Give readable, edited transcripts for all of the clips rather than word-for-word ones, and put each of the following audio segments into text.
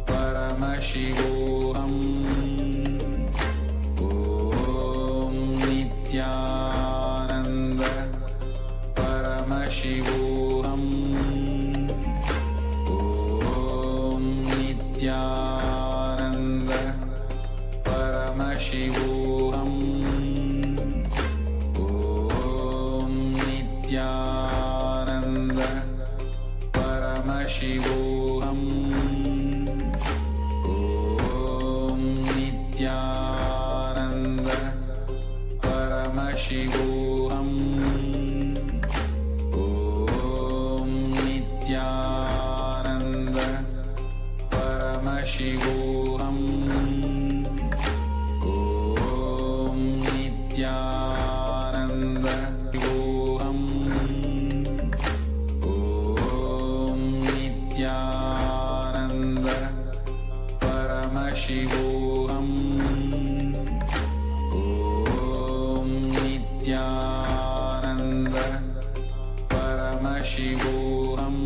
Paramashivoham. Om Nithyananda Paramashivoham. Om Nithyananda Paramashivoham. Om Nithyananda Paramashivoham. Om Nithyananda Paramashivoham. Om Nithyananda Paramashivoham. Om Nithyananda Voham. Om Nithyananda Paramashivoham. Om Nithyananda Paramashivoham.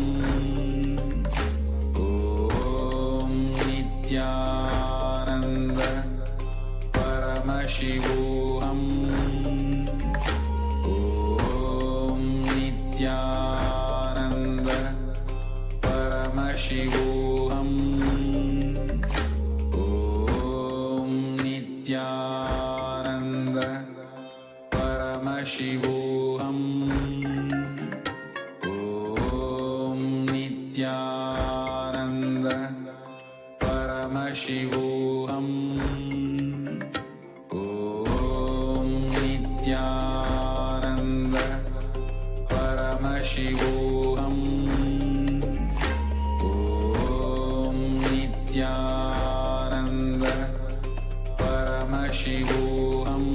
Om Nithyananda Paramashivoham. Om Nithyananda Paramashivoham. Om Nithyananda Paramashivoham. Om Nithyananda Paramashivoham. Om Nithyananda Paramashivoham. Om Nithyananda Paramashivoham.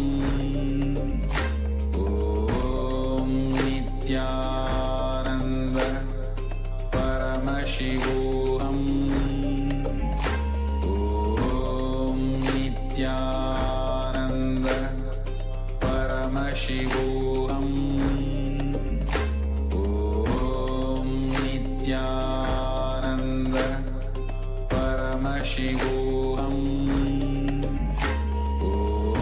Om Nithyananda Paramashivoham. Om Nithyananda Paramashivoham. Om Nithyananda Paramashivoham.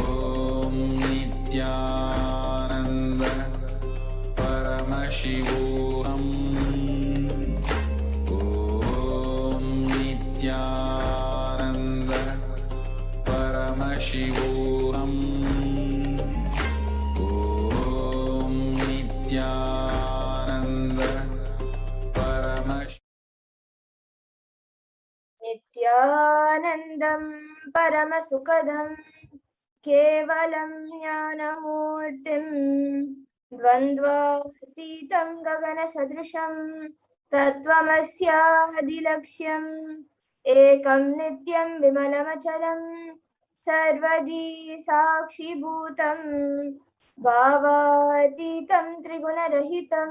Om Nithyananda Paramashivoham. Om Nithyananda Paramashivoham. Om Nithyananda Paramashivoham. Nithyanandam Paramasukadam Kevalam Jnanamurtim Dvandvatitam Gagana Sadrusham Tattvamasya Adilaksham Ekam Nityam Vimalamachalam Sarvadi Sakshi Bhutam Bhavatitam Trigunarahitam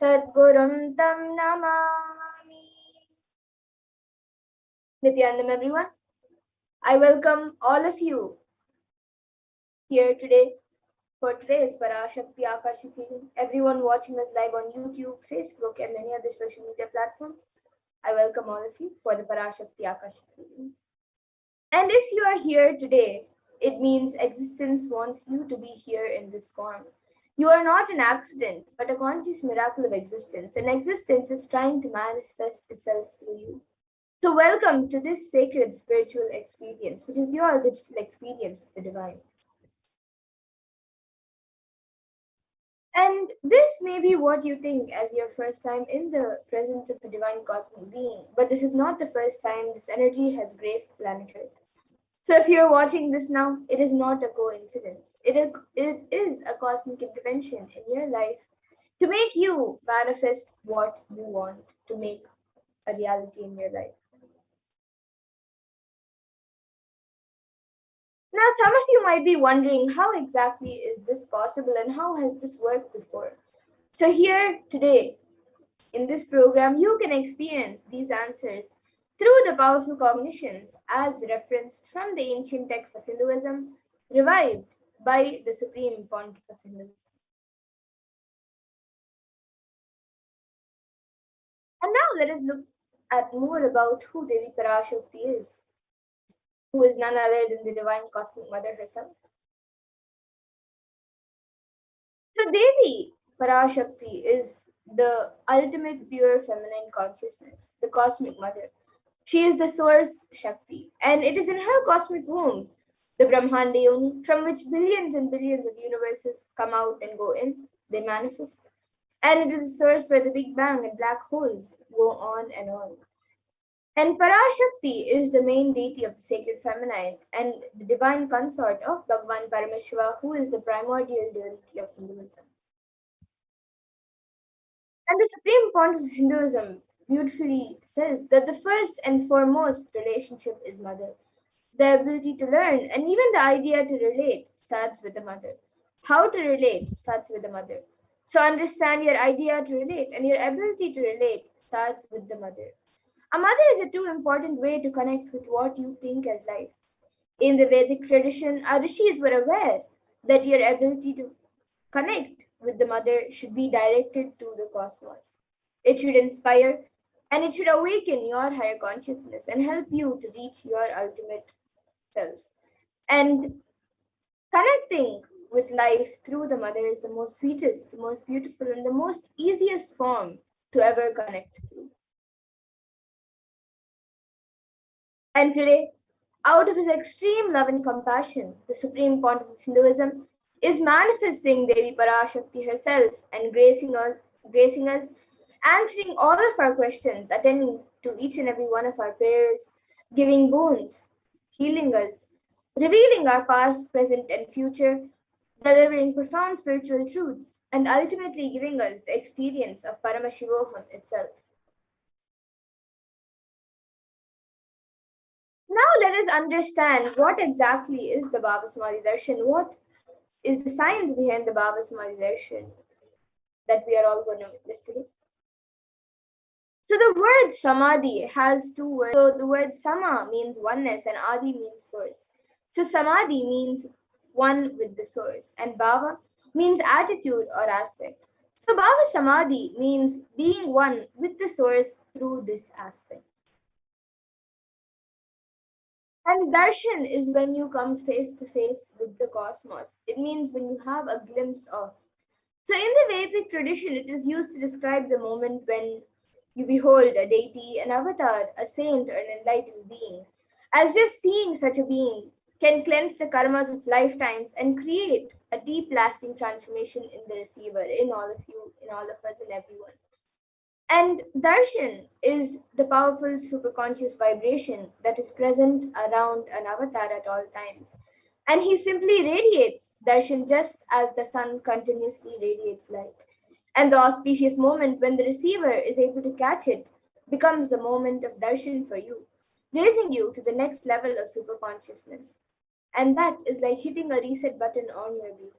Sadgurum Tam Namami. Nithyanandam, everyone. I welcome all of you here today for today's Parashakti Akashic reading. Everyone watching us live on YouTube, Facebook, and many other social media platforms, I welcome all of you for the Parashakti Akashic readings. And if you are here today, it means existence wants you to be here in this form. You are not an accident, but a conscious miracle of existence, and existence is trying to manifest itself through you. So welcome to this sacred spiritual experience, which is your digital experience of the divine. And this may be what you think as your first time in the presence of a divine cosmic being, but this is not the first time this energy has graced planet Earth. So if you're watching this now, it is not a coincidence. It is a cosmic intervention in your life to make you manifest what you want to make a reality in your life. Now, some of you might be wondering, how exactly is this possible and how has this worked before? So here today, in this program, you can experience these answers through the powerful cognitions as referenced from the ancient texts of Hinduism, revived by the Supreme Pontiff of Hinduism. And now let us look at more about who Devi Parashakti is, who is none other than the Divine Cosmic Mother herself. So Devi Parashakti is the ultimate pure feminine consciousness, the Cosmic Mother. She is the source Shakti, and it is in her cosmic womb, the Brahmanda Yoni, from which billions and billions of universes come out and go in, they manifest. And it is the source where the Big Bang and black holes go on and on. And Parashakti is the main deity of the sacred feminine and the divine consort of Bhagavan Paramashiva, who is the primordial deity of Hinduism. And the supreme point of Hinduism beautifully says that the first and foremost relationship is mother. The ability to learn and even the idea to relate starts with the mother. How to relate starts with the mother. So understand your idea to relate and your ability to relate starts with the mother. A mother is a too important way to connect with what you think as life. In the Vedic tradition, our rishis were aware that your ability to connect with the mother should be directed to the cosmos. It should inspire and it should awaken your higher consciousness and help you to reach your ultimate self. And connecting with life through the mother is the most sweetest, the most beautiful, and the most easiest form to ever connect through. And today, out of his extreme love and compassion, the supreme pontiff of Hinduism is manifesting Devi Parashakti herself and gracing us, answering all of our questions, attending to each and every one of our prayers, giving boons, healing us, revealing our past, present, and future, delivering profound spiritual truths, and ultimately giving us the experience of Paramashivoham itself. Now let us understand what exactly is the Baba Samadhi Darshan, what is the science behind the Baba Samadhi Darshan that we are all going to witness today. So the word Samadhi has two words. So the word Sama means oneness and Adi means source. So Samadhi means one with the source and Baba means attitude or aspect. So Baba Samadhi means being one with the source through this aspect. And darshan is when you come face to face with the cosmos. It means when you have a glimpse of. So in the Vedic tradition, it is used to describe the moment when you behold a deity, an avatar, a saint, or an enlightened being. As just seeing such a being can cleanse the karmas of lifetimes and create a deep lasting transformation in the receiver, in all of you, in all of us, in everyone. And darshan is the powerful superconscious vibration that is present around an avatar at all times. And he simply radiates darshan just as the sun continuously radiates light. And the auspicious moment when the receiver is able to catch it becomes the moment of darshan for you, raising you to the next level of superconsciousness. And that is like hitting a reset button on your being.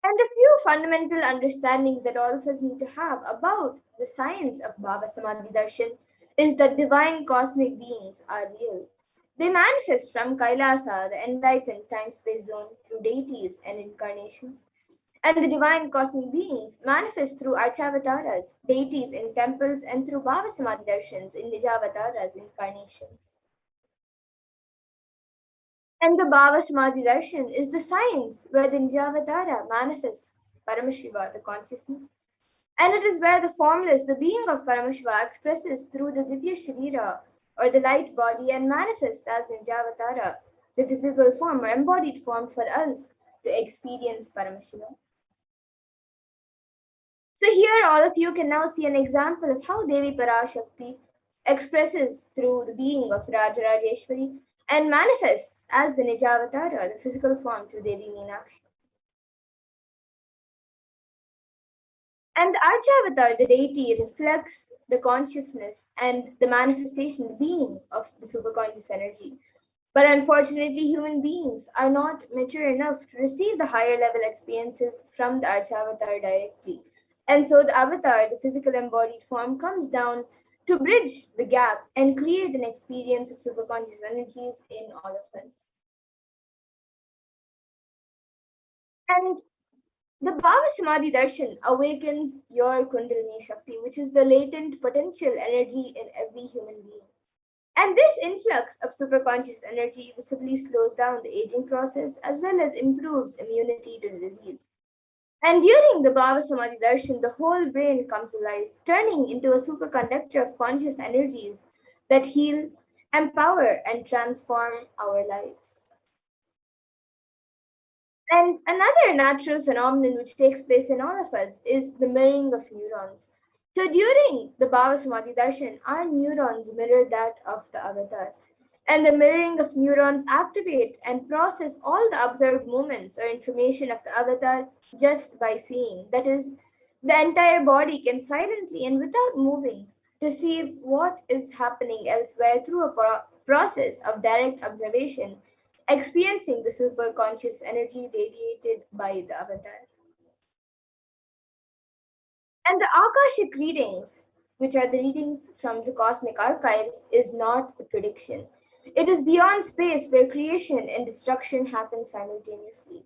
And a few fundamental understandings that all of us need to have about the science of Baba Samadhi Darshan is that divine cosmic beings are real. They manifest from Kailasa, the enlightened time space zone, through deities and incarnations. And the divine cosmic beings manifest through Archavataras, deities in temples, and through Baba Samadhi Darshans in Nijavataras, incarnations. And the Bhava Samadhi Darshan is the science where the Nijavatara manifests Paramashiva, the consciousness. And it is where the formless, the being of Paramashiva, expresses through the Divya Sharira or the light body and manifests as Nijavatara, the physical form or embodied form for us to experience Paramashiva. So here all of you can now see an example of how Devi Parashakti expresses through the being of Rajarajeshwari and manifests as the Nijavatara, the physical form through Devi Meenakshi. And the Archavatar, the deity, reflects the consciousness and the manifestation, the being of the superconscious energy. But unfortunately, human beings are not mature enough to receive the higher level experiences from the Archavatar directly. And so the avatar, the physical embodied form, comes down to bridge the gap and create an experience of superconscious energies in all of us. And The Bhava Samadhi Darshan awakens your Kundalini Shakti, which is the latent potential energy in every human being. And this influx of superconscious energy visibly slows down the aging process as well as improves immunity to disease. And during the Bhava Samadhi Darshan, the whole brain comes alive, turning into a superconductor of conscious energies that heal, empower, and transform our lives. And another natural phenomenon which takes place in all of us is the mirroring of neurons. So during the Bhava Samadhi Darshan, our neurons mirror that of the avatar. And the mirroring of neurons activate and process all the observed movements or information of the avatar just by seeing. That is, the entire body can silently and without moving perceive what is happening elsewhere through a process of direct observation, experiencing the superconscious energy radiated by the avatar. And the Akashic readings, which are the readings from the cosmic archives, is not a prediction. It is beyond space where creation and destruction happen simultaneously.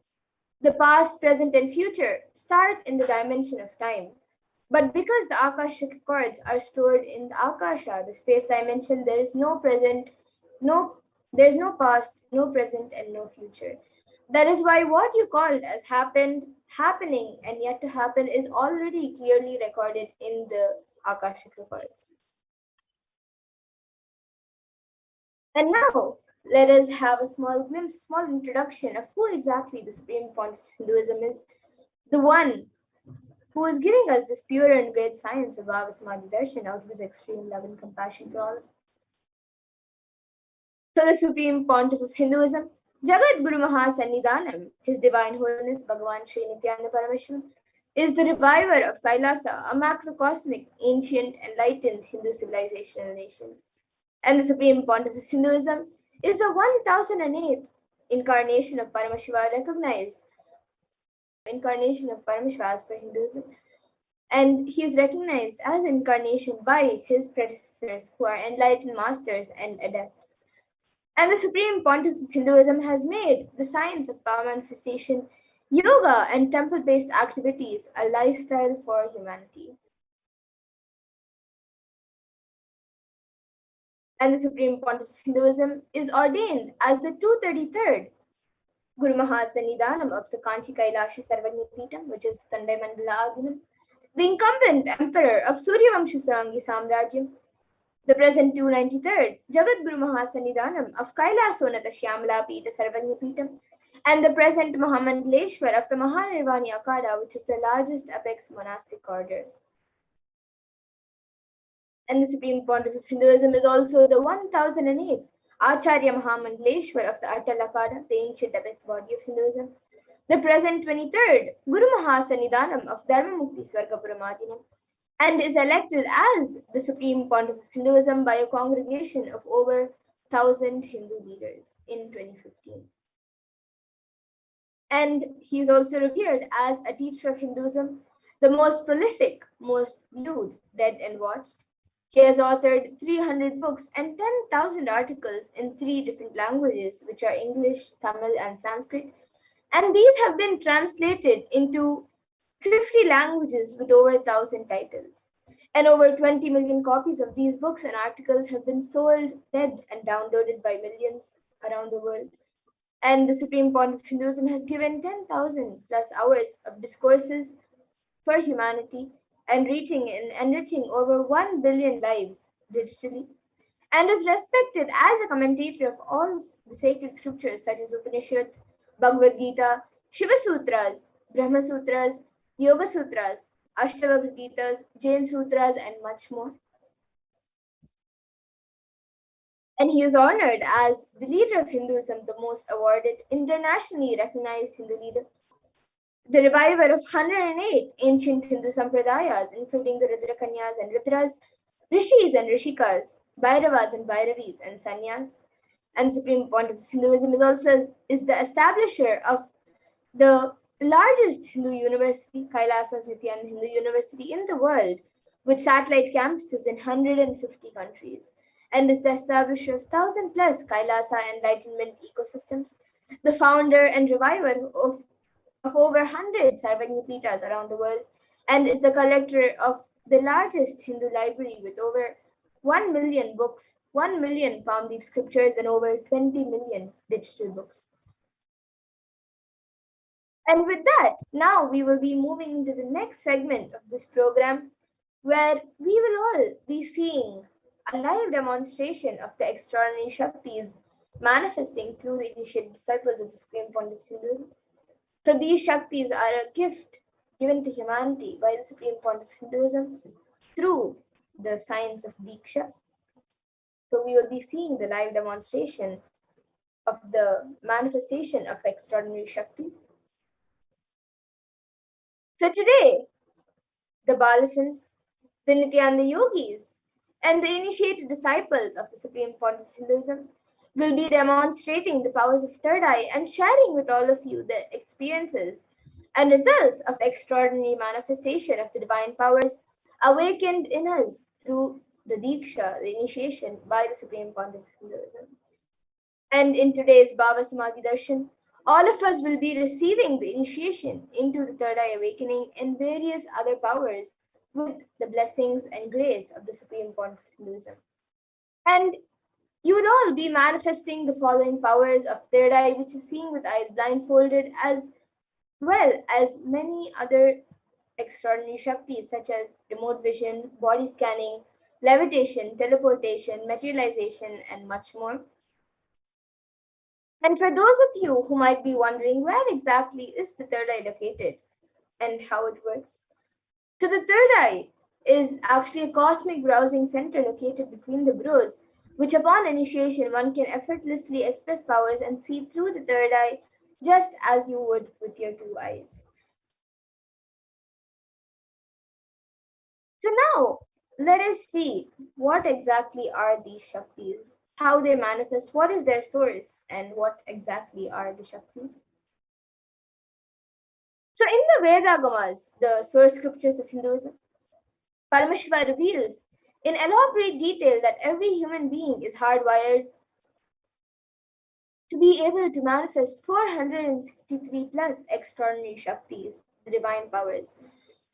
The past, present, and future start in the dimension of time. But because the Akashic records are stored in the Akasha, the space dimension, there is no present, no there is no past, no present, and no future. That is why what you called as happened, happening, and yet to happen is already clearly recorded in the Akashic records. And now let us have a small glimpse, small introduction of who exactly the Supreme Pontiff of Hinduism is, the one who is giving us this pure and great science of Bhava Samadhi Darshan out of his extreme love and compassion for all. So the Supreme Pontiff of Hinduism, Jagat Guru Mahasannidhanam, His Divine Holiness Bhagavan Sri Nithyananda Paramashivam, is the reviver of Kailasa, a macrocosmic, ancient, enlightened Hindu civilizational nation. And the Supreme Pontiff of Hinduism is the 1008th incarnation of Paramashiva, recognized incarnation of Paramashiva as per Hinduism. And he is recognized as incarnation by his predecessors who are enlightened masters and adepts. And the Supreme Pontiff of Hinduism has made the science of power manifestation, yoga, and temple based activities a lifestyle for humanity. And the Supreme Pontiff of Hinduism is ordained as the 233rd Guru Mahasannidhanam of the Kanchi Kailasha Sarvanya Peetham, which is Tandai Mandala Adinam, the incumbent emperor of Suryavamsha Sarangi Samrajyam, the present 293rd Jagat Guru Mahasannidhanam of Kailasonata Shyamala Peeta Sarvanya Peetham, and the present Mahamandleshwar of the Mahanirvani Akada, which is the largest apex monastic order. And the Supreme Pontiff of Hinduism is also the 1008th Acharya Mahamandleshwar of the Atal Akada, the ancient apex body of Hinduism, the present 23rd Guru Mahasannidhanam of Dharmamukti Swargapuram and is elected as the Supreme Pontiff of Hinduism by a congregation of over 1,000 Hindu leaders in 2015. And he is also revered as a teacher of Hinduism, the most prolific, most viewed, read, and watched. He has authored 300 books and 10,000 articles in 3 different languages, which are English, Tamil, and Sanskrit. And these have been translated into 50 languages with over 1,000 titles. And over 20 million copies of these books and articles have been sold, read, and downloaded by millions around the world. And the Supreme Pontiff of Hinduism has given 10,000 plus hours of discourses for humanity and reaching and enriching over 1 billion lives digitally, and is respected as a commentator of all the sacred scriptures such as Upanishads, Bhagavad Gita, Shiva Sutras, Brahma Sutras, Yoga Sutras, Ashtavakra Gitas, Jain Sutras, and much more. And he is honored as the leader of Hinduism, the most awarded, internationally recognized Hindu leader, the reviver of 108 ancient Hindu sampradayas, including the Rudrakanyas and Rudras, Rishis and Rishikas, Bhairavas and Bhairavis, and Sannyas. And Supreme Pontiff of Hinduism is the establisher of the largest Hindu university, Kailasa's Nithyananda Hindu University in the world, with satellite campuses in 150 countries, and is the establisher of 1,000 plus Kailasa enlightenment ecosystems, the founder and reviver of of over 100 Sarvagnipitas around the world and is the collector of the largest Hindu library with over 1 million books, 1 million Palm Deep scriptures, and over 20 million digital books. And with that, now we will be moving into the next segment of this program where we will all be seeing a live demonstration of the extraordinary Shaktis manifesting through the initiated disciples of the Supreme Point of Hinduism. So these Shaktis are a gift given to humanity by the Supreme Point of Hinduism through the science of Diksha. So we will be seeing the live demonstration of the manifestation of extraordinary Shaktis. So today, the Balasans, the Nityananda Yogis, and the initiated disciples of the Supreme Point of Hinduism will be demonstrating the powers of third eye and sharing with all of you the experiences and results of the extraordinary manifestation of the divine powers awakened in us through the Diksha, the initiation by the Supreme Point of Hinduism. And in today's Bhava Samadhi Darshan, all of us will be receiving the initiation into the third eye awakening and various other powers with the blessings and grace of the Supreme Point of Hinduism. And you will all be manifesting the following powers of third eye, which is seeing with eyes blindfolded, as well as many other extraordinary Shaktis such as remote vision, body scanning, levitation, teleportation, materialization, and much more. And for those of you who might be wondering where exactly is the third eye located and how it works, so the third eye is actually a cosmic browsing center located between the brows, which upon initiation one can effortlessly express powers and see through the third eye just as you would with your two eyes. So now let us see what exactly are these Shaktis, how they manifest, what is their source, and what exactly are the Shaktis. So in the Vedagamas, the source scriptures of Hinduism, Paramashiva reveals in elaborate detail that every human being is hardwired to be able to manifest 463 plus extraordinary Shaktis, the divine powers.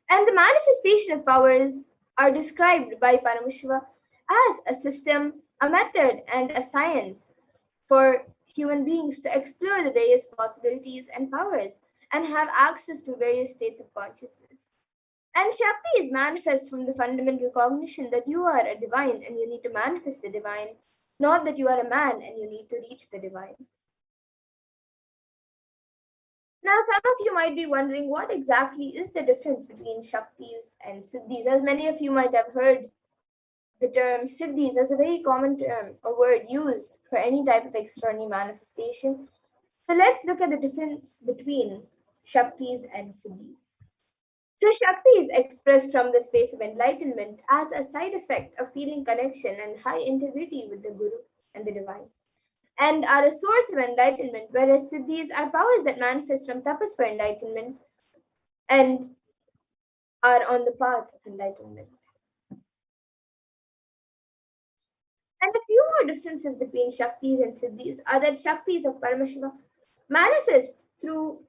And the manifestation of powers are described by Paramashiva as a system, a method, and a science for human beings to explore the various possibilities and powers and have access to various states of consciousness. And Shakti is manifest from the fundamental cognition that you are a divine and you need to manifest the divine, not that you are a man and you need to reach the divine. Now, some of you might be wondering what exactly is the difference between Shaktis and Siddhis. As many of you might have heard the term Siddhis as a very common term or word used for any type of extraordinary manifestation. So let's look at the difference between Shaktis and Siddhis. So Shakti is expressed from the space of enlightenment as a side effect of feeling connection and high integrity with the Guru and the divine, and are a source of enlightenment, whereas Siddhis are powers that manifest from tapas for enlightenment and are on the path of enlightenment. And a few more differences between Shaktis and Siddhis are that Shaktis of Paramashiva manifest through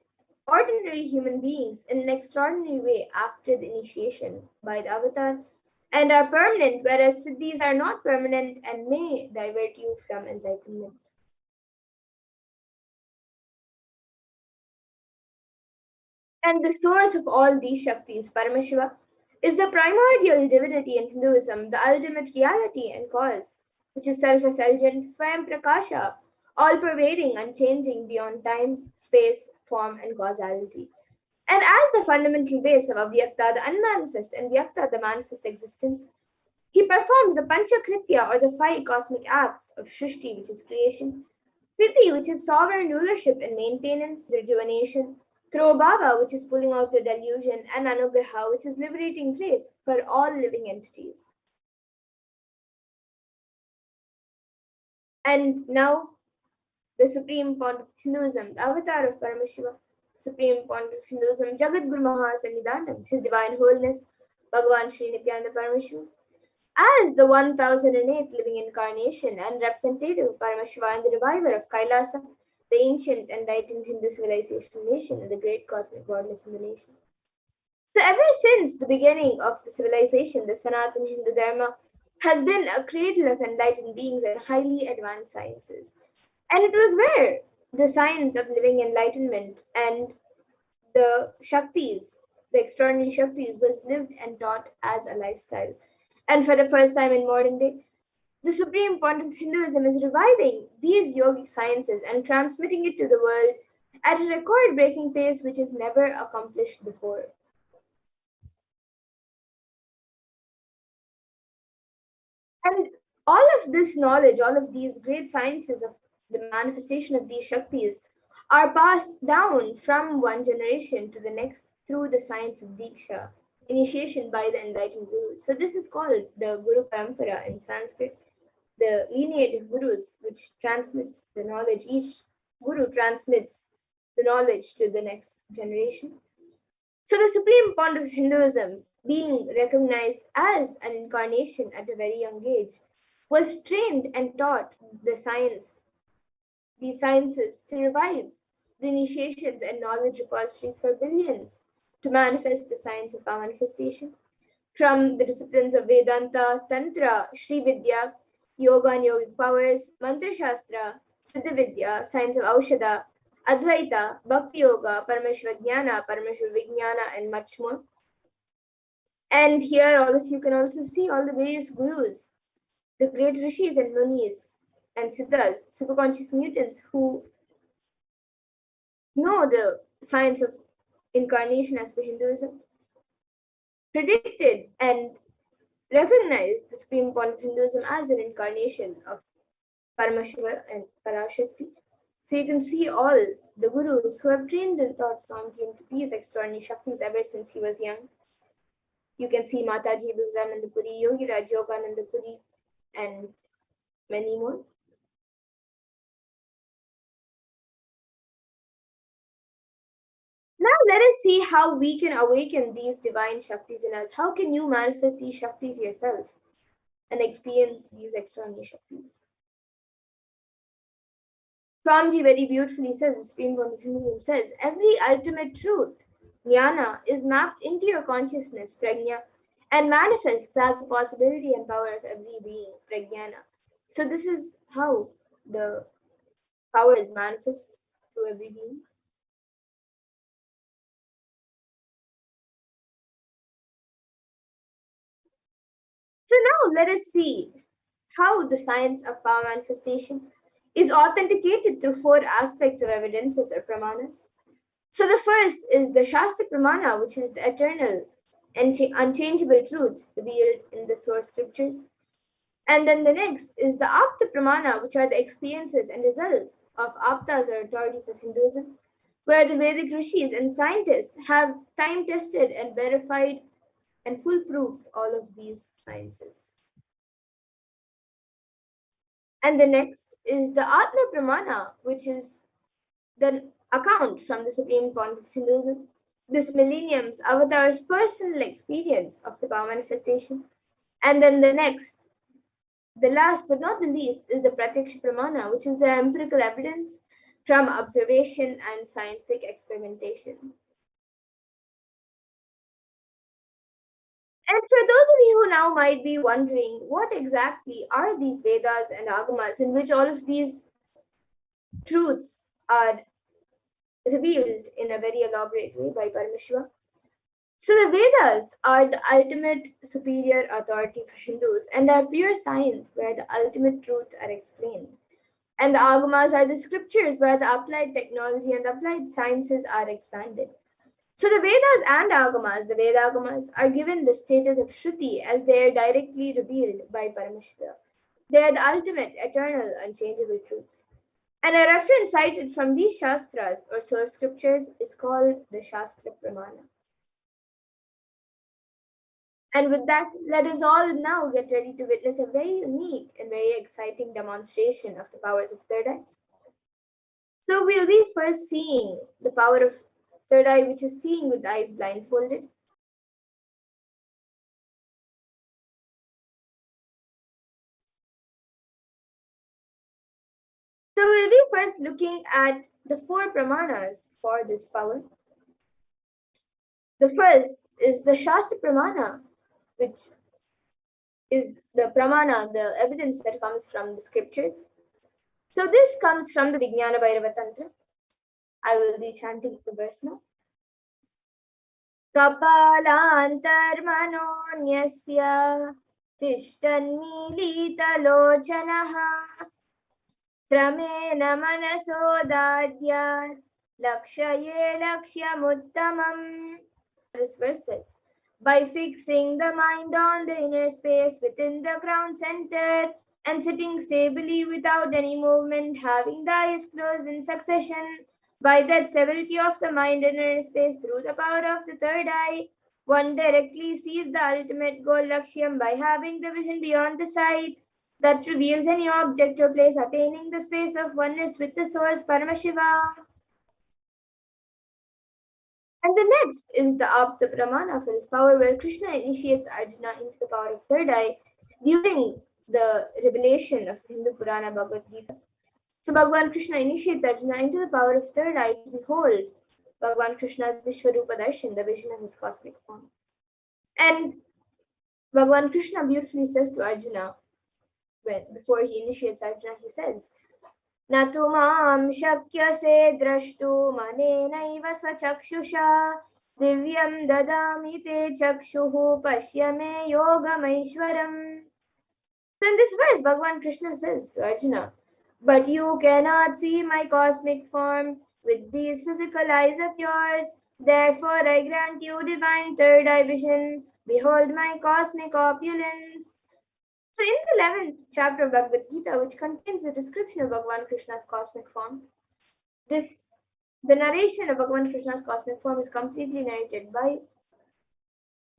ordinary human beings in an extraordinary way after the initiation by the avatar and are permanent, whereas Siddhis are not permanent and may divert you from enlightenment. And the source of all these Shaktis, Paramashiva, is the primordial divinity in Hinduism, the ultimate reality and cause, which is self-effulgent, Swayam Prakasha, all-pervading, unchanging beyond time, space, form, and causality. And as the fundamental base of Avyakta, the unmanifest, and Vyakta, the manifest existence, he performs the Panchakritya or the five cosmic acts of Shrishti, which is creation, Sthiti, which is sovereign rulership and maintenance, rejuvenation, Throbhava, which is pulling out the delusion, and Anugraha, which is liberating grace for all living entities. And now, the Supreme Point of Hinduism, the avatar of Paramashiva, Supreme Point of Hinduism, Jagat Guru Mahasannidhanam, His Divine Holiness, Bhagavan Sri Nithyananda Paramashivam, as the 1008th living incarnation and representative of Paramashiva and the reviver of Kailasa, the ancient enlightened Hindu civilization nation, and the great cosmic godless in the nation. So ever since the beginning of the civilization, the Sanatana Hindu Dharma has been a cradle of enlightened beings and highly advanced sciences. And it was where the science of living enlightenment and the Shaktis, the extraordinary Shaktis, was lived and taught as a lifestyle. And for the first time in modern day, the supreme point of Hinduism is reviving these yogic sciences and transmitting it to the world at a record breaking pace which is never accomplished before. And all of this knowledge, all of these great sciences of the manifestation of these Shaktis are passed down from one generation to the next through the science of Diksha, initiation by the enlightened gurus. So this is called the Guru Parampara in Sanskrit, the lineage of gurus, which transmits the knowledge. Each guru transmits the knowledge to the next generation. So the supreme point of Hinduism, being recognized as an incarnation at a very young age, was trained and taught these sciences to revive the initiations and knowledge repositories for billions to manifest the science of our manifestation. From the disciplines of Vedanta, Tantra, Sri Vidya, Yoga and Yogic powers, Mantra Shastra, Siddha Vidya, science of Aushadha, Advaita, Bhakti Yoga, Paramashiva Jnana, Paramashiva Vijnana, and much more. And here, all of you can also see all the various gurus, the great rishis and munis and siddhas, superconscious mutants who know the science of incarnation as per Hinduism, predicted and recognized the supreme point of Hinduism as an incarnation of Paramashiva and Parashakti. So you can see all the gurus who have trained and taught Swamiji into these extraordinary Shaktis ever since he was young. You can see Mataji Vivekananda Puri, Yogi Raj Yogananda Puri, and many more. Now let us see how we can awaken these divine Shaktis in us. How can you manifest these Shaktis yourself and experience these extraordinary Shaktis? Swamiji very beautifully says, the Supreme One of Hinduism says, every ultimate truth, jnana, is mapped into your consciousness, prajna, and manifests as the possibility and power of every being, prajnana. So this is how the power is manifest to every being. So now let us see how the science of power manifestation is authenticated through four aspects of evidences or pramanas. So the first is the Shastra Pramana, which is the eternal and unchangeable truths revealed in the source scriptures. And then the next is the Apta Pramana, which are the experiences and results of Aptas or authorities of Hinduism, where the Vedic rishis and scientists have time tested and verified and foolproofed all of these sciences. And the next is the Atma Pramana, which is the account from the Supreme Point of Hinduism, this millennium's avatar's personal experience of the power manifestation. And then the next, the last but not the least, is the Pratyaksha Pramana, which is the empirical evidence from observation and scientific experimentation. And for those of you who now might be wondering, what exactly are these Vedas and Agamas in which all of these truths are revealed in a very elaborate way by Paramashiva? So the Vedas are the ultimate superior authority for Hindus and are pure science where the ultimate truths are explained. And the Agamas are the scriptures where the applied technology and applied sciences are expanded. So the Vedas and Agamas, the Veda Agamas, are given the status of Shruti as they are directly revealed by Paramashiva. They are the ultimate, eternal, unchangeable truths. And a reference cited from these Shastras or source scriptures is called the Shastra Pramana. And with that, let us all now get ready to witness a very unique and very exciting demonstration of the powers of third eye. So we'll be first seeing the power of third eye, which is seeing with eyes blindfolded. So we'll be first looking at the 4 pramanas for this power. The first is the Shastra Pramana, which is the pramana, the evidence that comes from the scriptures. So this comes from the Vijnana Bhairava Tantra. I will be chanting the verse now. Kapalantarmanonyasya tishtannilitalochanaha kramena manasodadya lakshaye lakshyamuttamam. This verse says, by fixing the mind on the inner space within the crown center and sitting stably without any movement, having the eyes closed in succession, by that stability of the mind in inner space through the power of the third eye, one directly sees the ultimate goal Lakshyam by having the vision beyond the sight that reveals any object or place, attaining the space of oneness with the source Paramashiva. And the next is the Apta Pramana for his power, where Krishna initiates Arjuna into the power of third eye during the revelation of the Hindu Purana Bhagavad Gita. So Bhagavan Krishna initiates Arjuna into the power of third eye to behold Bhagavan Krishna's Vishwarupa Darshan, the vision of his cosmic form. And Bhagavan Krishna beautifully says to Arjuna, before he initiates Arjuna, he says, न तु मां शक्यसे द्रष्टुमनेनैव स्वचक्षुषा दिव्यं ददामि ते चक्षुः पश्य मे योगमैश्वरम्. So in this verse, Bhagavan Krishna says to Arjuna, but you cannot see my cosmic form with these physical eyes of yours. Therefore, I grant you divine third eye vision. Behold my cosmic opulence. So in the 11th chapter of Bhagavad Gita, which contains the description of Bhagavan Krishna's cosmic form, the narration of Bhagavan Krishna's cosmic form is completely narrated by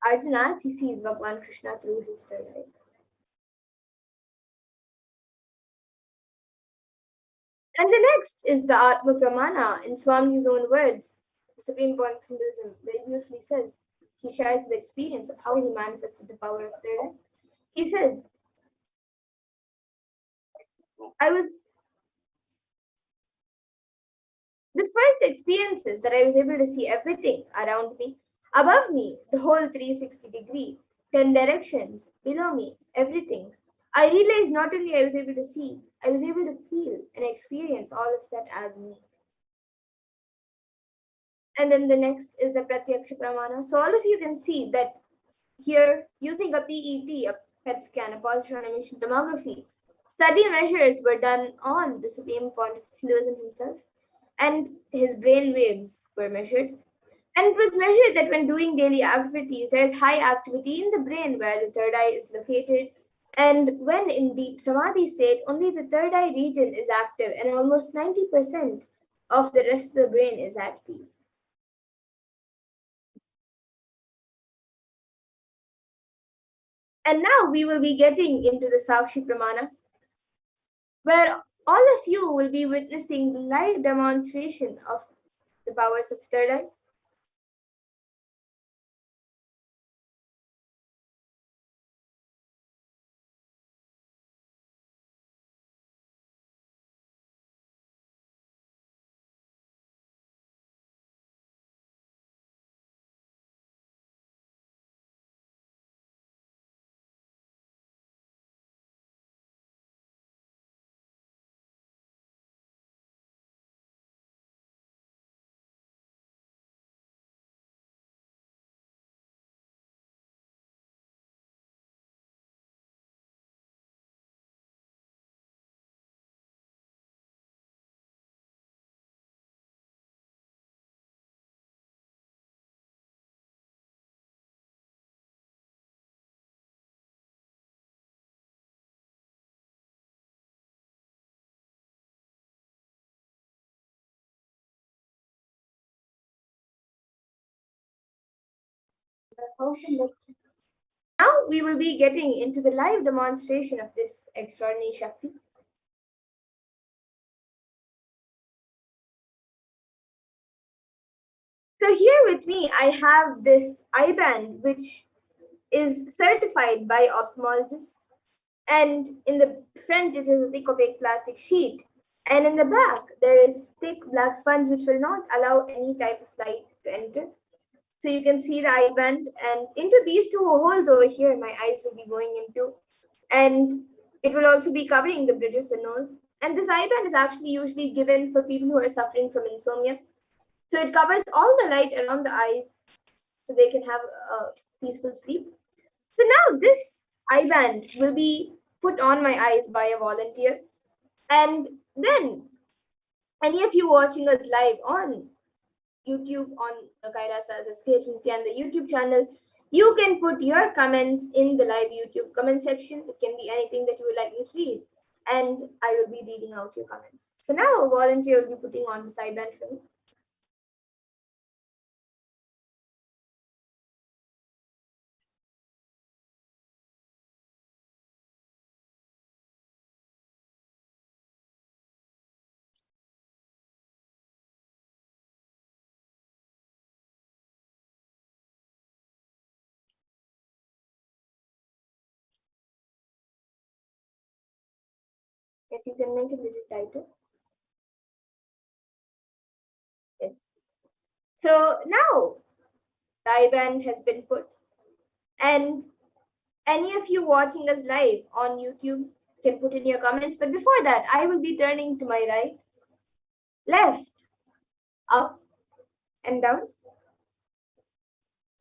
Arjuna as he sees Bhagavan Krishna through his third eye. And the next is the Atma Pramana in Swamiji's own words. The Supreme Point of Hinduism very beautifully says, he shares his experience of how he manifested the power of third eye. He says, the first experience is that I was able to see everything around me, above me, the whole 360 degree, 10 directions, below me, everything. I realized not only I was able to see, I was able to feel and experience all of that as me. And then the next is the Pratyaksha Pramana. So all of you can see that here, using a PET, a PET scan, a positron emission tomography, study measures were done on the Supreme Point of Hinduism himself, and his brain waves were measured. And it was measured that when doing daily activities, there is high activity in the brain where the third eye is located. And when in deep samadhi state, only the third eye region is active, and almost 90% of the rest of the brain is at peace. And now we will be getting into the Sakshi Pramana, where all of you will be witnessing the live demonstration of the powers of third eye. Now we will be getting into the live demonstration of this extraordinary Shakti. So here with me, I have this eye band, which is certified by ophthalmologists. And in the front, it is a thick opaque plastic sheet. And in the back, there is thick black sponge which will not allow any type of light to enter. So you can see the eye band, and into these two holes over here, my eyes will be going into, and it will also be covering the bridge of the nose. And this eye band is actually usually given for people who are suffering from insomnia. So it covers all the light around the eyes so they can have a peaceful sleep. So now this eye band will be put on my eyes by a volunteer. And then any of you watching us live on YouTube on Kailasa's HDH Nithyananda YouTube channel, you can put your comments in the live YouTube comment section. It can be anything that you would like me to read, and I will be reading out your comments. So now a volunteer will be putting on the sideband for me. Yes, you can make it a little tighter. Yes. So now the eyeband has been put, and any of you watching us live on YouTube can put in your comments. But before that, I will be turning to my right, left, up, and down.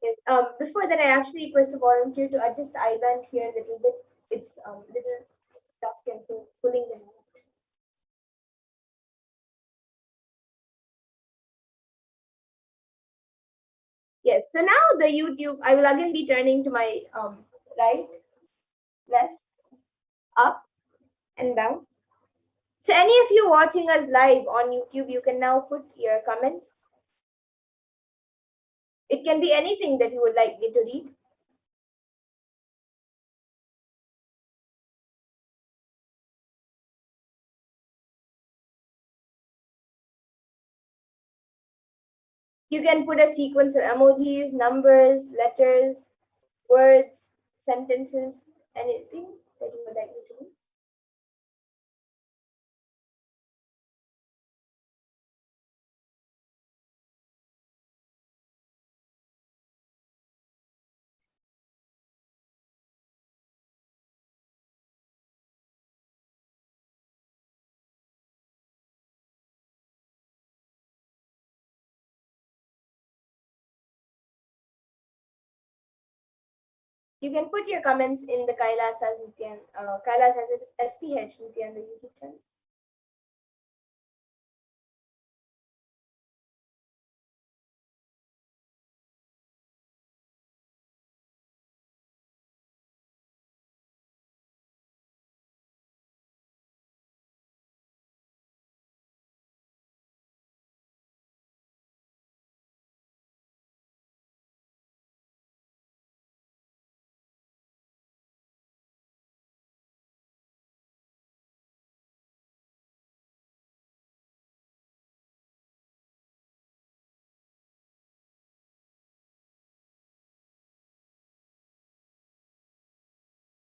Yes. Before that, I actually request a volunteer to adjust the eye band here a little bit. It's little stuck and so pulling the hair. Yes. So now the YouTube, I will again be turning to my right, left, up, and down. So any of you watching us live on YouTube, you can now put your comments. It can be anything that you would like me to read. You can put a sequence of emojis, numbers, letters, words, sentences, anything that you would like me to read. You can put your comments in the Kailas as Kailas as SPH Nithyananda YouTube channel.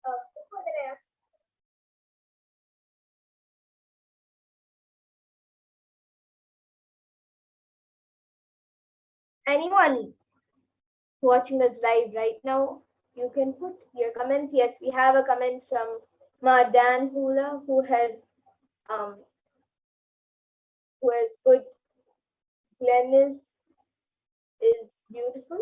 Before that, anyone watching us live right now, you can put your comments. Yes, we have a comment from Dan Hula um who has put Glennis is beautiful.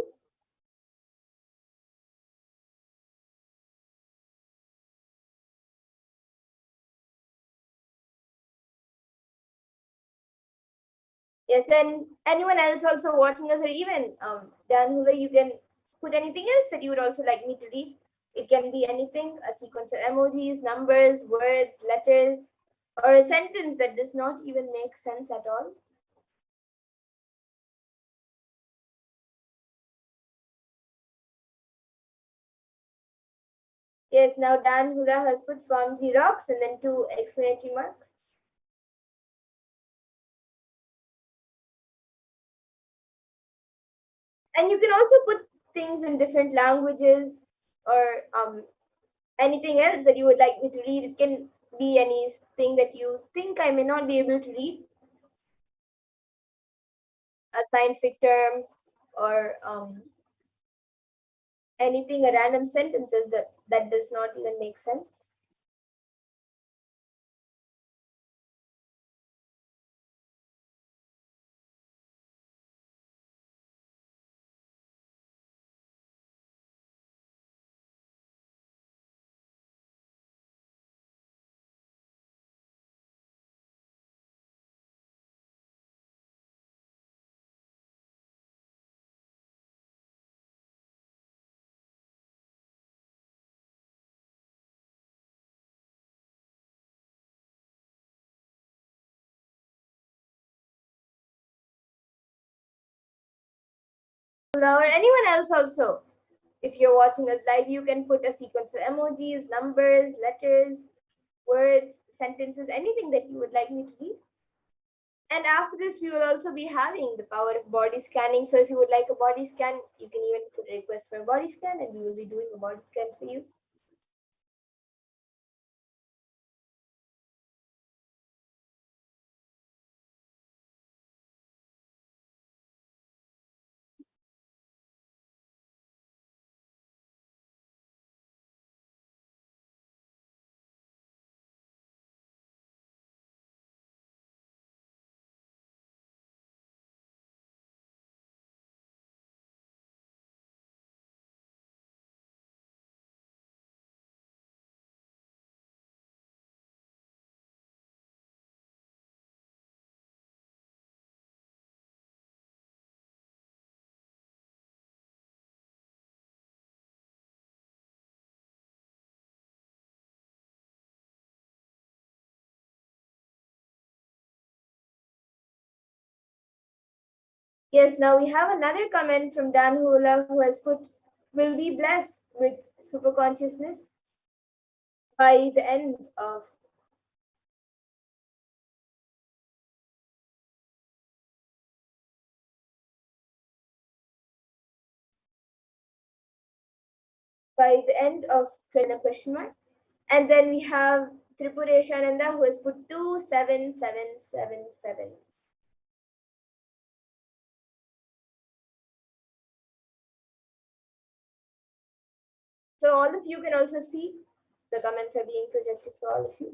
Yes, then anyone else also watching us, or even Dan Hula, you can put anything else that you would also like me to read. It can be anything, a sequence of emojis, numbers, words, letters, or a sentence that does not even make sense at all. Yes, now Dan Hula has put Swamiji rocks and then two exclamatory marks. And you can also put things in different languages or anything else that you would like me to read. It can be anything that you think I may not be able to read, a scientific term, or anything, a random sentences that does not even make sense. Or anyone else also. If you're watching us live, you can put a sequence of emojis, numbers, letters, words, sentences, anything that you would like me to read. And after this, we will also be having the power of body scanning. So if you would like a body scan, you can even put a request for a body scan and we will be doing a body scan for you. Yes, now we have another comment from Dan Hula who has put, will be blessed with super consciousness by the end of by the end of question mark. And then we have Tripureshananda who has put 27777. So all of you can also see the comments are being projected for all of you.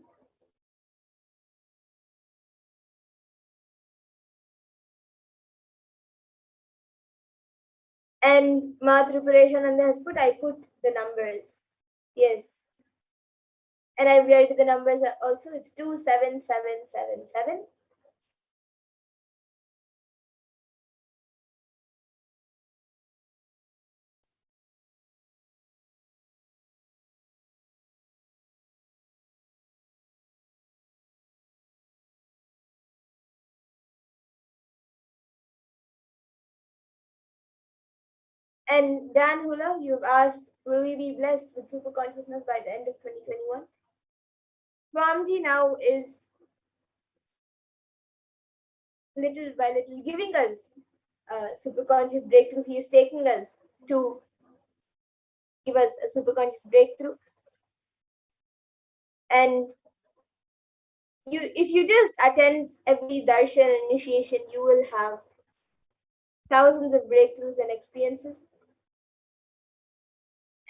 And Ma Tripureshananda has put, I put the numbers. Yes. And I've read the numbers also. It's 27777. And Dan Hula, you've asked, will we be blessed with super consciousness by the end of 2021? Swamiji now is little by little giving us super conscious breakthrough. He is taking us to give us a super conscious breakthrough. And if you just attend every darshan initiation, you will have thousands of breakthroughs and experiences.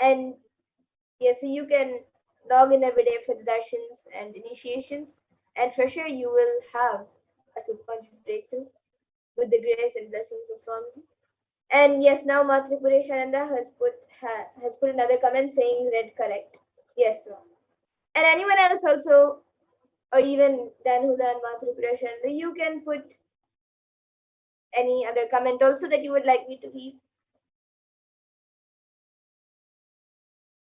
And yes, so you can log in every day for the darshans and initiations, and for sure you will have a subconscious breakthrough with the grace and blessings of Swamiji. And yes, now Matripureshananda has put another comment saying read correct. Yes, ma'am. And anyone else also, or even Dan Huda and Matripureshananda, you can put any other comment also that you would like me to read.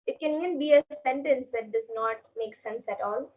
It can even be a sentence that does not make sense at all.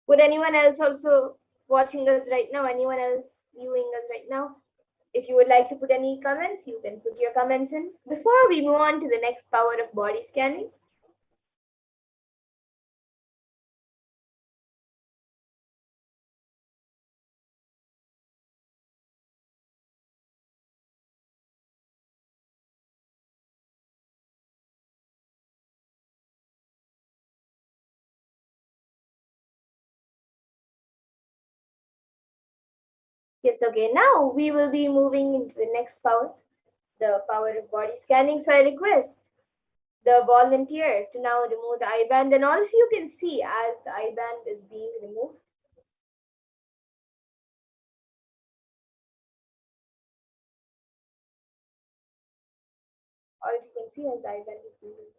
Would anyone else also watching us right now? Anyone else viewing us right now? If you would like to put any comments, you can put your comments in. Before we move on to the next power of body scanning, yes, okay. Now we will be moving into the next power, the power of body scanning. So I request the volunteer to now remove the eye band, and all of you can see as the eye band is being removed. All you can see as the eye band is being removed.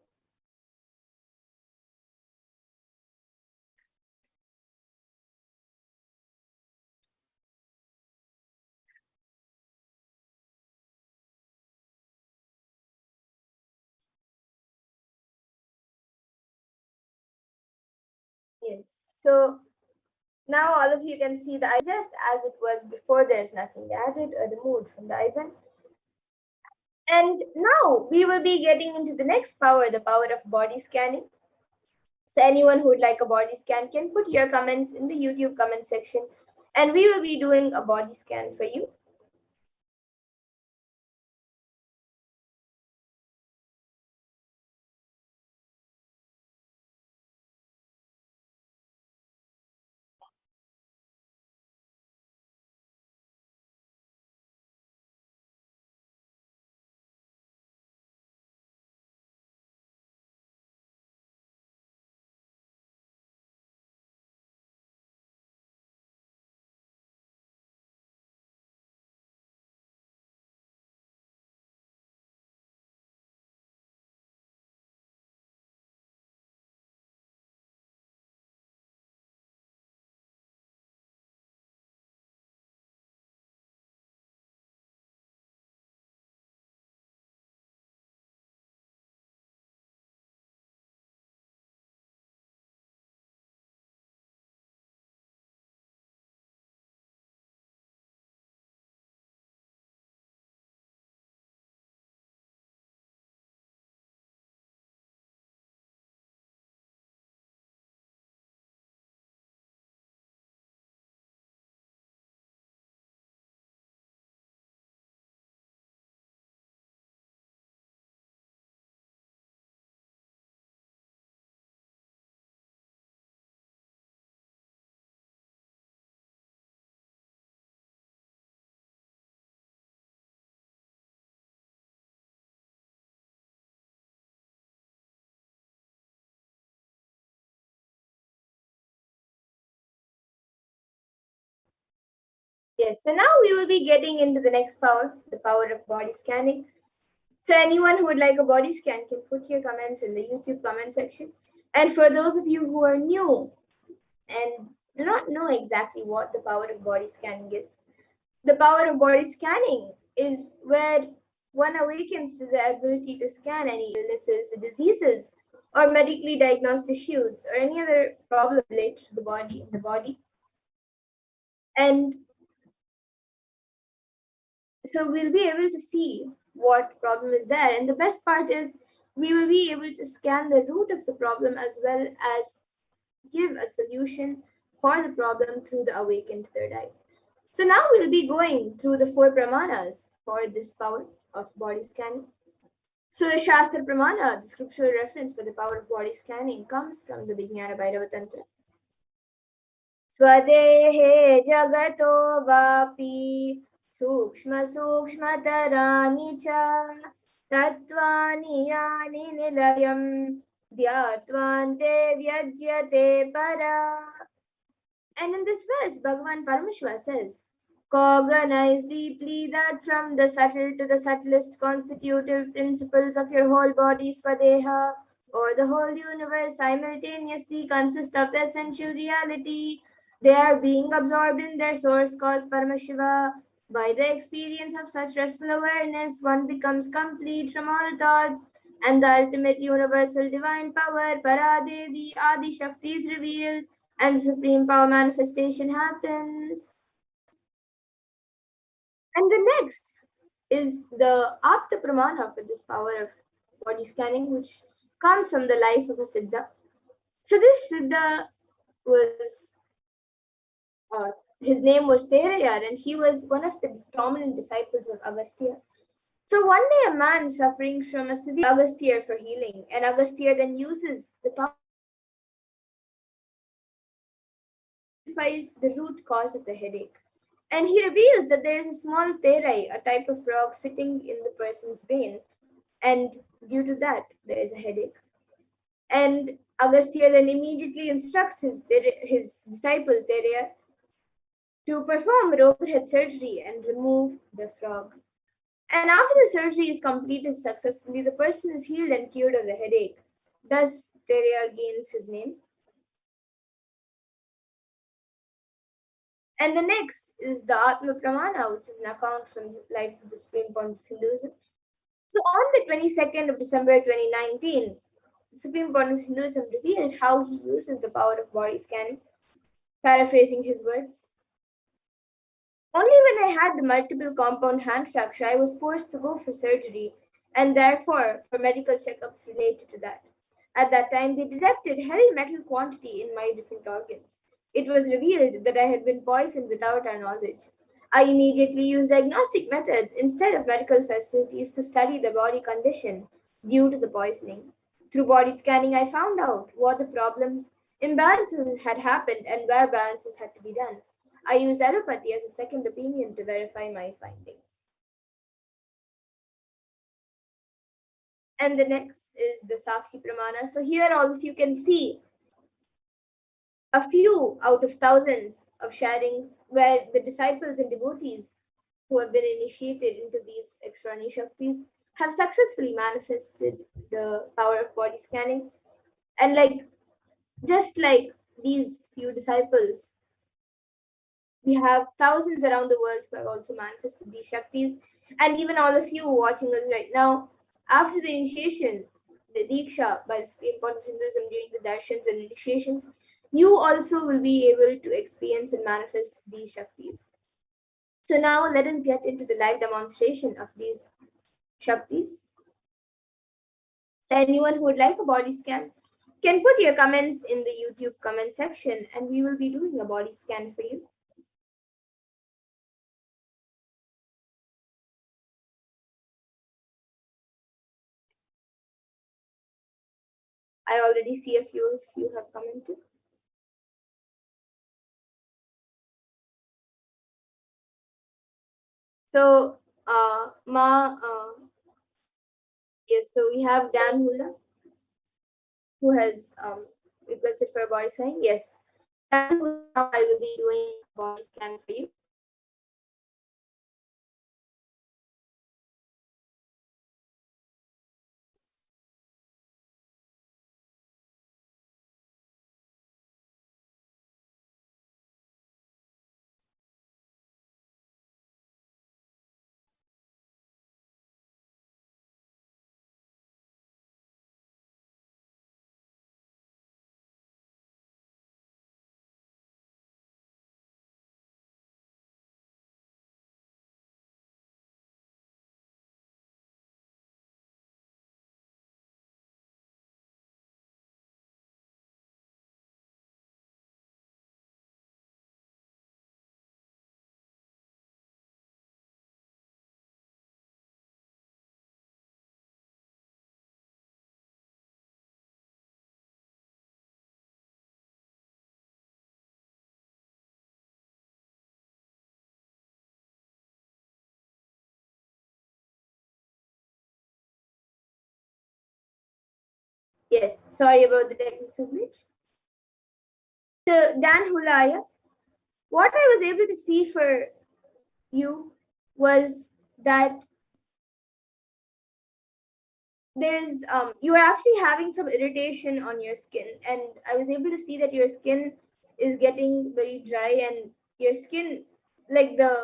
Yes. So now all of you can see the eye just as it was before. There is nothing added or removed from the eye band. And now we will be getting into the next power, the power of body scanning. So anyone who would like a body scan can put your comments in the YouTube comment section, and we will be doing a body scan for you. Yes, so now we will be getting into the next power, the power of body scanning. So anyone who would like a body scan can put your comments in the YouTube comment section. And for those of you who are new and do not know exactly what the power of body scanning is, the power of body scanning is where one awakens to the ability to scan any illnesses, diseases, or medically diagnosed issues, or any other problem related to the body. And so we'll be able to see what problem is there. And the best part is we will be able to scan the root of the problem as well as give a solution for the problem through the awakened third eye. So now we'll be going through the 4 pramanas for this power of body scanning. So the Shastra Pramana, the scriptural reference for the power of body scanning, comes from the Vijnana Bhairava Tantra. Swadehe jagato vapi sukshma sukshmataraani cha tattvani yani nilayam dhyatvante vyajyate para. And in this verse, Bhagavan Paramashiva says, cognize deeply that from the subtle to the subtlest constitutive principles of your whole body, Swadeha, or the whole universe simultaneously consist of the essential reality. They are being absorbed in their source cause Paramashiva. By the experience of such restful awareness, one becomes complete from all thoughts, and the ultimate universal divine power, Paradevi Adi Shakti, is revealed. and the supreme power manifestation happens. And the next is the Apta Pramana for this power of body scanning, which comes from the life of a Siddha. So this Siddha was, uh, his name was Terayar, and he was one of the prominent disciples of Agastya. So one day a man suffering from a severe Agastya for healing, and Agastya then uses the power to identify the root cause of the headache. And he reveals that there is a small terai, a type of frog, sitting in the person's brain, and due to that, there is a headache. And Agastya then immediately instructs his disciple Teraya to perform overhead surgery and remove the frog. And after the surgery is completed successfully, the person is healed and cured of the headache. Thus, Teraya gains his name. And the next is the Atma Pramana, which is an account from the life of the Supreme Point of Hinduism. So, on the 22nd of December 2019, the Supreme Point of Hinduism revealed how he uses the power of body scanning. Paraphrasing his words, only when I had the multiple compound hand fracture, I was forced to go for surgery and therefore for medical checkups related to that. At that time, they detected heavy metal quantity in my different organs. It was revealed that I had been poisoned without our knowledge. I immediately used diagnostic methods instead of medical facilities to study the body condition due to the poisoning. Through body scanning, I found out what the problems, imbalances had happened, and where balances had to be done. I used allopathy as a second opinion to verify my findings. And the next is the Sakshi Pramana. So here all of you can see a few out of thousands of sharings where the disciples and devotees who have been initiated into these extraordinary Shaktis have successfully manifested the power of body scanning. And just like these few disciples, we have thousands around the world who have also manifested these Shaktis. And even all of you watching us right now, after the initiation, the Diksha by the Supreme Court of Hinduism during the darshans and initiations, you also will be able to experience and manifest these Shaktis. So now let us get into the live demonstration of these Shaktis. Anyone who would like a body scan can put your comments in the YouTube comment section and we will be doing a body scan for you. I already see a few of you have commented. So, yes, so we have Dan Hula who has requested for a body scan. Yes, Dan Hula, now I will be doing a body scan for you. Yes, sorry about the technical glitch. So, Dan Hulaya, what I was able to see for you was that there's you are actually having some irritation on your skin, and I was able to see that your skin is getting very dry, and your skin, like the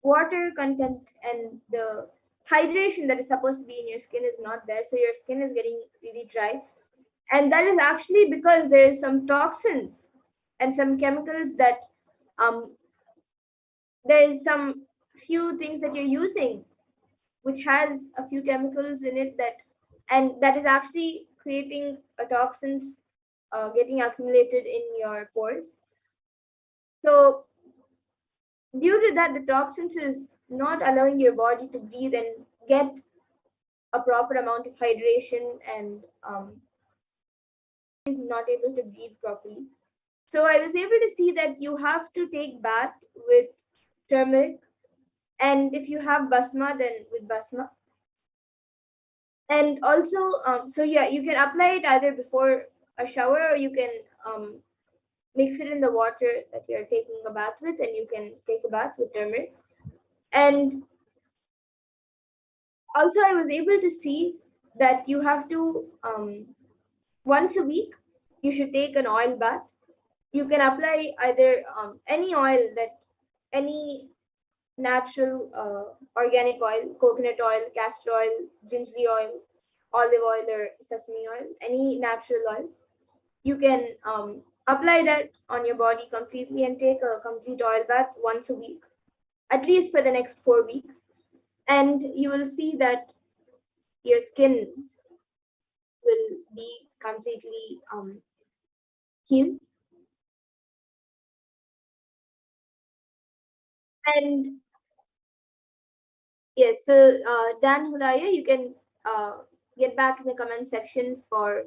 water content and the hydration that is supposed to be in your skin is not there, so your skin is getting really dry. And that is actually because there is some toxins and some chemicals that um, there is some few things that you're using which has a few chemicals in it and that is actually creating a toxins getting accumulated in your pores. So due to that, the toxins is not allowing your body to breathe and get a proper amount of hydration, and is not able to breathe properly. So I was able to see that you have to take bath with turmeric, and if you have basma, then with basma. And also, so yeah, you can apply it either before a shower, or you can mix it in the water that you're taking a bath with, and you can take a bath with turmeric. And also, I was able to see that you have to once a week you should take an oil bath. You can apply either any oil, that any natural organic oil, coconut oil, castor oil, gingerly oil, olive oil, or sesame oil, any natural oil. You can apply that on your body completely and take a complete oil bath once a week, at least for the next 4 weeks. And you will see that your skin will be completely healed. And yes, so Dan Hulaya, you can get back in the comment section for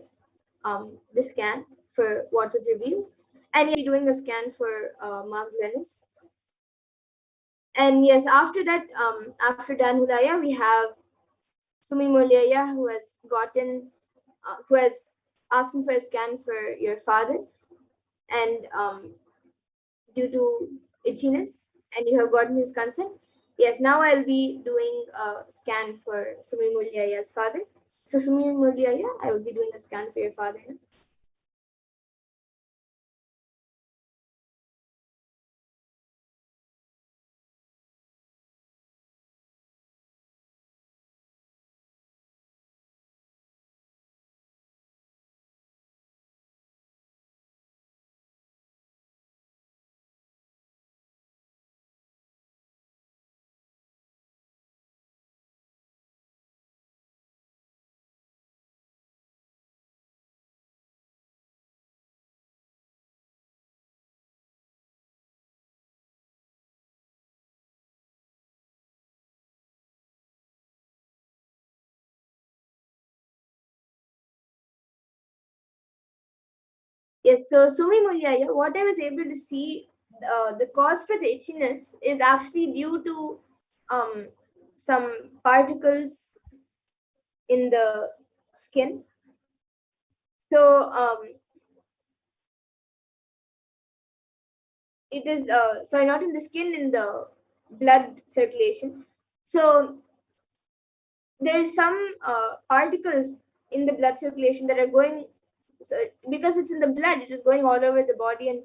the scan for what was revealed. And you'll be doing a scan for Mark Lennis. And yes, after that, after Dan Hulaya, we have Sumi Mulyaya, who has asking for a scan for your father, and due to itchiness, and you have gotten his consent. Yes, now I'll be doing a scan for Sumi Mulyaya's father. So Sumi Mulyaya, I will be doing a scan for your father now. Yes, so Sumi Mulyaya, what I was able to see, the cause for the itchiness is actually due to um, some particles in the skin. So it is sorry, not in the skin, in the blood circulation. So there is some particles in the blood circulation that are going, so because it's in the blood, it is going all over the body, and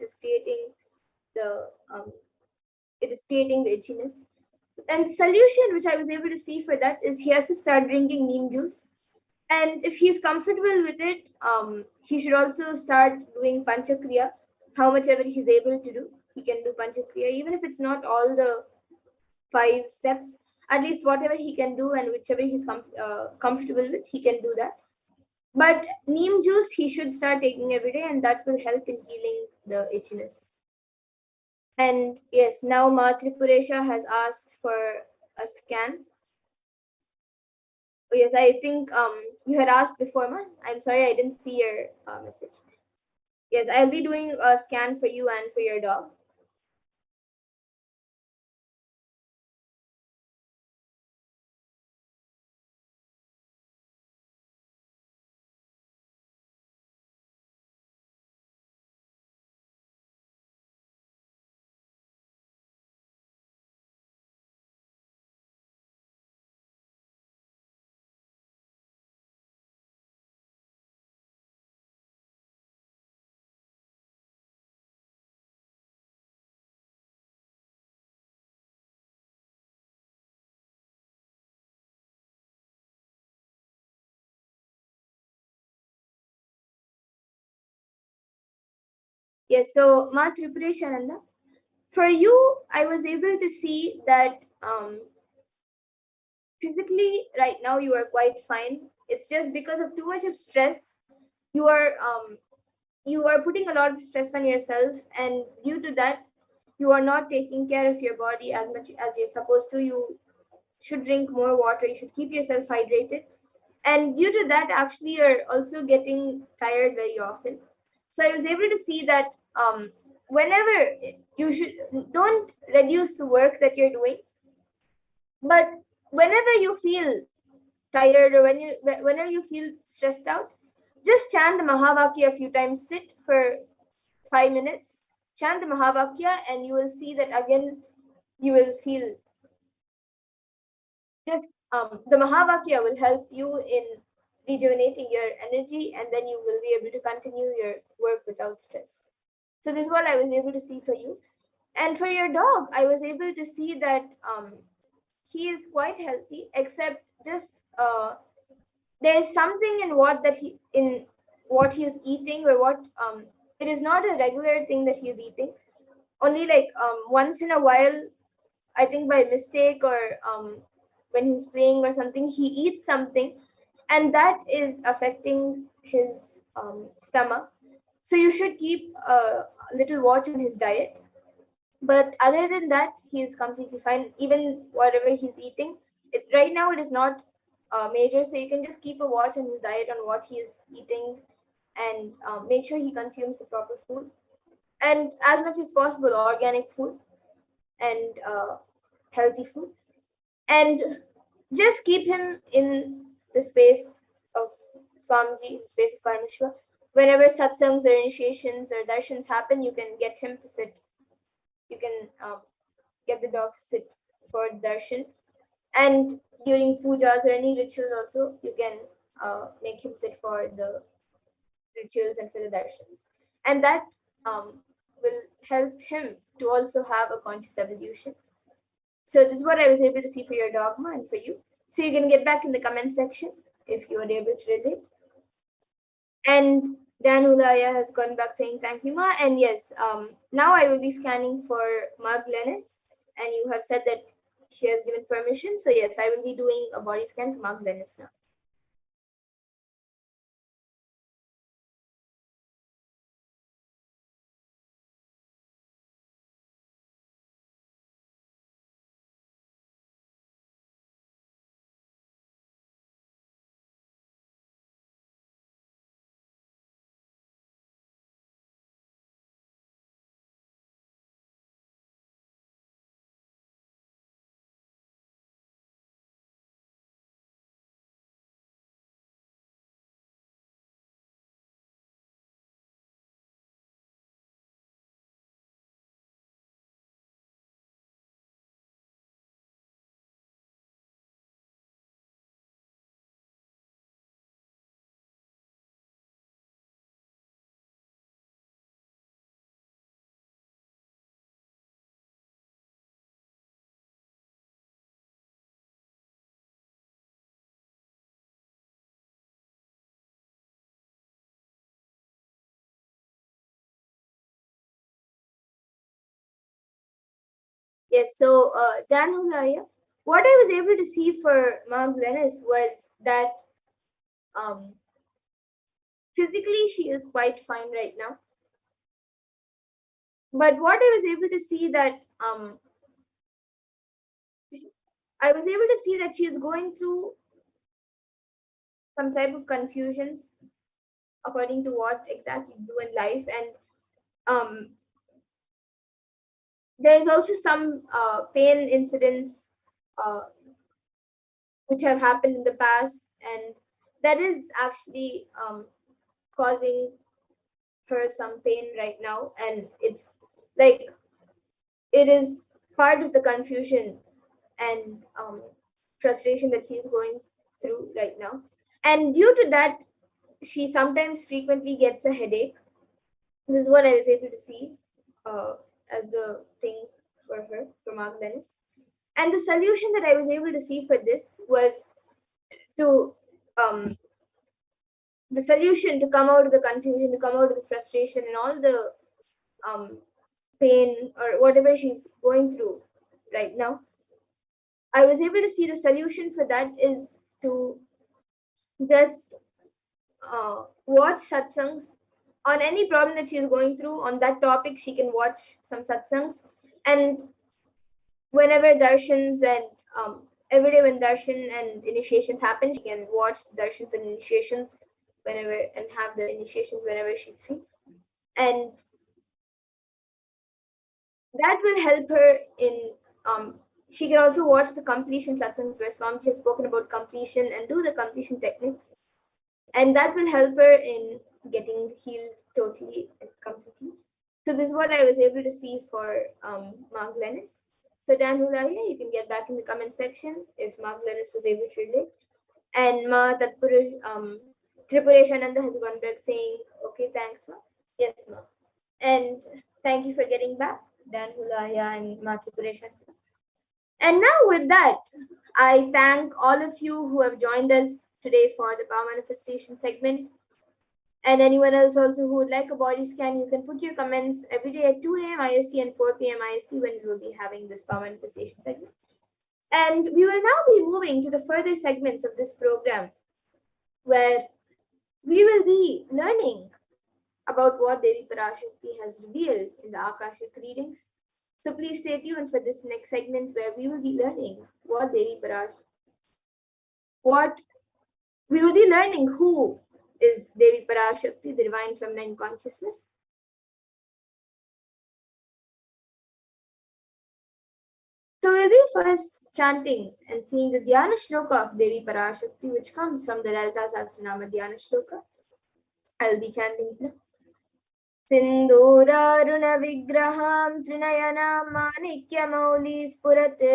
the um, it is creating the itchiness. And solution which I was able to see for that is he has to start drinking neem juice. And if he's comfortable with it, he should also start doing panchakriya. How much ever he's able to do, he can do panchakriya, even if it's not all the 5 steps. At least whatever he can do, and whichever he's comfortable with, he can do that. But neem juice he should start taking every day, and that will help in healing the itchiness. And yes, now Ma Tripuresha has asked for a scan. Oh, yes, I think you had asked before, Ma. I'm sorry, I didn't see your message. Yes, I'll be doing a scan for you and for your dog. Yes, so Ma Tripureshananda, for you, I was able to see that physically right now you are quite fine. It's just because of too much of stress, you are putting a lot of stress on yourself, and due to that, you are not taking care of your body as much as you're supposed to. You should drink more water. You should keep yourself hydrated, and due to that, actually, you're also getting tired very often. So I was able to see that whenever you should don't reduce the work that you're doing, but whenever you feel tired or whenever you feel stressed out, just chant the Mahavakya a few times. Sit for 5 minutes, chant the Mahavakya, and you will see that again you will feel just the Mahavakya will help you in rejuvenating your energy, and then you will be able to continue your work without stress. So this is what I was able to see for you. And for your dog, I was able to see that he is quite healthy, except just there's something in what he is eating, or what it is not a regular thing that he is eating. Only like once in a while, I think by mistake, or when he's playing or something, he eats something, and that is affecting his stomach. So you should keep a little watch on his diet. But other than that, he is completely fine. Even whatever he's eating, right now it is not major. So you can just keep a watch on his diet, on what he is eating, and make sure he consumes the proper food, and as much as possible organic food, and healthy food, and just keep him in the space of Swamiji, the space of Paramashiva. Whenever satsangs or initiations or darshans happen, you can get him to sit. You can get the dog to sit for darshan. And during pujas or any rituals, also, you can make him sit for the rituals and for the darshans. And that will help him to also have a conscious evolution. So this is what I was able to see for your dogma and for you. So you can get back in the comment section if you are able to relate. And Dan Ulaya has gone back saying thank you, Ma. And yes, now I will be scanning for Ma Glennis. And you have said that she has given permission. So yes, I will be doing a body scan for Ma Glennis now. Yes, so Dan Hulaya, what I was able to see for Ma Glennis was that um, physically she is quite fine right now. But what I was able to see that I was able to see that she is going through some type of confusions according to what exactly you do in life, and um, there is also some pain incidents uh, which have happened in the past, and that is actually causing her some pain right now, and it's like it is part of the confusion and frustration that she's going through right now, and due to that she sometimes frequently gets a headache. This is what I was able to see uh, as the thing for her, for Mark Dennis. And the solution that I was able to see for this was to the solution to come out of the confusion, to come out of the frustration and all the pain or whatever she's going through right now, I was able to see the solution for that is to just watch satsangs on any problem that she is going through on that topic. She can watch some satsangs, and whenever darshans and every day when darshan and initiations happen, she can watch the darshans and initiations whenever and have the initiations whenever she's free, and that will help her in she can also watch the completion satsangs where Swamiji has spoken about completion and do the completion techniques, and that will help her in getting healed totally and completely. So this is what I was able to see for Mark Lennis. So Dan Hulaya, you can get back in the comment section if Mark Lennis was able to relate. And Ma Tatpura Tripureshananda has gone back saying, okay, thanks, Ma. Yes, Ma. And thank you for getting back, Dan Hulaya and Ma Tripureshananda. And now with that, I thank all of you who have joined us today for the power manifestation segment. And anyone else also who would like a body scan, you can put your comments every day at 2 a.m. IST and 4 p.m. IST when we will be having this power manifestation segment. And we will now be moving to the further segments of this program where we will be learning about what Devi Parashakti has revealed in the Akashic readings. So please stay tuned for this next segment where we will be learning what we will be learning who is Devi Parashakti, the divine feminine consciousness. So we'll be first chanting and seeing the Dhyana Shloka of Devi Parashakti, which comes from the Lalita Sahasranama Dhyana Shloka. I will be chanting it now. सिन्दूरारुणविग्रहां त्रिनयनां माणिक्यमौलिस्फुरत्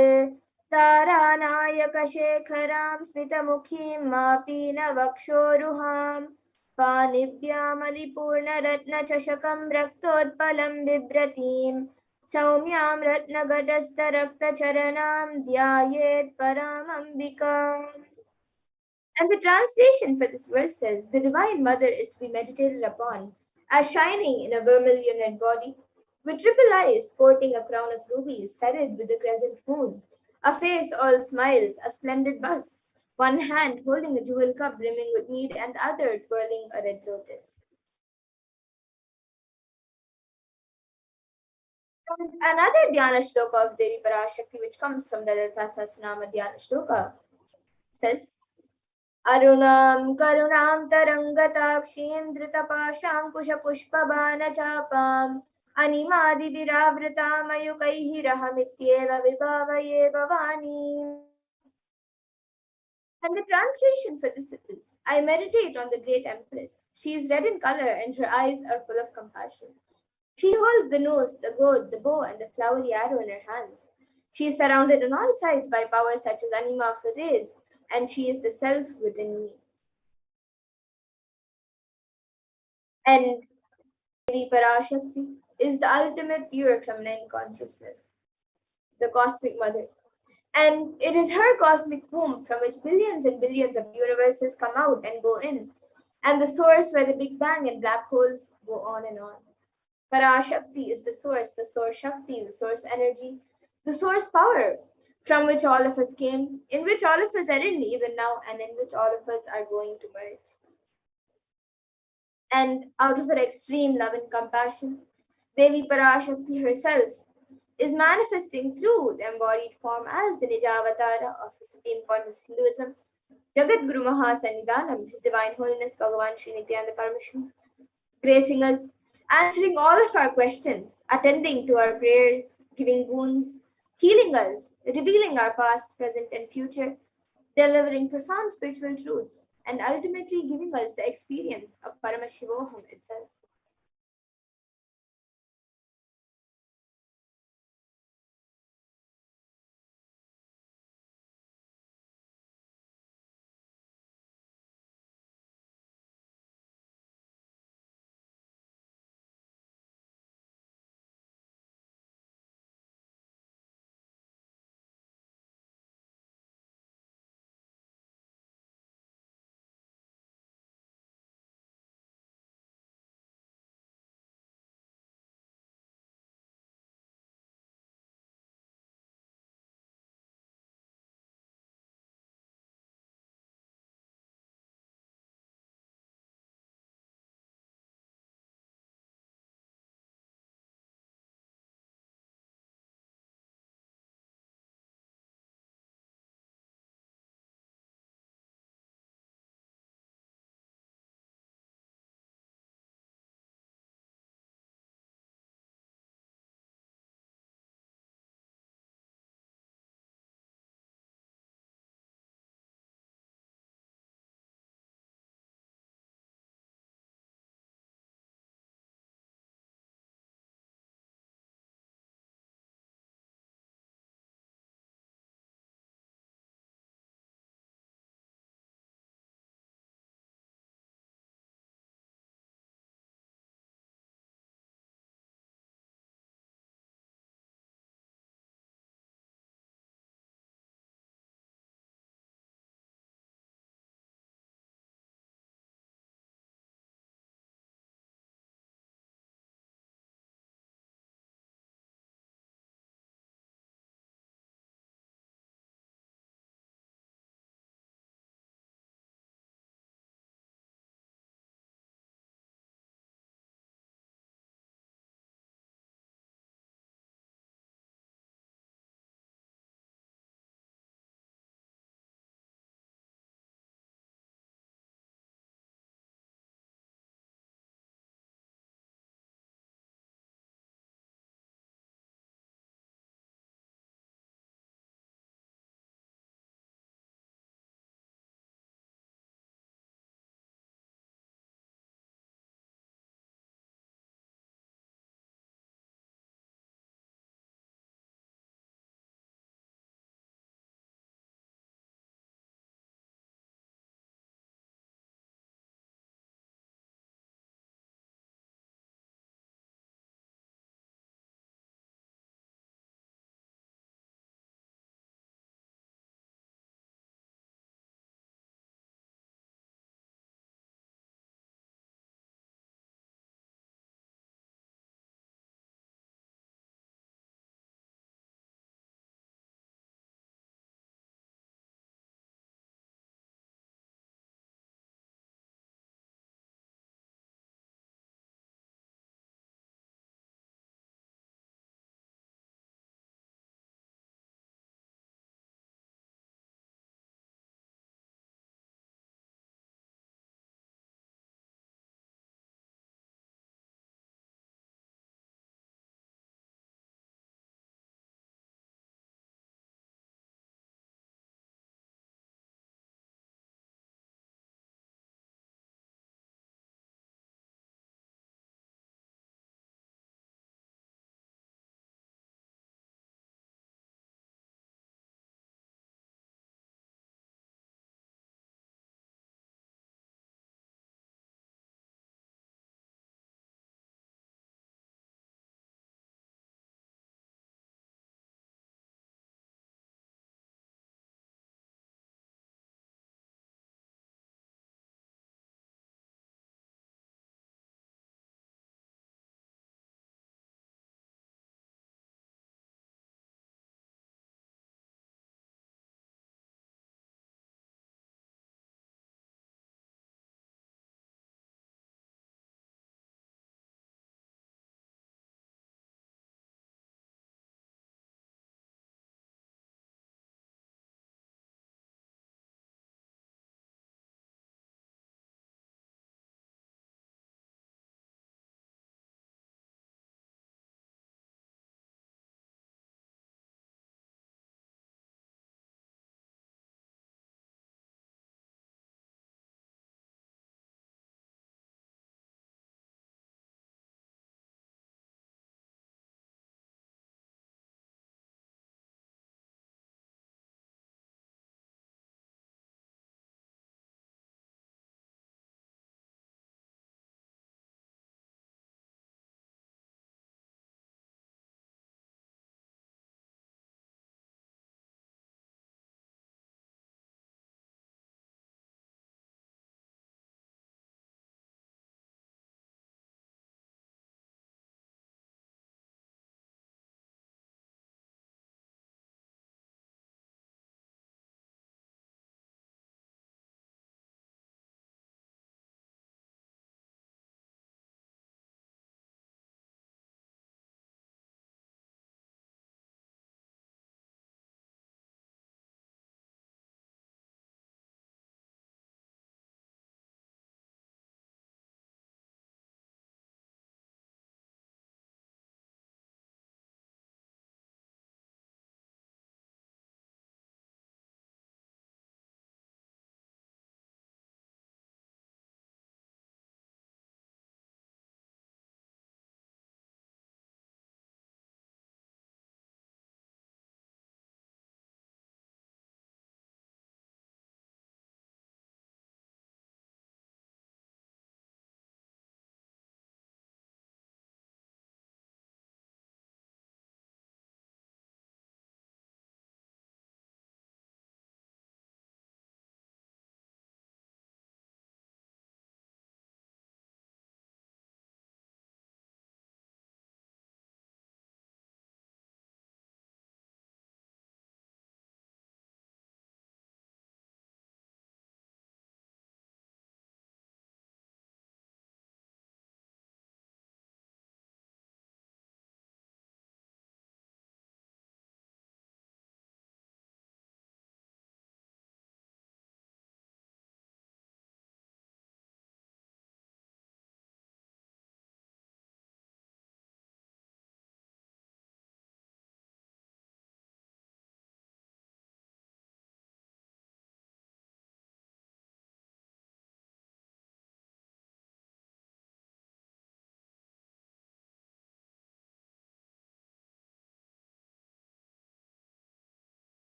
तारानायकशेखरां स्मितमुखीं मापीनवक्षोरुहां पाणिभ्यामलिपूर्णरत्नचषकं रक्तोत्पलं बिभ्रतीं सौम्यां रत्नघटस्थरक्तचरणां ध्यायेत् परामम्बिकाम्. And the translation for this verse says, the Divine Mother is to be meditated upon as shining in a vermilion red body, with triple eyes sporting a crown of rubies studded with the crescent moon, a face all smiles, a splendid bust, one hand holding a jewel cup brimming with mead and the other twirling a red lotus. And another Dhyana Shloka of Devi Parashakti, which comes from the Lalita Sahasranama Dhyana Shloka, says, अरुणां करुणां तरङ्गताक्षीं धृतपाशाङ्कुशपुष्पबाणचापाम् अनिमादिभिरावृतामयुकैः विभावये भवानीम्. And the translation for this is, I meditate on the great Empress. She is red in color and her eyes are full of compassion. She holds the nose, the gourd, the bow, and the flowery arrow in her hands. She is surrounded on all sides by powers such as Anima for days, and she is the self within me. And Devi Parashakti is the ultimate pure feminine consciousness, the cosmic mother. And it is her cosmic womb from which billions and billions of universes come out and go in, and the source where the Big Bang and black holes go on and on. Parashakti is the source Shakti, the source energy, the source power from which all of us came, in which all of us are in even now, and in which all of us are going to merge. And out of her extreme love and compassion, Devi Parashakti herself is manifesting through the embodied form as the Nijavatara of the Supreme Point of Hinduism, Jagat Guru Mahasannidhanam, His Divine Holiness Bhagavan Sri Nithyananda Paramashivam, gracing us, answering all of our questions, attending to our prayers, giving boons, healing us, revealing our past, present, and future, delivering profound spiritual truths, and ultimately giving us the experience of Paramashivoham itself.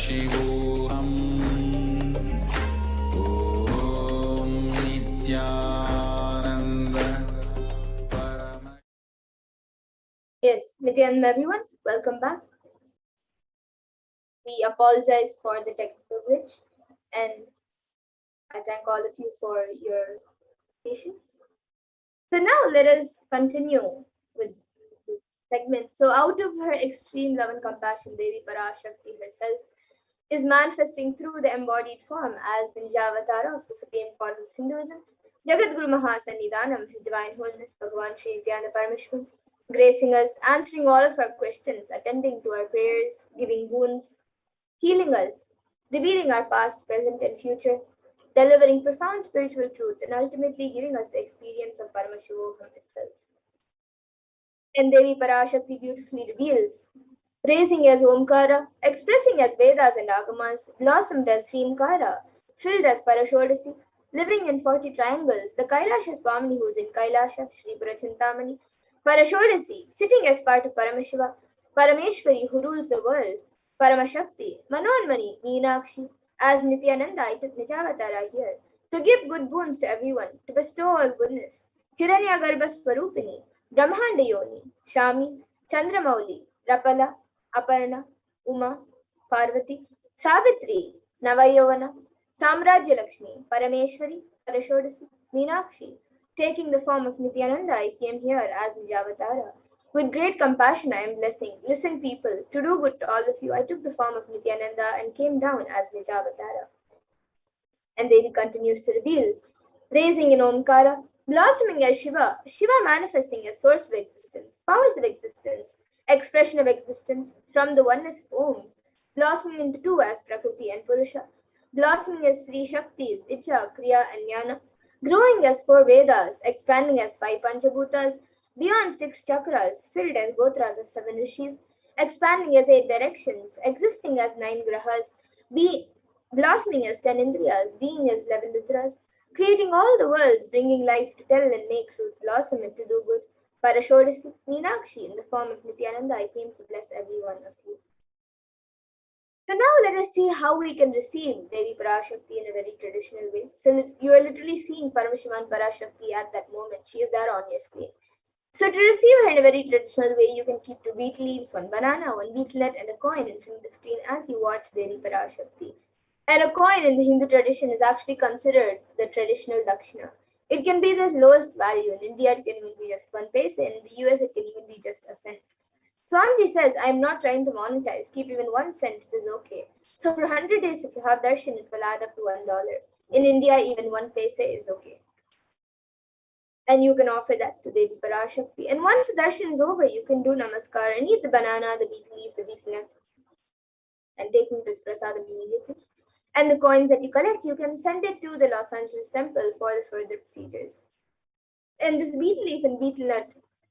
Paramashivoham. Om Nithyananda Paramashivam. Yes, Nithyananda everyone, welcome back. We apologize for the technical glitch and I thank all of you for your patience. So now let us continue with this segment. So out of her extreme love and compassion, Devi Parashakti herself is manifesting through the embodied form as the Nijavatara of the Supreme Court of Hinduism, Jagat Guru Mahasannidhanam, His Divine Holiness Bhagavan Sri Nithyananda Paramashivam, gracing us, answering all of our questions, attending to our prayers, giving boons, healing us, revealing our past, present, and future, delivering profound spiritual truths, and ultimately giving us the experience of Paramashivoham itself. And Devi Parashakti beautifully reveals, raising as Omkara, expressing as Vedas and Agamas, blossomed as Srimkara, filled as Parashodasi, living in 40 triangles, the Kailasha Swamini who is in Kailasha, Sri Purachintamani, Parashodasi, sitting as part of Paramashiva, Parameshwari who rules the world, Paramashakti, Manonmani, Meenakshi, as Nithyananda, I took Nijavatara here, to give good boons to everyone, to bestow all goodness. Hiranyagarbha Swarupini, Brahmanda Yoni, Shami, Chandramauli, Rapala, Aparna, Uma, Parvati, Savitri, Navayovana, Samrajya Lakshmi, Parameshwari, Parashodasi, Meenakshi. Taking the form of Nithyananda, I came here as Nijavatara. With great compassion, I am blessing. Listen, people, to do good to all of you, I took the form of Nithyananda and came down as Nijavatara. And Devi continues to reveal, raising in Omkara, blossoming as Shiva, Shiva manifesting as source of existence, powers of existence, expression of existence from the oneness of Om, blossoming into two as Prakriti and Purusha, blossoming as three Shaktis, Icha, Kriya, and Jnana, growing as four Vedas, expanding as five Panchabhutas, beyond six chakras, filled as Gotras of seven Rishis, expanding as eight directions, existing as nine Grahas, blossoming as 10 Indriyas, being as 11 Rudras, creating all the worlds, bringing life to tell and make truth blossom and to do good. Parashodasi, Meenakshi, in the form of Nithyananda, I came to bless every one of you. So now let us see how we can receive Devi Parashakti in a very traditional way. So you are literally seeing Paramashivan Parashakti at that moment. She is there on your screen. So to receive her in a very traditional way, you can keep two betel leaves, one banana, one beetlet, and a coin in front of the screen as you watch Devi Parashakti. And a coin in the Hindu tradition is actually considered the traditional dakshina. It can be the lowest value. In India, it can even be just 1 paise. In the US, it can even be just a cent. Swamiji says, I'm not trying to monetize. Keep even 1 cent, it is okay. So for 100 days, if you have darshan, it will add up to $1. In India, even 1 paise is okay. And you can offer that to Devi Parashakti. And once the darshan is over, you can do namaskar and eat the banana, the betel leaf, the betel nut, and taking this prasadam immediately. And the coins that you collect, you can send it to the Los Angeles temple for the further procedures. And this betel leaf and betel nut,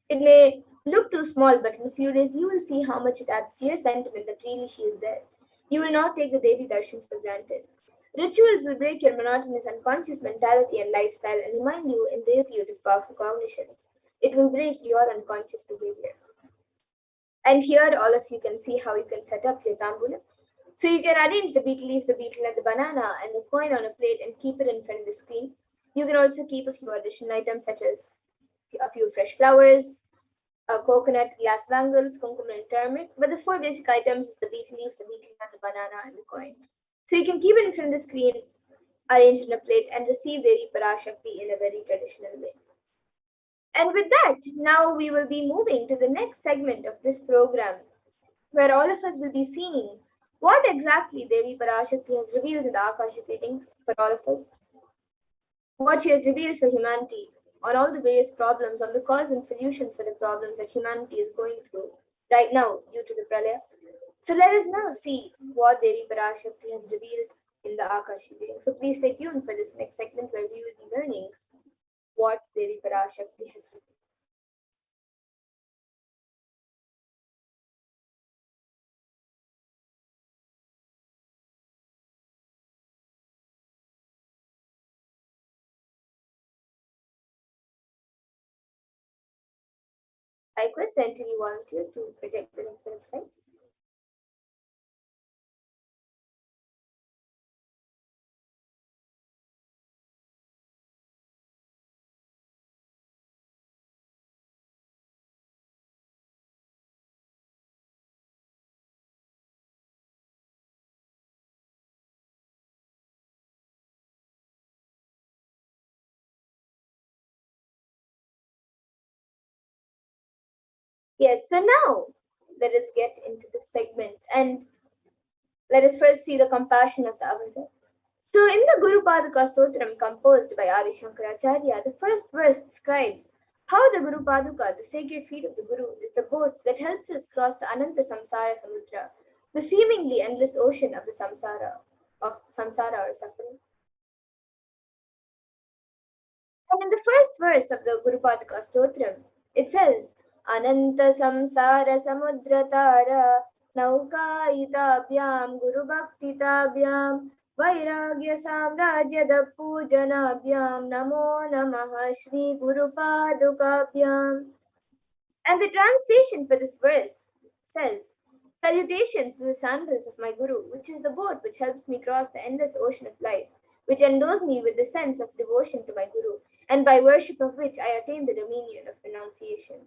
it may look too small, but in a few days you will see how much it adds to your sentiment that really she is there. You will not take the Devi darshans for granted. Rituals will break your monotonous unconscious mentality and lifestyle and remind you and raise you to powerful cognitions. It will break your unconscious behavior. And here all of you can see how you can set up your tambulam. So you can arrange the betel leaf, the betel nut, the banana, and the coin on a plate and keep it in front of the screen. You can also keep a few additional items such as a few fresh flowers, a coconut, glass bangles, kumkum, and turmeric. But the four basic items is the betel leaf, the betel nut, the banana, and the coin. So you can keep it in front of the screen, arranged in a plate, and receive Devi Parashakti in a very traditional way. And with that, now we will be moving to the next segment of this program, where all of us will be seeing what exactly Devi Parashakti has revealed in the Akashic readings for all of us, what she has revealed for humanity on all the various problems, on the cause and solutions for the problems that humanity is going through right now due to the Pralaya. So let us now see what Devi Parashakti has revealed in the Akashic reading. So please stay tuned for this next segment where we will be learning what Devi Parashakti has revealed. I request the NTV volunteer to project the next set of slides. Yes, so now let us get into the segment and let us first see the compassion of the avatar. So, in the Guru Paduka Sutram composed by Adi Shankaracharya, the first verse describes how the Guru Paduka, the sacred feet of the Guru, is the boat that helps us cross the Ananta Samsara Samudra, the seemingly endless ocean of the samsara or suffering. And in the first verse of the Guru Paduka Stotram, it says, Ananta Samsara Samudratara Naukayitabhyam Guru Bhaktitabhyam Vairagya Samrajyada Pujanabhyam Namo Namaha Shri Guru Padukabhyam. And the translation for this verse says, Salutations to the sandals of my Guru, which is the boat which helps me cross the endless ocean of life, which endows me with the sense of devotion to my Guru, and by worship of which I attain the dominion of renunciation.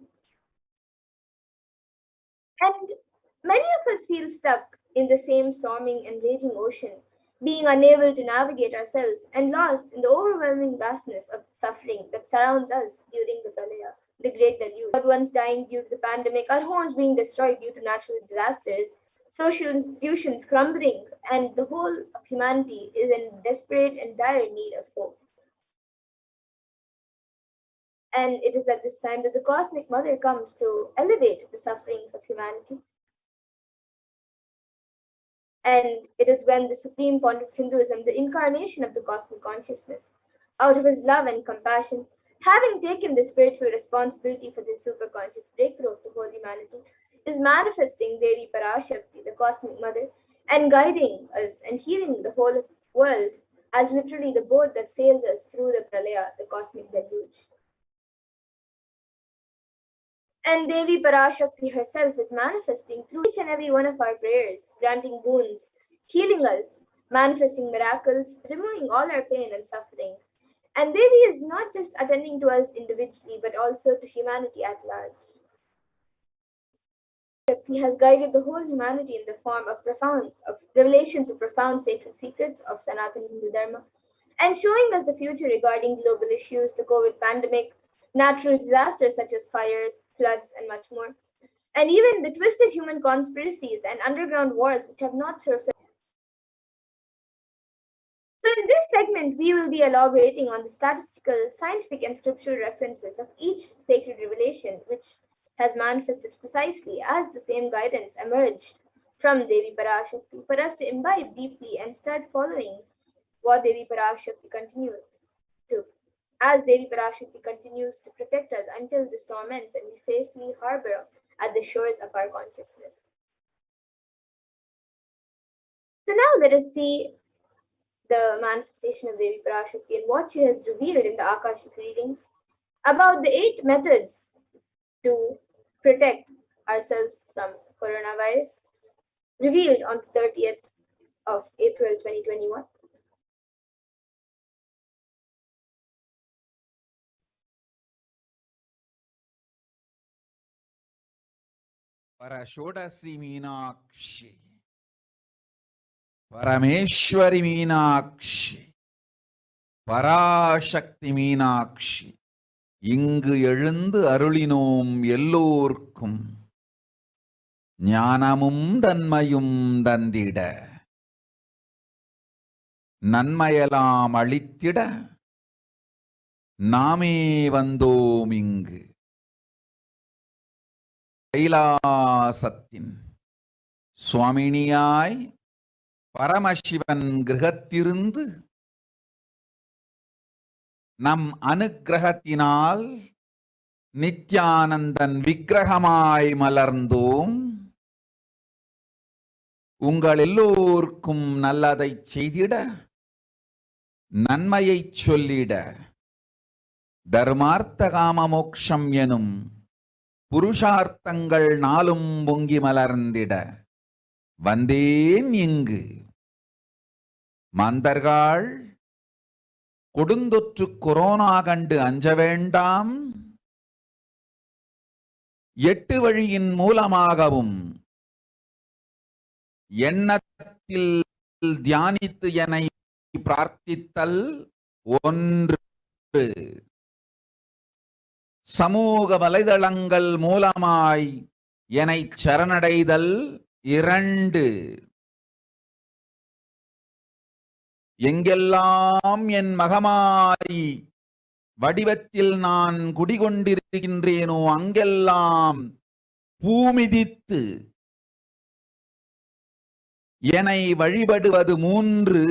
And many of us feel stuck in the same storming and raging ocean, being unable to navigate ourselves and lost in the overwhelming vastness of suffering that surrounds us during the Pralaya, the great deluge. Loved ones dying due to the pandemic, our homes being destroyed due to natural disasters, social institutions crumbling, and the whole of humanity is in desperate and dire need of hope. And it is at this time that the Cosmic Mother comes to elevate the sufferings of humanity. And it is when the Supreme Point of Hinduism, the incarnation of the cosmic consciousness, out of his love and compassion, having taken the spiritual responsibility for the superconscious breakthrough of the whole humanity, is manifesting Devi Parashakti, the cosmic mother, and guiding us and healing the whole world as literally the boat that sails us through the pralaya, the cosmic deluge. And Devi Parashakti herself is manifesting through each and every one of our prayers, granting boons, healing us, manifesting miracles, removing all our pain and suffering. And Devi is not just attending to us individually, but also to humanity at large. He has guided the whole humanity in the form of revelations of profound sacred secrets of Sanatana Hindu Dharma, and showing us the future regarding global issues, the COVID pandemic, natural disasters such as fires, floods, and much more, and even the twisted human conspiracies and underground wars which have not surfaced. So, in this segment, we will be elaborating on the statistical, scientific, and scriptural references of each sacred revelation which has manifested precisely as the same guidance emerged from Devi Parashakti for us to imbibe deeply and start following what Devi Parashakti continues to, as Devi Parashakti continues to protect us until this torments and we safely harbor at the shores of our consciousness. So now let us see the manifestation of Devi Parashakti and what she has revealed in the Akashic readings about the 8 methods to protect ourselves from coronavirus, revealed on the 30th of April 2021. Parashodasi Meenakshi, Parameshwari Meenakshi, Parashakti Meenakshi, இங்கு எழுந்து அருளினோம் எல்லோர்க்கும் ஞானமும் தன்மையும் தந்திட நன்மையெல்லாம் அளித்திட நாமே வந்தோம் இங்கு கைலாசத்தின் சுவாமினியாய் பரமசிவன் கிரகத்திருந்து நம் அனுக்கிரகத்தினால் நித்யானந்தன் விக்கிரகமாய் மலர்ந்தோம். உங்கள் எல்லோருக்கும் நல்லதை செய்திட, நன்மையை சொல்லிட, தர்மார்த்த காம மோக்ஷம் எனும் புருஷார்த்தங்கள் நாளும் பொங்கி மலர்ந்திட வந்தேன் இங்கு. மாந்தர்கள் கொடுந்தொற்று கொரோனா கண்டு அஞ்ச வேண்டாம். 8 வழியின் மூலமாகவும் எண்ணத்தில் தியானித்து என்னை பிரார்த்தித்தல் ஒன்று. சமூக வலைதளங்கள் மூலமாய் என்னை சரணடைதல் 2. எங்கெல்லாம் என் மகமாய் வடிவத்தில் நான் குடிகொண்டிருக்கின்றேனோ அங்கெல்லாம் பூமிதித்து என்னை வழிபடுவது 3.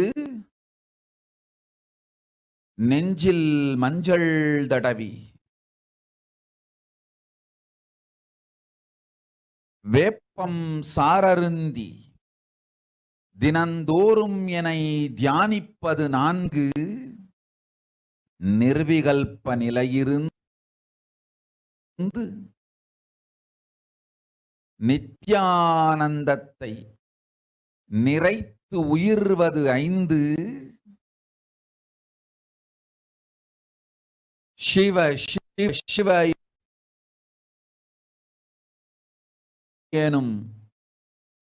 நெஞ்சில் மஞ்சள் தடவி வேப்பம் சாரருந்தி தினந்தோறும் என்னை தியானிப்பது 4. நிர்விகல்ப நிலையிருந்து நித்யானந்தத்தை நிறைத்து உயிர்வது 5. சிவ சிவ சிவ எனும்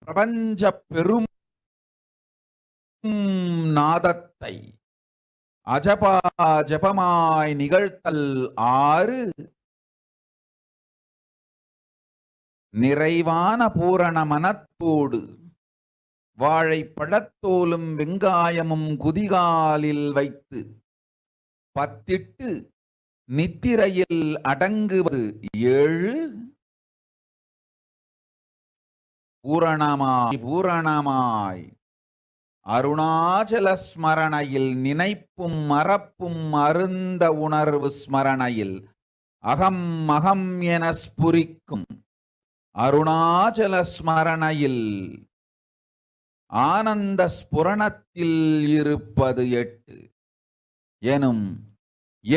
பிரபஞ்ச பெரும் நாதத்தை அஜபா ஜபமாய் நிகழ்த்தல் 6. நிறைவான பூரண மனத்தோடு வாழைப்பழத்தோலும் வெங்காயமும் குதிகாலில் வைத்து பத்திட்டு நித்திரையில் அடங்குவது 7. பூரணமாய் அருணாச்சல ஸ்மரணையில் நினைப்பும் மறப்பும் அருந்த உணர்வு ஸ்மரணையில் அகம் அகம் என ஸ்புரிக்கும் அருணாச்சல ஸ்மரணையில் ஆனந்த ஸ்புரணத்தில் இருப்பது 8 எனும்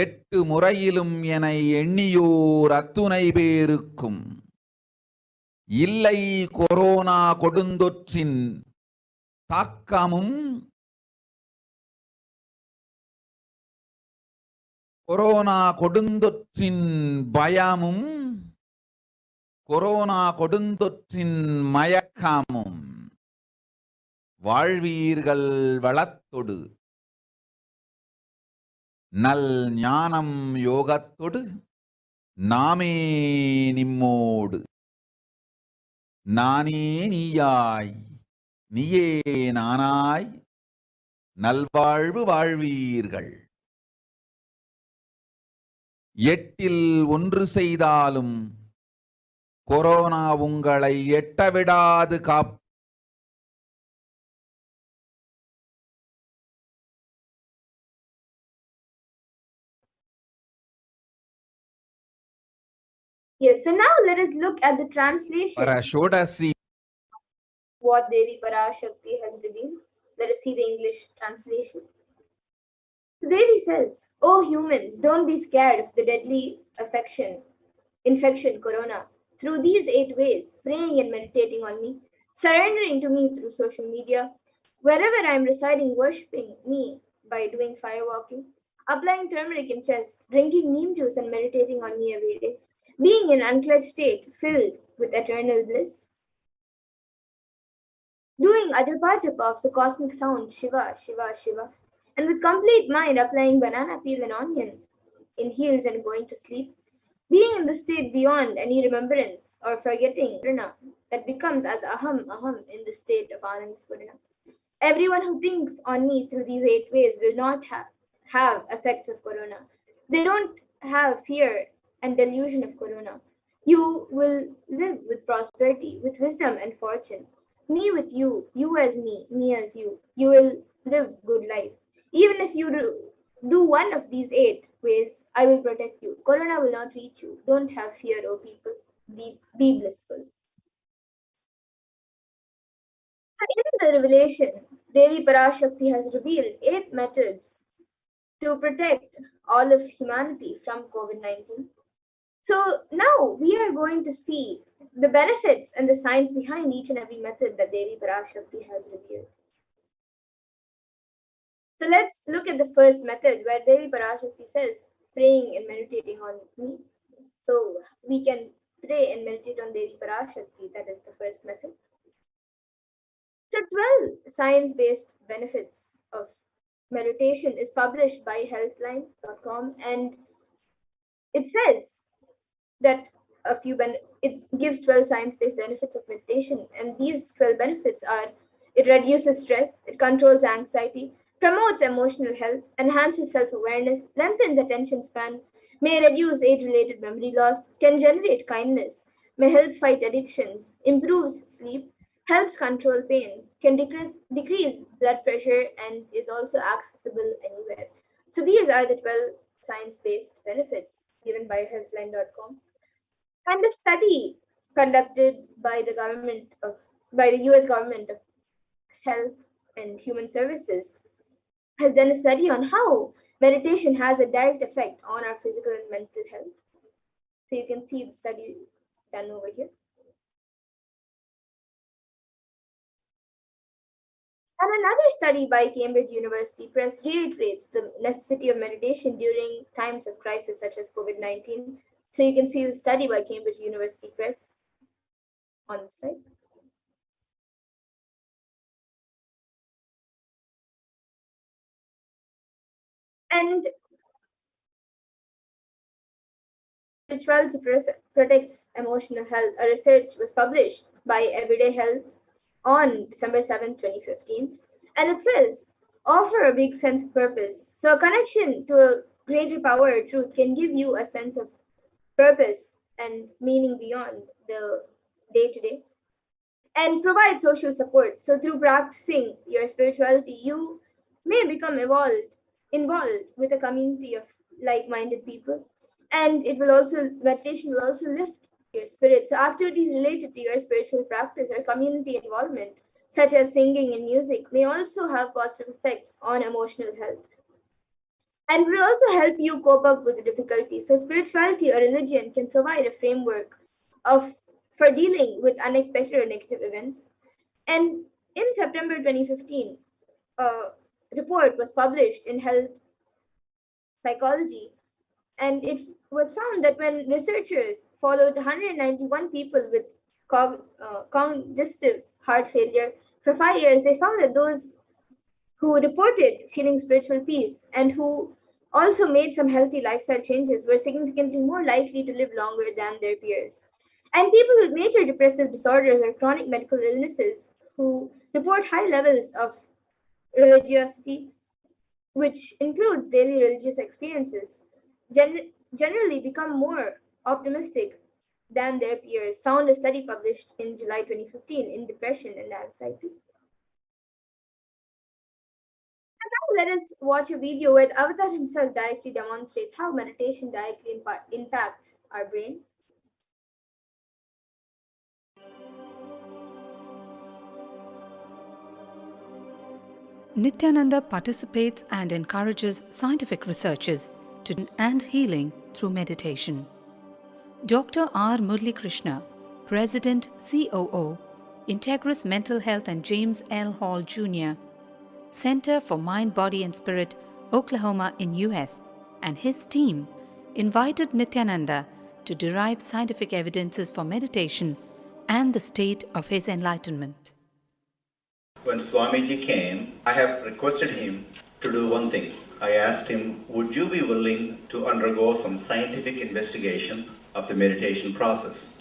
8 முறையிலும் என எண்ணியோர் அத்துணை பேருக்கும் இல்லை கொரோனா கொடுந்தொற்றின் தாக்கமும் கொரோனா கொடுந்தொற்றின் பயமும் கொரோனா கொடுந்தொற்றின் மயக்கமும் வாழ்வீர்கள் வளத்தொடு நல் ஞானம் யோகத்தொடு நாமே நிம்மோடு நானே நீயாய் நீயே நானாய் நல்வாழ்வு வாழ்வீர்கள். 8இல் 1 செய்தாலும் கொரோனா உங்களை எட்டவிடாது காப்பு. Yes, so now let us look at the translation. Parashakti. What Devi Parashakti has revealed. Let us see the English translation. So Devi says, "Oh humans, don't be scared of the deadly infection, corona. Through these 8 ways, praying and meditating on me, surrendering to me through social media, wherever I am residing, worshipping me by doing firewalking, applying turmeric in chest, drinking neem juice and meditating on me every day, being in unclutched state, filled with eternal bliss, doing ajapa japa of the cosmic sound, Shiva, Shiva, Shiva, and with complete mind applying banana peel and onion in heels and going to sleep, being in the state beyond any remembrance or forgetting that becomes as aham aham in the state of Anand Spurana. Everyone who thinks on me through these 8 ways will not have effects of corona. They don't have fear and delusion of corona. You will live with prosperity, with wisdom and fortune. Me with you, you as me as you. You will live good life. Even if you do one of these 8 ways, I will protect you. Corona will not reach you. Don't have fear, O people. Be blissful." In the revelation, Devi Parashakti has revealed 8 methods to protect all of humanity from COVID-19. So now we are going to see the benefits and the science behind each and every method that Devi Parashakti has revealed. So let's look at the first method where Devi Parashakti says, praying and meditating on me. So we can pray and meditate on Devi Parashakti. That is the first method. The 12 science-based benefits of meditation is published by healthline.com, and it says that it gives 12 science-based benefits of meditation, and these 12 benefits are: it reduces stress, it controls anxiety, promotes emotional health, enhances self-awareness, lengthens attention span, may reduce age-related memory loss, can generate kindness, may help fight addictions, improves sleep, helps control pain, can decrease blood pressure, and is also accessible anywhere. So these are the 12 science-based benefits given by healthline.com. And a study conducted by the US government of Health and Human Services has done a study on how meditation has a direct effect on our physical and mental health. So you can see the study done over here. And another study by Cambridge University Press reiterates the necessity of meditation during times of crisis such as COVID-19. So you can see the study by Cambridge University Press on the slide. And spirituality protects emotional health. A research was published by Everyday Health on December 7, 2015. And it says, offer a big sense of purpose. So a connection to a greater power or truth can give you a sense of purpose and meaning beyond the day to day, and provide social support. So through practicing your spirituality, you may become involved with a community of like-minded people. And meditation will also lift your spirit. So activities related to your spiritual practice or community involvement, such as singing and music, may also have positive effects on emotional health, and will also help you cope up with the difficulties. So spirituality or religion can provide a framework of for dealing with unexpected or negative events. And in September 2015, a report was published in Health Psychology, and it was found that when researchers followed 191 people with congestive heart failure for 5 years, they found that those who reported feeling spiritual peace and who also made some healthy lifestyle changes were significantly more likely to live longer than their peers. And people with major depressive disorders or chronic medical illnesses who report high levels of religiosity, which includes daily religious experiences, generally become more optimistic than their peers, found a study published in July 2015 in depression and anxiety. Let us watch a video where the avatar himself directly demonstrates how meditation directly impacts our brain. Nithyananda participates and encourages scientific researches and healing through meditation. Dr. R. Murli Krishna, President COO, Integris Mental Health and James L. Hall Jr., Center for Mind, Body and Spirit, Oklahoma in US, and his team invited Nithyananda to derive scientific evidences for meditation and the state of his enlightenment. When Swamiji came, I have requested him to do one thing. I asked him, would you be willing to undergo some scientific investigation of the meditation process?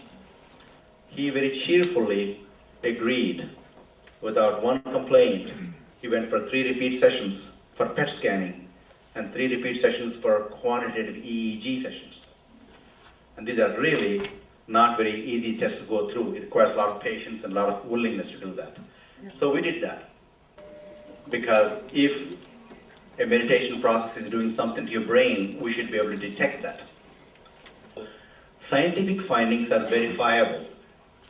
He very cheerfully agreed without one complaint. He went for 3 repeat sessions for PET scanning and 3 repeat sessions for quantitative EEG sessions. And these are really not very easy tests to go through. It requires a lot of patience and a lot of willingness to do that. So we did that, because if a meditation process is doing something to your brain, we should be able to detect that. Scientific findings are verifiable.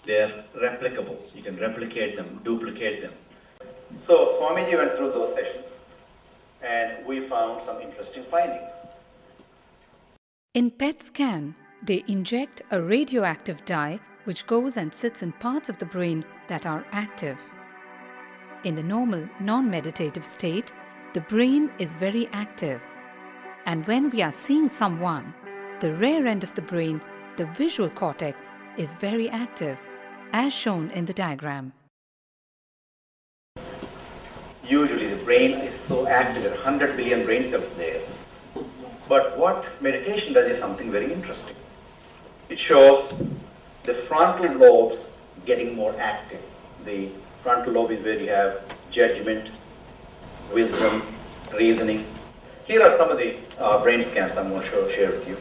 They're replicable. You can replicate them, duplicate them. So Swamiji went through those sessions and we found some interesting findings. In PET scan, they inject a radioactive dye which goes and sits in parts of the brain that are active. In the normal, non-meditative state, the brain is very active. And when we are seeing someone, the rear end of the brain, the visual cortex, is very active, as shown in the diagram. Usually the brain is so active, there are 100 billion brain cells there. But what meditation does is something very interesting. It shows the frontal lobes getting more active. The frontal lobe is where you have judgment, wisdom, reasoning. Here are some of the brain scans I'm going to share with you.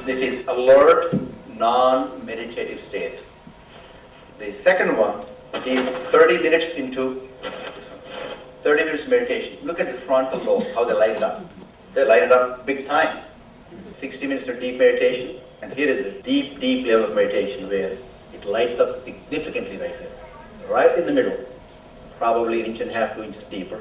This is alert, non-meditative state. The second one is 30 minutes into 30 minutes meditation. Look at the frontal lobes, how they light it up. They light it up big time. 60 minutes of deep meditation, and here is a deep, deep level of meditation where it lights up significantly right here, right in the middle, probably 1.5 inches, 2 inches deeper.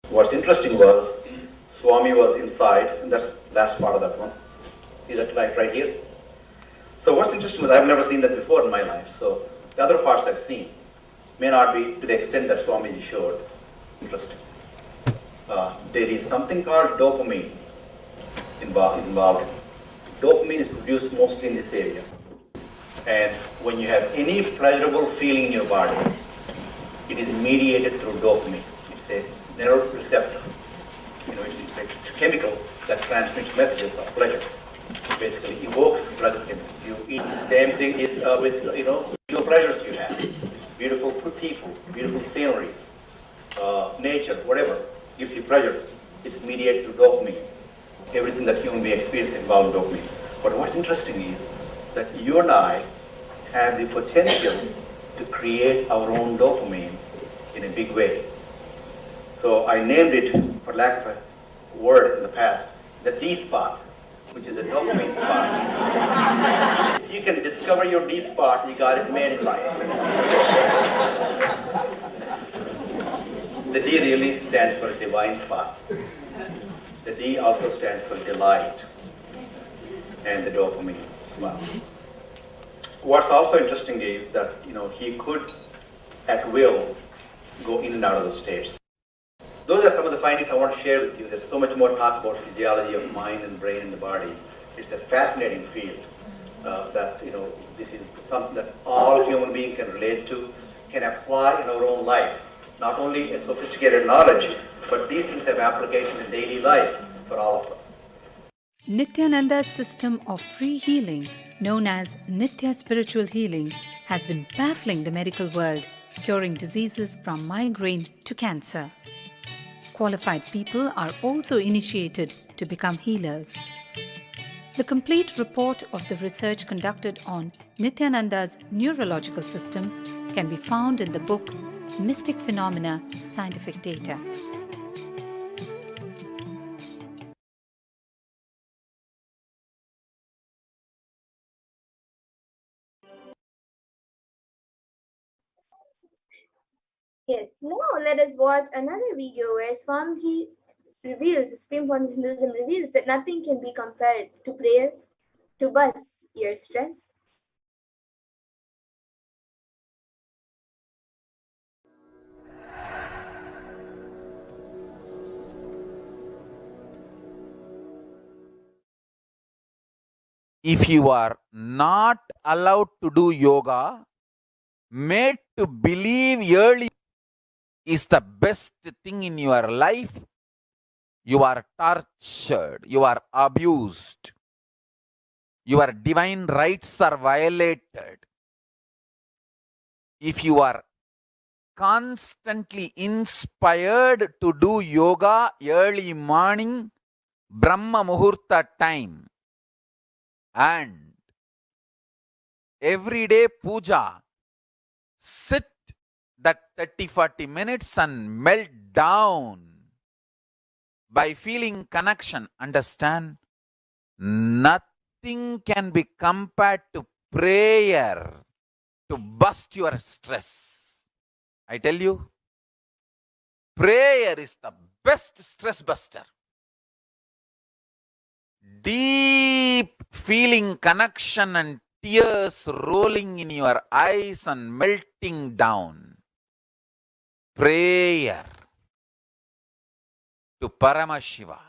What's interesting was, Swami was inside, and that's the last part of that one. See that light right here? So what's interesting was, I've never seen that before in my life, so the other parts I've seen may not be to the extent that Swamiji showed. Interesting. There is something called dopamine involved. Dopamine is produced mostly in this area. And when you have any pleasurable feeling in your body, it is mediated through dopamine. It's a neuroreceptor. It's a chemical that transmits messages of pleasure. It basically evokes pleasure. If you eat, the same thing is with visual pleasures you have. Beautiful people, beautiful sceneries, nature, whatever gives you pleasure. It's mediated through dopamine. Everything that human being experiences involves dopamine. But what's interesting is that you and I have the potential to create our own dopamine in a big way. So I named it, for lack of a word in the past, the D spot, which is the dopamine spot. If you can discover your D spot, you got it made in life. The D really stands for a divine spot. The D also stands for delight, and the dopamine spot. What's also interesting is that he could, at will, go in and out of those states. Those are some of the findings I want to share with you. There's so much more talk about physiology of mind and brain and the body. It's a fascinating field that, this is something that all human beings can relate to, can apply in our own lives. Not only a sophisticated knowledge, but these things have application in daily life for all of us. Nithyananda's system of free healing, known as Nithya Spiritual Healing, has been baffling the medical world, curing diseases from migraine to cancer. Qualified people are also initiated to become healers. The complete report of the research conducted on Nithyananda's neurological system can be found in the book Mystic Phenomena, Scientific Data. Yes, now let us watch another video where Swamiji reveals, the Supreme Point of Hinduism reveals that nothing can be compared to prayer to bust your stress. If you are not allowed to do yoga, made to believe early is the best thing in your life, you are tortured, you are abused, your divine rights are violated. If you are constantly inspired to do yoga early morning, Brahma Muhurta time, and everyday puja, sit that 30-40 minutes and melt down by feeling connection. Understand? Nothing can be compared to prayer to bust your stress. I tell you, prayer is the best stress buster. Deep feeling connection and tears rolling in your eyes and melting down. Prayer to Paramashiva.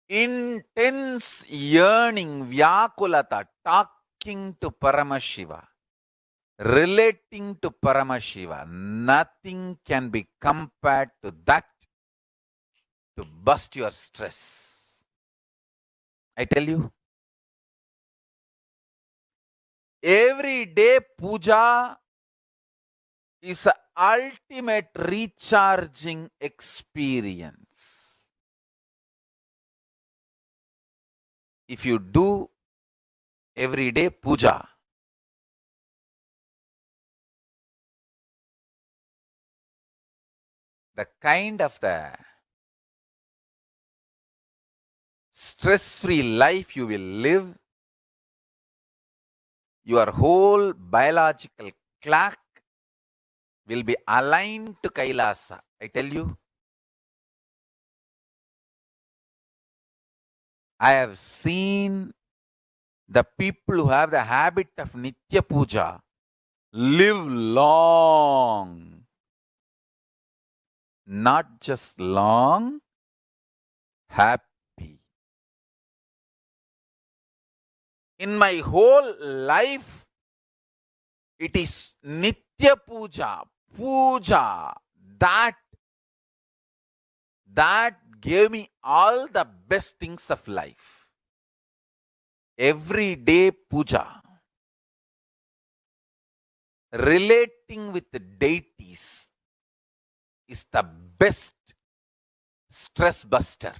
Intense yearning, Vyakulata, talk linking to Paramashiva, relating to Paramashiva, nothing can be compared to that to bust your stress. I tell you, every day puja is an ultimate recharging experience. If you do every day puja, the kind of the stress-free life you will live, your whole biological clock will be aligned to Kailasa. I tell you, I have seen the people who have the habit of Nitya Puja live long. Not just long, happy. In my whole life, it is Nitya Puja, Puja, that gave me all the best things of life. Every day puja, relating with the deities is the best stress buster.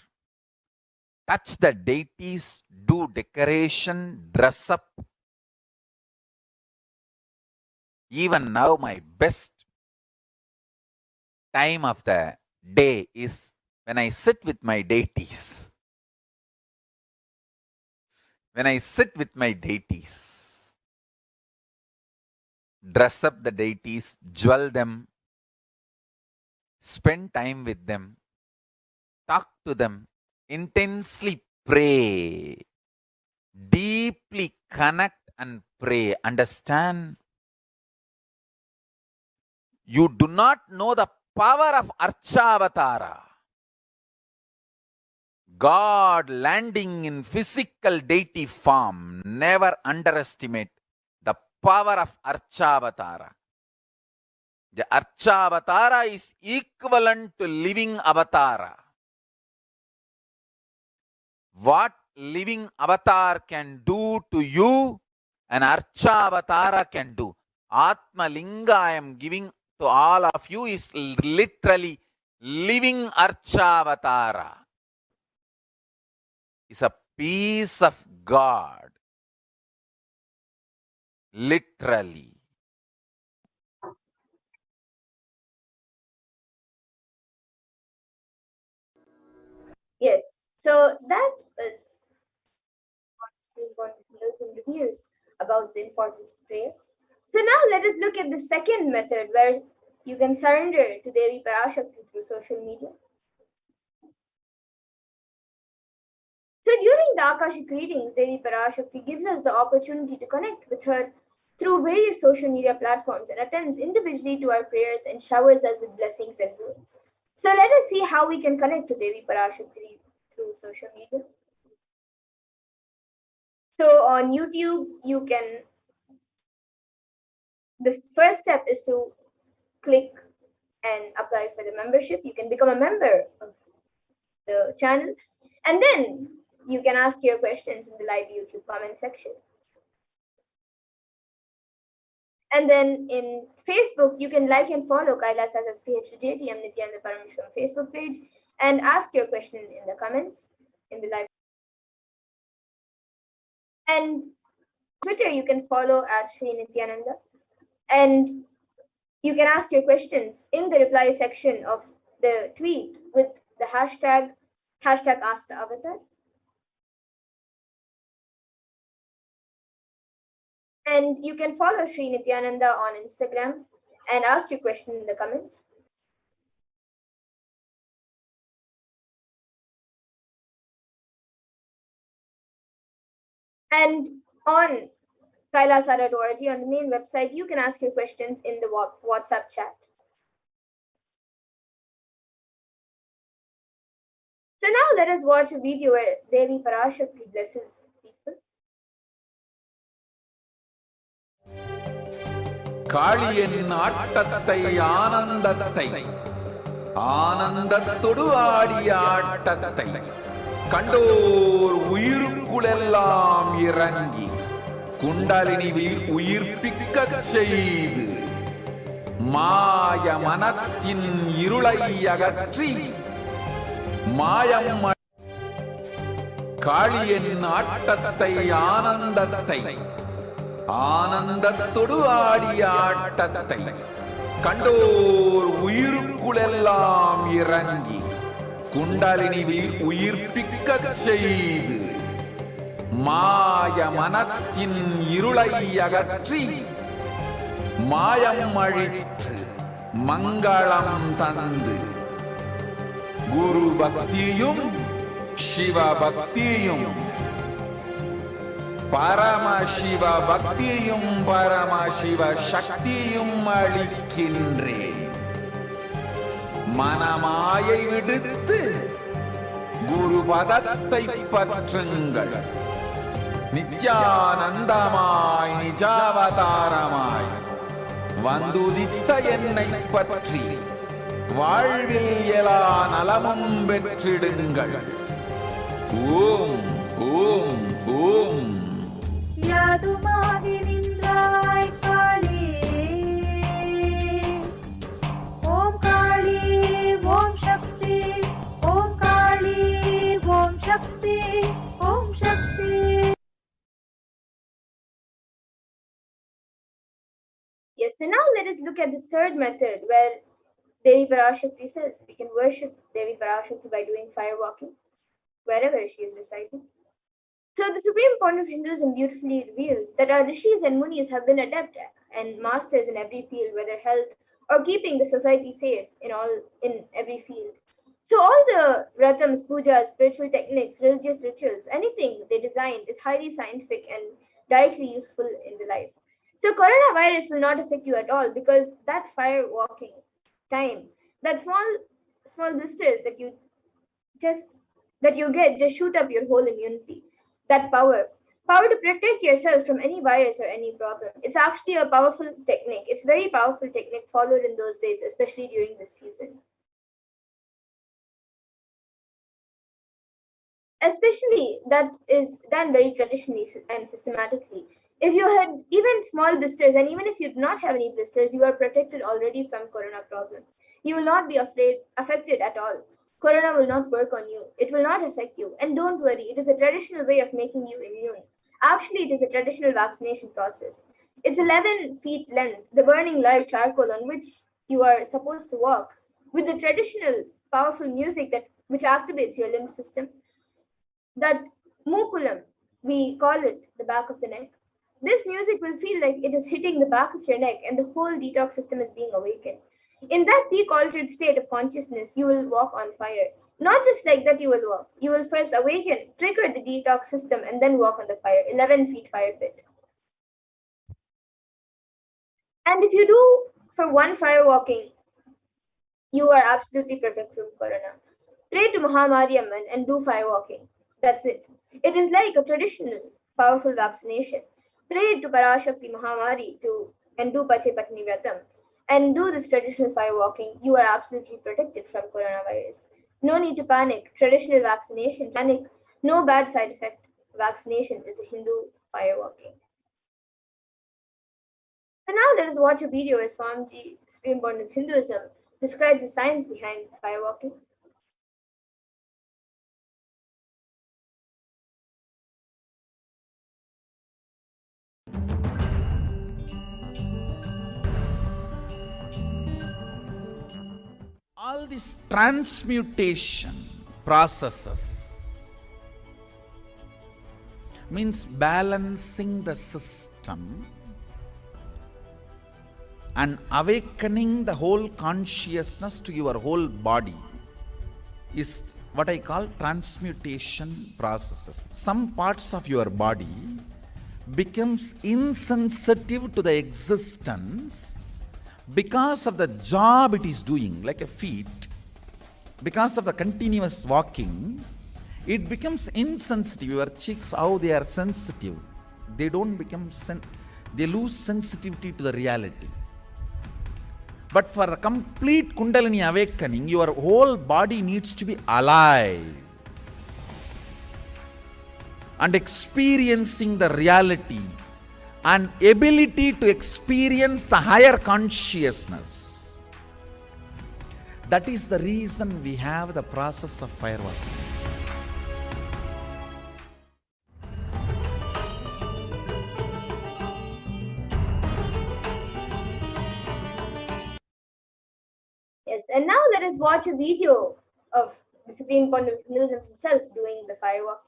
Touch the deities, do decoration, dress up. Even now, my best time of the day is when I sit with my deities. When I sit with my deities, dress up the deities, jewel them, spend time with them, talk to them, intensely pray, deeply connect and pray. Understand? You do not know the power of Archavatara. God landing in physical deity form. Never underestimate the power of Archavatara. The Archavatara is equivalent to living avatara. What living avatar can do to you, an Archa avatara can do. Atma Linga I am giving to all of you is literally living Archa avatara. It's a piece of God. Literally. Yes. So that was what's important news and revealed about the importance of prayer. So now let us look at the second method where you can surrender to Devi Parashakti through social media. So during the Akashic readings, Devi Parashakti gives us the opportunity to connect with her through various social media platforms and attends individually to our prayers and showers us with blessings and words. So let us see how we can connect to Devi Parashakti through social media. So on YouTube, the first step is to click and apply for the membership. You can become a member of the channel, and then you can ask your questions in the live YouTube comment section. And then in Facebook, you can like and follow Kailas as PhD Nithyananda Paramashivam Facebook page and ask your question in the comments in the live. And Twitter, you can follow at Sri Nithyananda, and you can ask your questions in the reply section of the tweet with the hashtag Ask the Avatar. And you can follow Sri Nithyananda on Instagram and ask your question in the comments. And on kailasara.org on the main website, you can ask your questions in the WhatsApp chat. So now let us watch a video where Devi Parashakti blesses people. காளியின் ஆட்டத்தை ஆனந்தத்தை ஆனந்தத்தொடு ஆடிய ஆட்டத்தை கண்டோர் உயிருக்குளெல்லாம் இறங்கி குண்டலினி உயிர்ப்பிக்கச் செய்து மாய மனத்தின் இருளை அகற்றி மாயம் காளியின் ஆட்டத்தை ஆனந்தத்தை ஆனந்தத்தொடு ஆடிய ஆட்டத்தை கண்டோர் உயிருக்குளெல்லாம் இறங்கி குண்டலினி உயிர்ப்பிக்கச் செய்து மாய மனத்தின் இருளை அகற்றி மாயம் அழித்து மங்களம் தந்து குரு பக்தியும் சிவ பக்தியும் பரமசிவ பக்தியும் பரமசிவ சக்தியும் அளிக்கின்றேன். மனமாயை விடுத்து குரு பதத்தை பற்றுங்கள். நித்யானந்தமாய் நிஜாவதாரமாய் வந்துதித்த என்னை பற்றி வாழ்வில் எல்லா நலமும் பெற்றிடுங்கள். ஓம் ஓம் ஓம். யாதுமாகி நின்றாய் காளி, ஓம் காளி ஓம் சக்தி, ஓம் காளி ஓம் சக்தி, ஓம் சக்தி. Yes, so now let us look at the third method where Devi Parashakti says we can worship Devi Parashakti by doing fire walking wherever she is residing. So the Supreme Point of Hinduism beautifully reveals that our rishis and munis have been adept and masters in every field, whether health or keeping the society safe in every field. So all the ratams, pujas, spiritual techniques, religious rituals, anything they designed is highly scientific and directly useful in the life. So coronavirus will not affect you at all because that fire walking time, that small blisters that you get just shoot up your whole immunity. That power to protect yourself from any virus or any problem. It's actually a powerful technique. It's very powerful technique followed in those days, especially during this season. Especially that is done very traditionally and systematically. If you had even small blisters, and even if you do not have any blisters, you are protected already from corona problem. You will not be affected at all. Corona will not work on you. It will not affect you. And don't worry, it is a traditional way of making you immune. Actually, it is a traditional vaccination process. It's 11 feet length, the burning live charcoal on which you are supposed to walk, with the traditional powerful music which activates your limb system. That mukulam, we call it the back of the neck. This music will feel like it is hitting the back of your neck and the whole detox system is being awakened. In that peak altered state of consciousness, you will walk on fire. Not just like that you will walk. You will first awaken, trigger the detox system, and then walk on the fire, 11 feet fire pit. And if you do for one fire walking, you are absolutely protected from corona. Pray to Mahamariamman and do fire walking. That's it. It is like a traditional, powerful vaccination. Pray to Parashakti Mahamari and do Pache Patni Vratam. And do this traditional fire walking, you are absolutely protected from coronavirus. No need to panic. Traditional vaccination, panic, no bad side effect. Vaccination is the Hindu fire walking. So now let us watch a video where Swamiji, Supreme Point of Hinduism, describes the science behind fire walking. All these transmutation processes means balancing the system and awakening the whole consciousness to your whole body is what I call transmutation processes. Some parts of your body becomes insensitive to the existence because of the job it is doing, like a feet. Because of the continuous walking, it becomes insensitive. Your cheeks, how they are sensitive, they don't become they lose sensitivity to the reality. But for the complete Kundalini awakening, your whole body needs to be alive and experiencing the reality and ability to experience the higher consciousness. That is the reason we have the process of fireworking. Yes, and now let us watch a video of the Supreme Point of Hinduism himself doing the firework.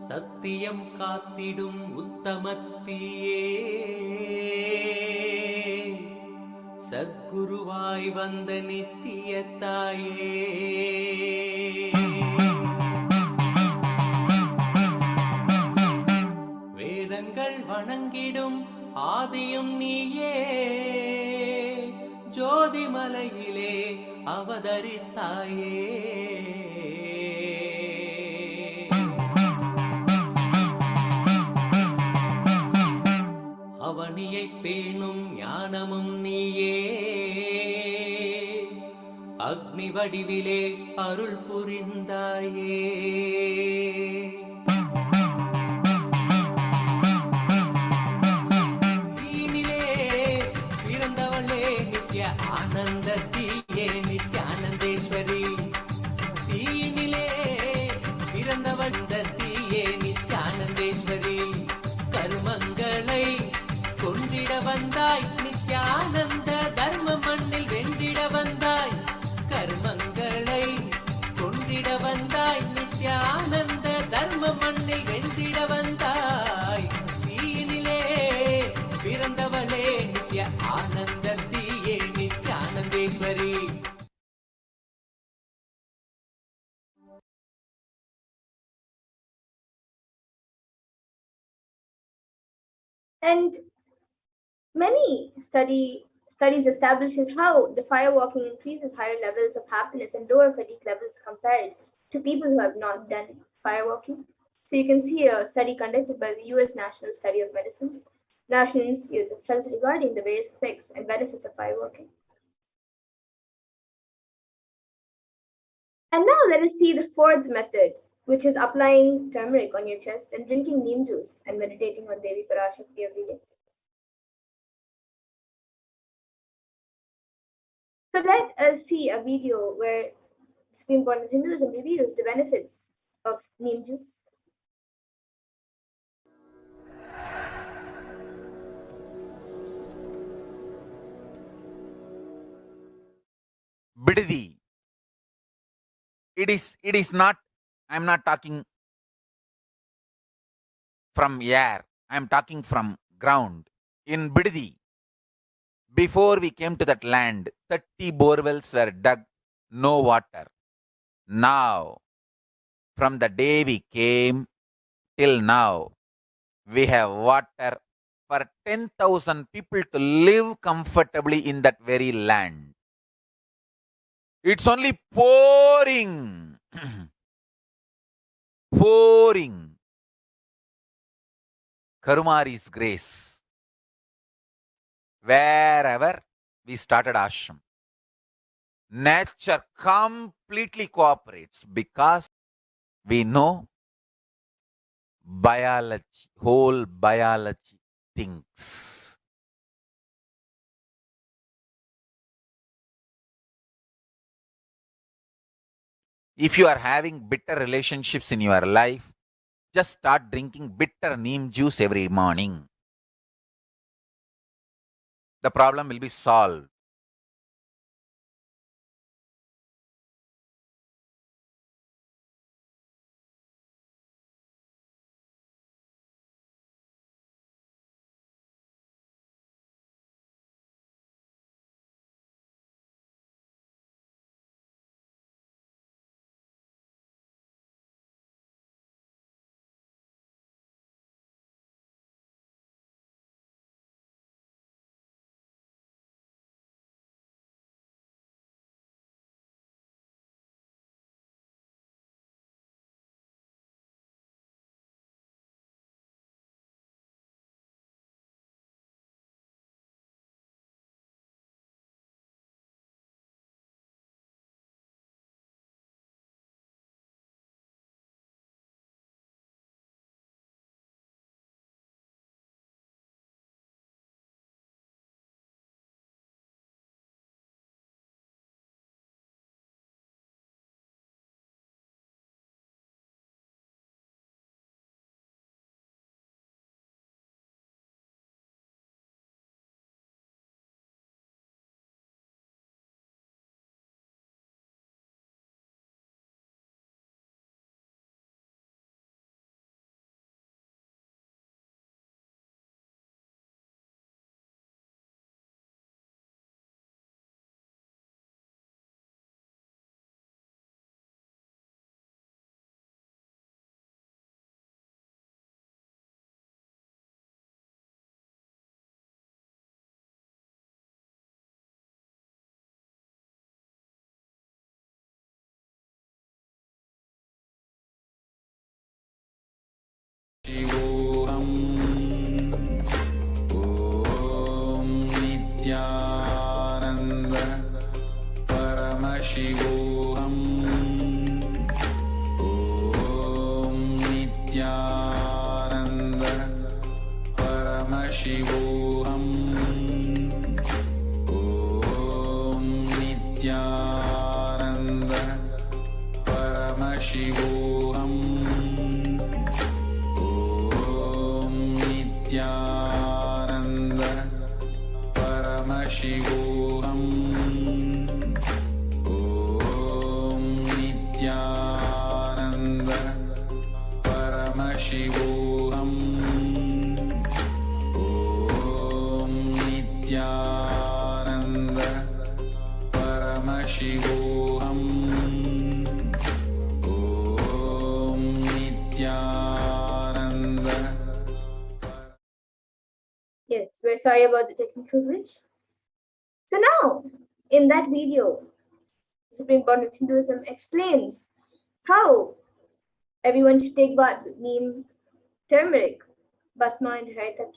சத்தியம் காத்திடும் உத்தமத்தியே சத்குருவாய் வந்த நித்திய தாயே வேதங்கள் வணங்கிடும் ஆதியும் நீயே ஜோதிமலையிலே அவதரித்தாயே அவனியை பேணும் ஞானமும் நீயே அக்னி வடிவிலே அருள் புரிந்தாயே தீனிலே பிறந்தவளே நித்ய ஆனந்த தீயே நித்யானந்தேஸ்வரி தீனிலே பிறந்தவள் தீயே நித்யானந்தேஸ்வரி கர்மங்களை கொன்றிட வந்தாய் நித்யானந்த தர்ம மண்ணில் வென்றிட வந்தாய் கர்மங்களை கொன்றிட வந்தாய் நித்யானந்த தர்ம மண்ணில் வென்றிட வந்தாய் தீயினிலே பிறந்தவளே நித்ய ஆனந்த தீயே நித்யானந்தேஸ்வரி And many studies establishes how the firewalking increases higher levels of happiness and lower fatigue levels compared to people who have not done firewalking. So you can see a study conducted by the US National Study of Medicine's National Institutes of Health regarding the various effects and benefits of firewalking. And now let us see the fourth method, which is applying turmeric on your chest and drinking neem juice and meditating on Devi Parashakti every day. So let us see a video where Supreme Point of Hinduism reveals the benefits of neem juice. Bididi. It is not, I'm not talking from air, I'm talking from ground. In Bididi, before we came to that land, 30 borewells were dug, no water. Now, from the day we came till now, we have water for 10,000 people to live comfortably in that very land. It's only pouring, pouring. Karumari's grace. Wherever we started ashram, nature completely cooperates because we know biology, whole biology thinks. If you are having bitter relationships in your life, just start drinking bitter neem juice every morning. The problem will be solved. Nithyananda Paramashivoham. Om Nithyananda Paramashivoham. Om Nithyananda Paramashivoham. Om Nithyananda Paramashivoham. Om Nithyananda Paramashivoham. Om Nithyananda. Yes, we're sorry about the technical glitch. So now, in that video, Supreme Court of Hinduism explains how everyone should take bath with neem, turmeric, basma, and raita,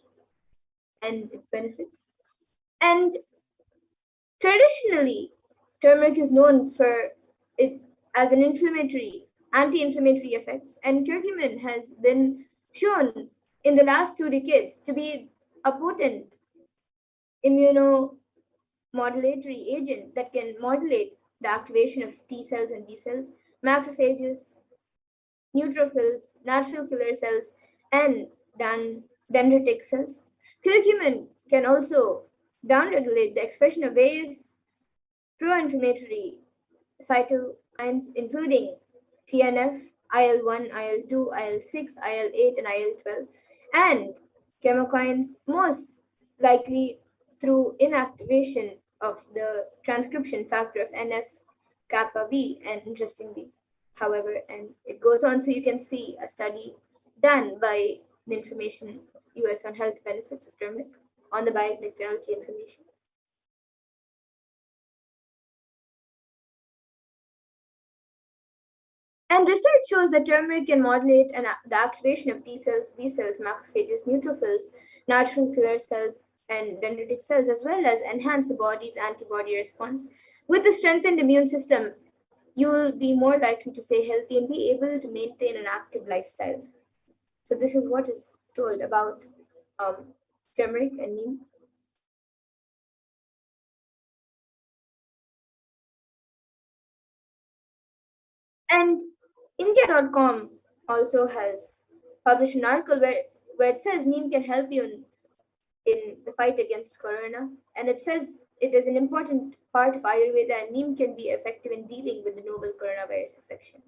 and its benefits. And traditionally, turmeric is known for it as an anti-inflammatory effects, and curcumin has been shown in the last 2 decades to be a potent immunomodulatory agent that can modulate the activation of T cells and B cells, macrophages, neutrophils, natural killer cells, and dendritic cells. Curcumin can also downregulate the expression of various pro-inflammatory cytokines, including TNF, IL-1, IL-2, IL-6, IL-8, and IL-12, and chemokines, most likely through inactivation of the transcription factor of NF-kappa B. And interestingly, however, and it goes on, so you can see a study done by the information US on health benefits of turmeric on the biotechnology information. And research shows that turmeric can modulate the activation of T cells, B cells, macrophages, neutrophils, natural killer cells, and dendritic cells, as well as enhance the body's antibody response. With a strengthened immune system, you will be more likely to stay healthy and be able to maintain an active lifestyle. So this is what is told about turmeric and neem. And India.com also has published an article where it says neem can help you in the fight against corona. And it says it is an important part of Ayurveda, and neem can be effective in dealing with the novel coronavirus infection.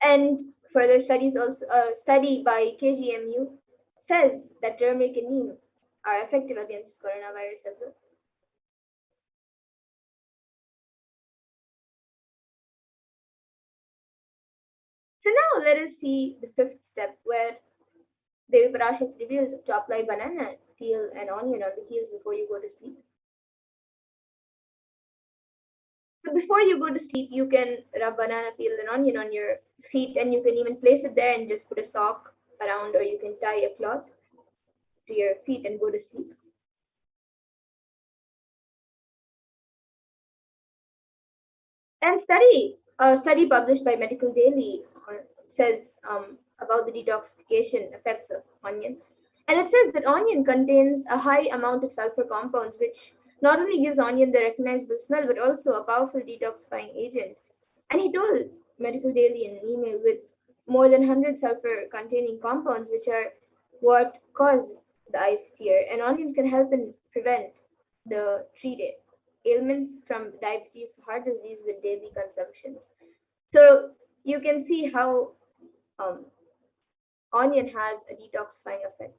And further studies also, a study by KGMU says that turmeric and neem are effective against coronavirus as well. So now let us see the fifth step, where Devi Parashakti reveals to apply banana, peel, and onion on the heels before you go to sleep. So before you go to sleep, you can rub banana peel and onion on your feet, and you can even place it there and just put a sock around, or you can tie a cloth to your feet and go to sleep. And a study published by Medical Daily says about the detoxification effects of onion. And it says that onion contains a high amount of sulfur compounds, which not only gives onion the recognizable smell, but also a powerful detoxifying agent. And he told Medical Daily in an email, with more than 100 sulfur containing compounds, which are what cause the eyes tear. And onion can help in prevent the treat ailments from diabetes to heart disease with daily consumptions. So you can see how onion has a detoxifying effect.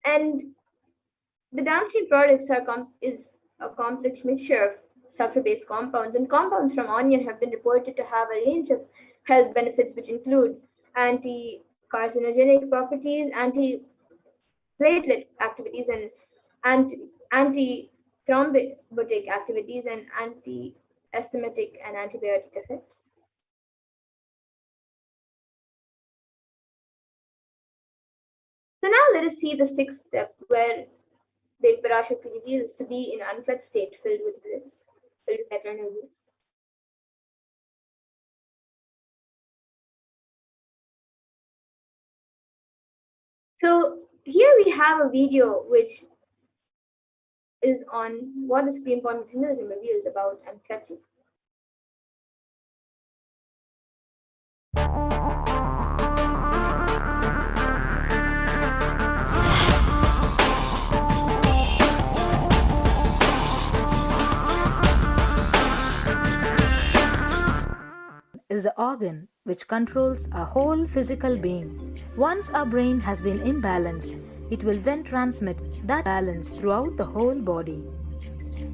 And the downstream products is a complex mixture of sulfur-based compounds, and compounds from onion have been reported to have a range of health benefits, which include anti-carcinogenic properties, anti-platelet activities, and anti-thrombotic activities, and anti-asthmatic and antibiotic effects. let us see the sixth step where the Parashakti reveals to be in unclutched state filled with bliss, filled with eternal bliss. So here we have a video which is on what the Supreme Court of Hinduism reveals about unclutching. Is the organ which controls our whole physical being. Once our brain has been imbalanced, it will then transmit that balance throughout the whole body.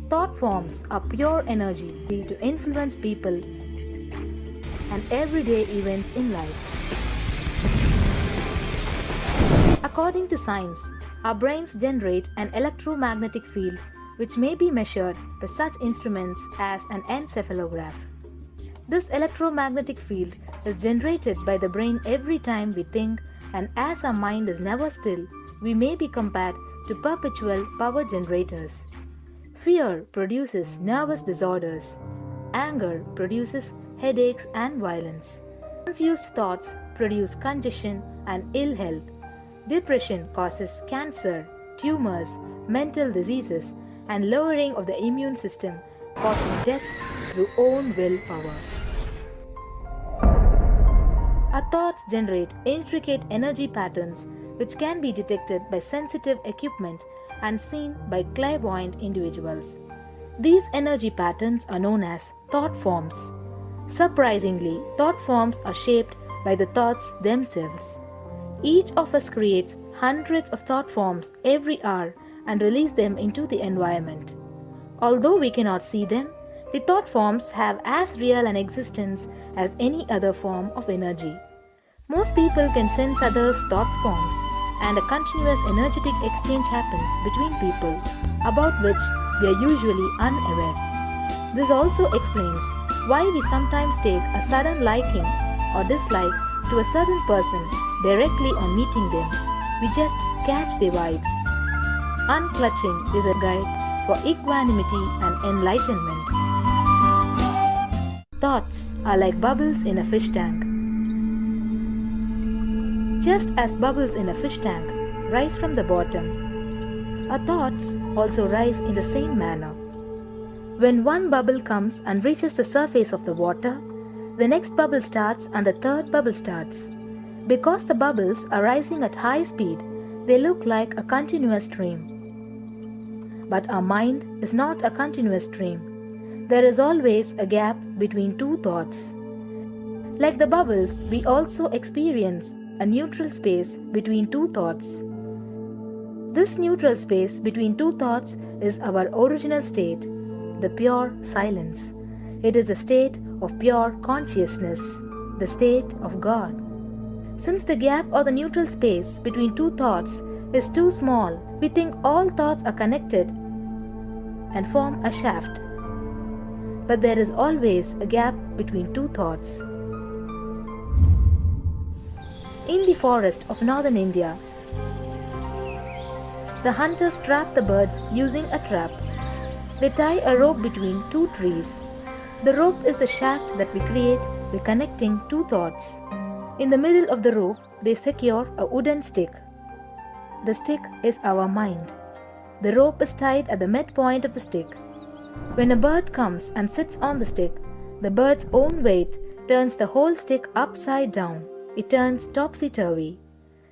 Thought forms are pure energy to influence people and everyday events in life. According to science, our brains generate an electromagnetic field which may be measured by such instruments as an encephalograph. This electromagnetic field is generated by the brain every time we think, and as our mind is never still, we may be compared to perpetual power generators. Fear produces nervous disorders. Anger produces headaches and violence. Confused thoughts produce congestion and ill health. Depression causes cancer, tumors, mental diseases, and lowering of the immune system, causing death through own willpower. Our thoughts generate intricate energy patterns which can be detected by sensitive equipment and seen by clairvoyant individuals. These energy patterns are known as thought forms. Surprisingly, thought forms are shaped by the thoughts themselves. Each of us creates hundreds of thought forms every hour and release them into the environment. Although we cannot see them, the thought forms have as real an existence as any other form of energy. Most people can sense others' thought forms, and a continuous energetic exchange happens between people, about which we are usually unaware. This also explains why we sometimes take a sudden liking or dislike to a certain person directly on meeting them. We just catch their vibes. Unclutching is a guide for equanimity and enlightenment. Thoughts are like bubbles in a fish tank. Just as bubbles in a fish tank rise from the bottom, our thoughts also rise in the same manner. When one bubble comes and reaches the surface of the water, the next bubble starts and the third bubble starts. Because the bubbles are rising at high speed, they look like a continuous stream. But our mind is not a continuous stream. There is always a gap between two thoughts. Like the bubbles, we also experience a neutral space between two thoughts. This neutral space between two thoughts is our original state, the pure silence. It is a state of pure consciousness, the state of God. Since the gap or the neutral space between two thoughts is too small, we think all thoughts are connected and form a shaft. But there is always a gap between two thoughts. In the forest of northern India, the hunters trap the birds using a trap. They tie a rope between two trees. The rope is the shaft that we create by connecting two thoughts. In the middle of the rope, they secure a wooden stick. The stick is our mind. The rope is tied at the midpoint of the stick. When a bird comes and sits on the stick, the bird's own weight turns the whole stick upside down. It turns topsy-turvy.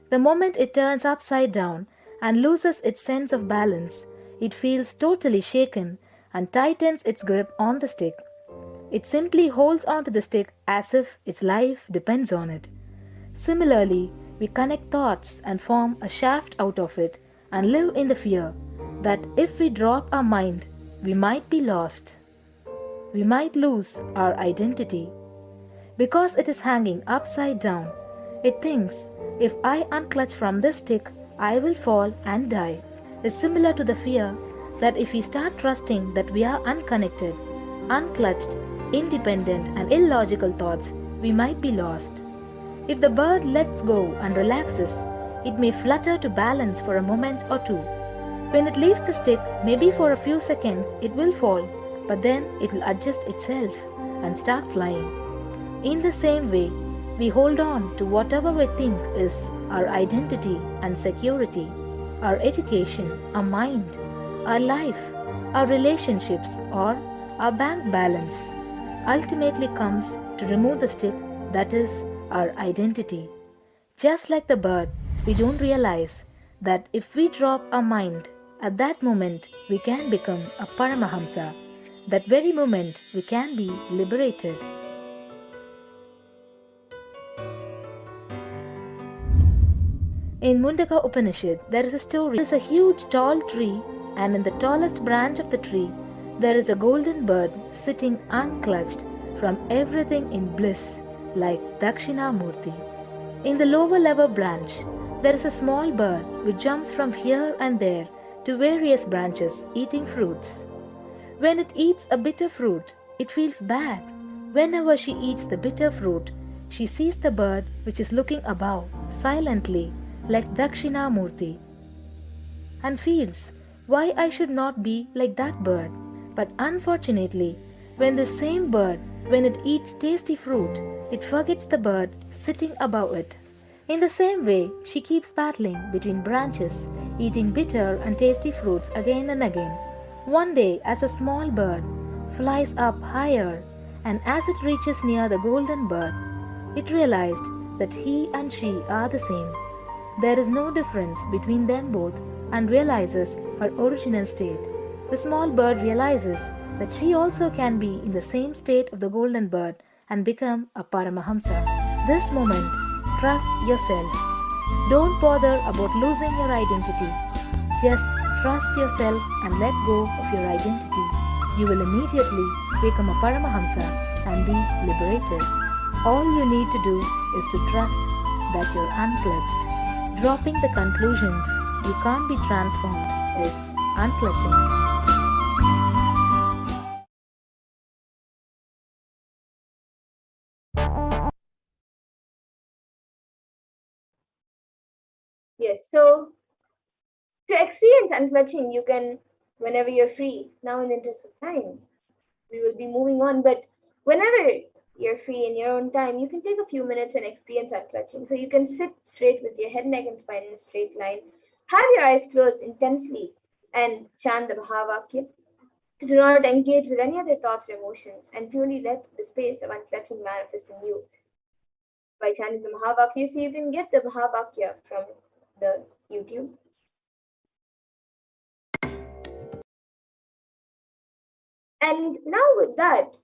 The moment it turns upside down and loses its sense of balance, it feels totally shaken and tightens its grip on the stick. It simply holds onto the stick as if its life depends on it. Similarly, we connect thoughts and form a shaft out of it and live in the fear that if we drop our mind, we might be lost. We might lose our identity. Because it is hanging upside down, it thinks, if I unclutch from this stick, I will fall and die. It's similar to the fear that if we start trusting that we are unconnected, unclutched, independent and illogical thoughts, we might be lost. If the bird lets go and relaxes, it may flutter to balance for a moment or two. When it leaves the stick, maybe for a few seconds, it will fall, but then it will adjust itself and start flying. In the same way, we hold on to whatever we think is our identity and security, our education, our mind, our life, our relationships, or our bank balance. Ultimately comes to remove the stick, that is, our identity. Just like the bird, we don't realize that if we drop our mind, at that moment we can become a Paramahamsa. That very moment we can be liberated. In Mundaka Upanishad, there is a story. There is a huge tall tree, and in the tallest branch of the tree, there is a golden bird sitting unclutched from everything in bliss, like Dakshinamurti. In the lower level branch, there is a small bird which jumps from here and there to various branches eating fruits. When it eats a bitter fruit, it feels bad. Whenever she eats the bitter fruit, she sees the bird which is looking above silently like Dakshinamurti and feels why I should not be like that bird. But unfortunately, when the same bird, when it eats tasty fruit, it forgets the bird sitting above it. In the same way, she keeps battling between branches, eating bitter and tasty fruits again and again. One day, as a small bird flies up higher, and as it reaches near the golden bird, it realized that he and she are the same. There is no difference between them both and realizes her original state. The small bird realizes that she also can be in the same state of the golden bird and become a Paramahamsa. This moment, trust yourself. Don't bother about losing your identity. Just trust yourself and let go of your identity. You will immediately become a Paramahamsa and be liberated. All you need to do is to trust that you're unclutched. Dropping the conclusions you can't be transformed is unclutching. Yes, so to experience unclutching, you can, whenever you're free, now in the interest of time, we will be moving on, but whenever you're free in your own time, you can take a few minutes and experience unclutching. So you can sit straight with your head, neck, and spine in a straight line. Have your eyes closed intensely and chant the Mahavakya. Do not engage with any other thoughts or emotions and purely let the space of unclutching manifest in you. By chanting the Mahavakya, so you can get the Mahavakya from the YouTube. And now with that,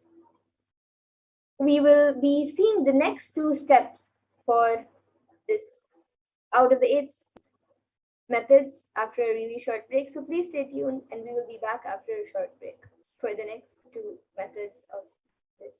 we will be seeing the next two steps for this out of the 8 methods after a really short break. So please stay tuned and we will be back after a short break for the next 2 methods of this.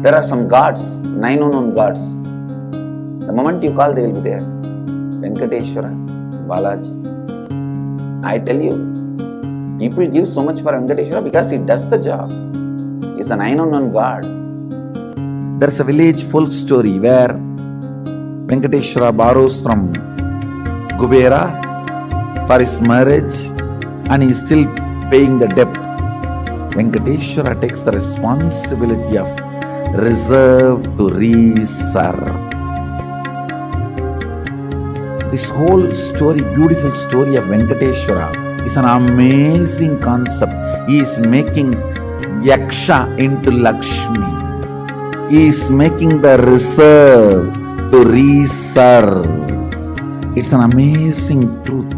There are some gods, 9 unknown gods. The moment you call, they will be there. Venkateshwara, Balaji. I tell you, people give so much for Venkateshwara because he does the job. He's an unknown God. There's a village folk story where Venkateshwara borrows from Kubera for his marriage and he's still paying the debt. Venkateshwara takes the responsibility of reserve to reserve. This whole story, beautiful story of Venkateshwara is an amazing concept. He is making Yaksha into Lakshmi. He is making the reserve to reserve. It's an amazing truth.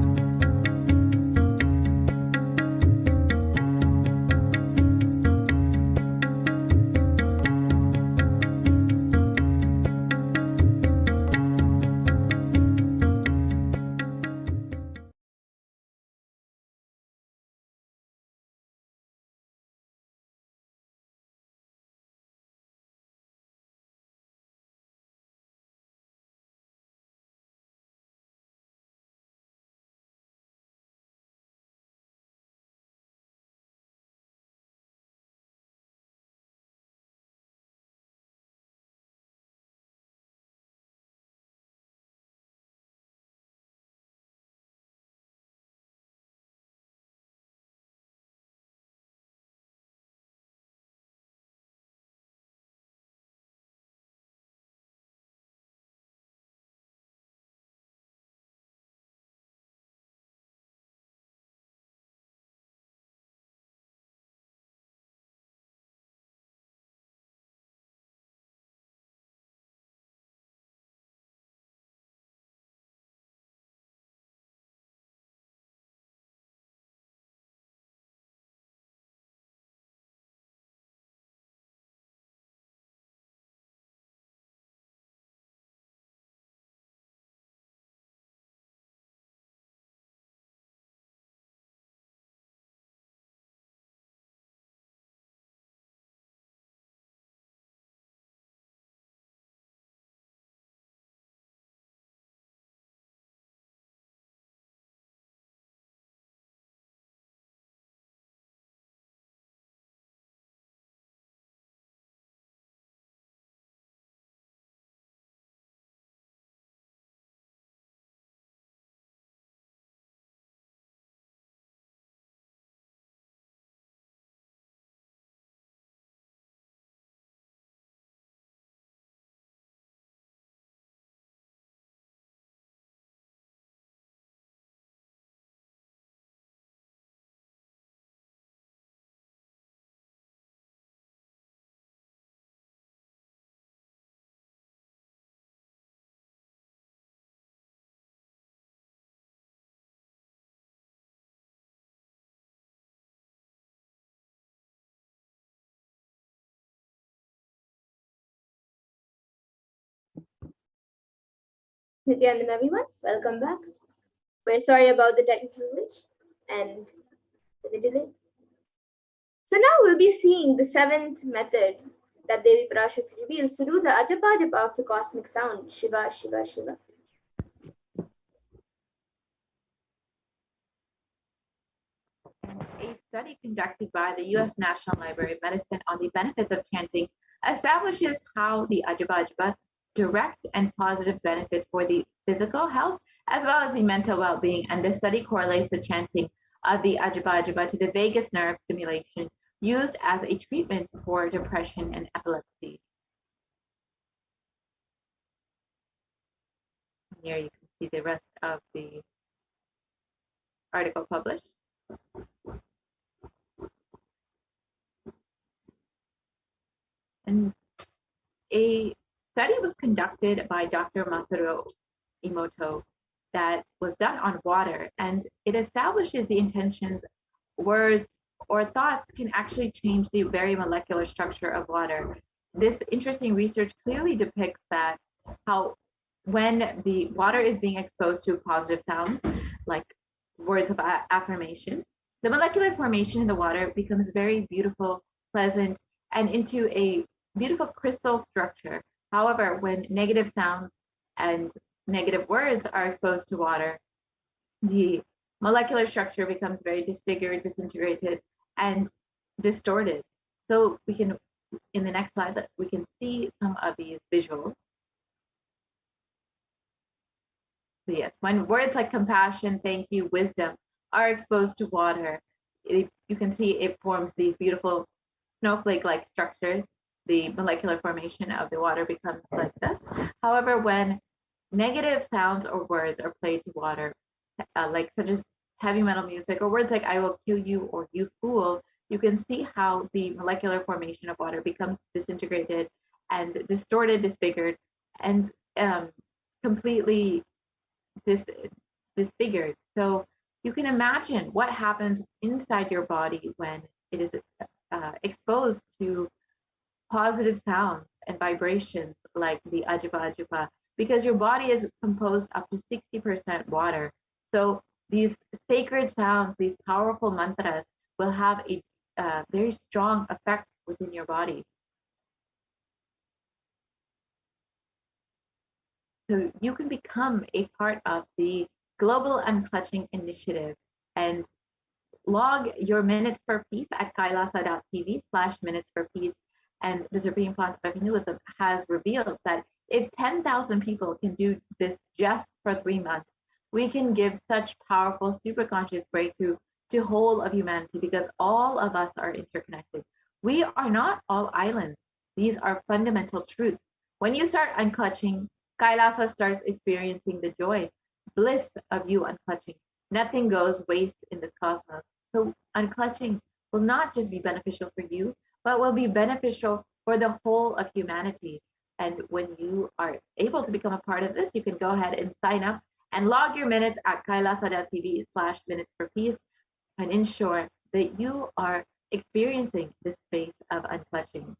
Nithyanandam, everyone, welcome back. We're sorry about the technical glitch and the delay. So now we'll be seeing the seventh method that Devi Parashakti reveals to do the ajapa japa of the cosmic sound, Shiva, Shiva, Shiva. A study conducted by the U.S. National Library of Medicine on the benefits of chanting establishes how the ajapa japa direct and positive benefits for the physical health as well as the mental well-being. And the study correlates the chanting of the ajapa japa to the vagus nerve stimulation used as a treatment for depression and epilepsy. Here you can see the rest of the article published. And a study was conducted by Dr. Masaru Emoto that was done on water, and it establishes the intentions, words, or thoughts can actually change the very molecular structure of water. This interesting research clearly depicts that how when the water is being exposed to positive sounds, like words of affirmation, the molecular formation in the water becomes very beautiful, pleasant, and into a beautiful crystal structure. However, when negative sounds and negative words are exposed to water, the molecular structure becomes very disfigured, disintegrated, and distorted. So we can, in the next slide, we can see some of these visuals. So yes, when words like compassion, thank you, wisdom are exposed to water, you can see it forms these beautiful snowflake-like structures. The molecular formation of the water becomes like this. However, when negative sounds or words are played to water, like such as heavy metal music or words like I will kill you or you fool, you can see how the molecular formation of water becomes disintegrated and distorted, disfigured, and completely disfigured. So you can imagine what happens inside your body when it is exposed to positive sounds and vibrations like the ajupa ajupa, because your body is composed up to 60% water. So these sacred sounds, these powerful mantras will have a very strong effect within your body. So you can become a part of the Global Unclutching Initiative and log your minutes for peace at kailasa.tv/minutes for peace. And the Supreme Council of Hinduism has revealed that if 10,000 people can do this just for 3 months, we can give such powerful superconscious breakthrough to whole of humanity, because all of us are interconnected. We are not all islands. These are fundamental truths. When you start unclutching, Kailasa starts experiencing the joy, bliss of you unclutching. Nothing goes waste in this cosmos. So unclutching will not just be beneficial for you, but will be beneficial for the whole of humanity. And when you are able to become a part of this, you can go ahead and sign up and log your minutes at kailasa.tv/minutes for peace and ensure that you are experiencing this space of unclutching.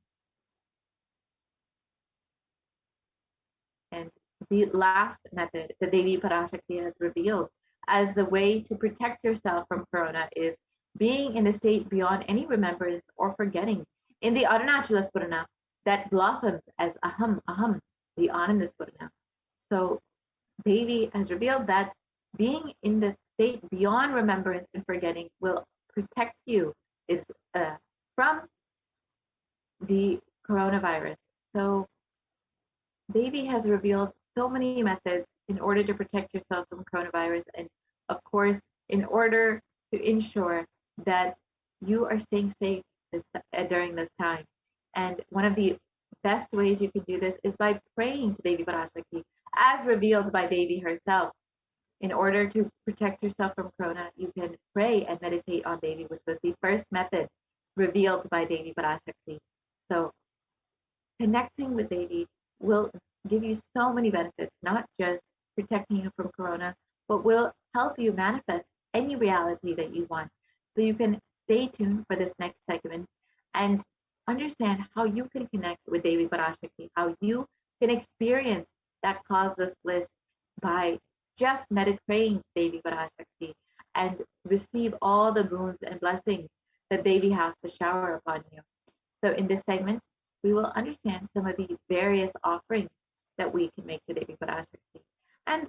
And the last method that Devi Parashakti has revealed as the way to protect yourself from corona is being in the state beyond any remembrance or forgetting in the Arunachala Spurana that blossoms as aham, aham, the Ananda Spurana. So Devi has revealed that being in the state beyond remembrance and forgetting will protect you from the coronavirus. So Devi has revealed so many methods in order to protect yourself from coronavirus, and of course, in order to ensure that you are staying safe during this time. And one of the best ways you can do this is by praying to Devi Parashakti, as revealed by Devi herself. In order to protect yourself from corona, you can pray and meditate on Devi, which was the first method revealed by Devi Parashakti. So connecting with Devi will give you so many benefits, not just protecting you from corona, but will help you manifest any reality that you want. So you can stay tuned for this next segment and understand how you can connect with Devi Parashakti, how you can experience that causeless bliss by just praying Devi Parashakti and receive all the boons and blessings that Devi has to shower upon you. So in this segment, we will understand some of the various offerings that we can make to Devi Parashakti. And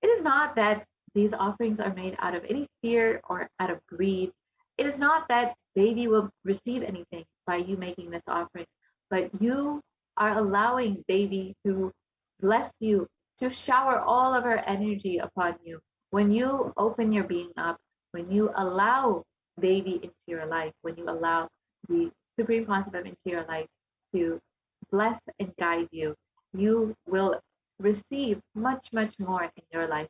it is not that these offerings are made out of any fear or out of greed. It is not that Devi will receive anything by you making this offering, but you are allowing Devi to bless you, to shower all of her energy upon you. When you open your being up, when you allow Devi into your life, when you allow the Supreme Concept into your life to bless and guide you, you will receive much, much more in your life.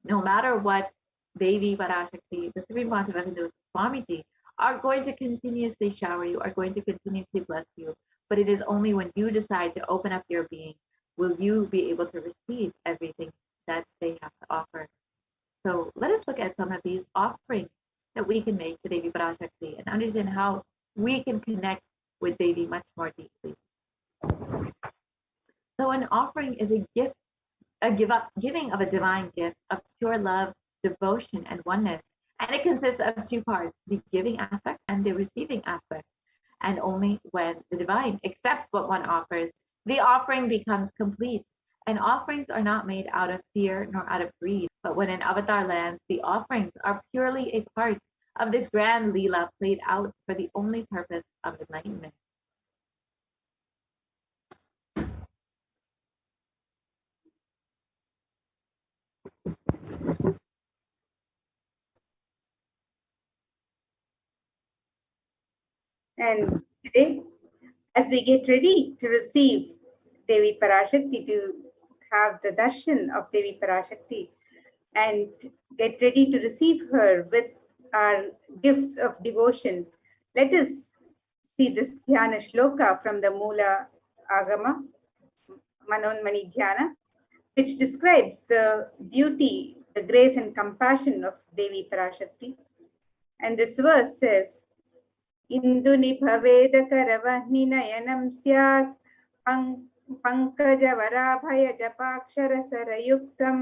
No matter what, Devi Parashakti, the Supreme Concept of Hindu Swamiji, are going to continuously shower you, are going to continuously bless you. But it is only when you decide to open up your being will you be able to receive everything that they have to offer. So let us look at some of these offerings that we can make to Devi Parashakti and understand how we can connect with Devi much more deeply. So an offering is a gift, giving of a divine gift of pure love, devotion, and oneness. And it consists of two parts, the giving aspect and the receiving aspect. And only when the divine accepts what one offers, the offering becomes complete. And offerings are not made out of fear nor out of greed, but when an avatar lands, the offerings are purely a part of this grand Leela played out for the only purpose of enlightenment. And today, as we get ready to receive Devi Parashakti, to have the darshan of Devi Parashakti, and get ready to receive her with our gifts of devotion, let us see this Dhyana Shloka from the Mula Agama, Manonmani Dhyana, which describes the beauty, the grace, and compassion of Devi Parashakti. And this verse says, Indunipavedakaravahninayam syat pankajavaraಭಯಜಪಾಕ್ಷರಸರಯುಕ್ತಂ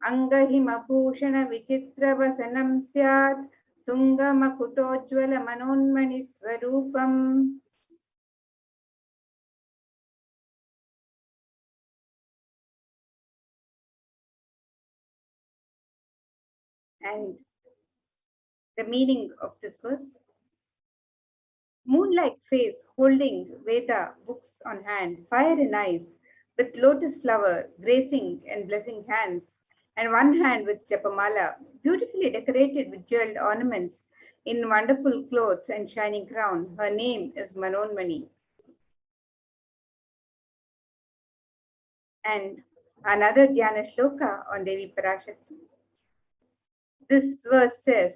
ಅಂಗಹಿಮಭೂಷಣವಿಚಿತ್ರವಸನಂ ಸ್ಯಾತ್ ತುಂಗಮಕುಟೋಜ್ವಲಮನೋನ್ಮಣಿಸ್ವರೂಪಂ. And the meaning of this verse: moon-like face holding Veda books on hand, fire in eyes, with lotus flower gracing and blessing hands, and one hand with Japamala, beautifully decorated with jeweled ornaments, in wonderful clothes and shining crown. Her name is Manonmani. And another Dhyana Shloka on Devi Parashakti. This verse says,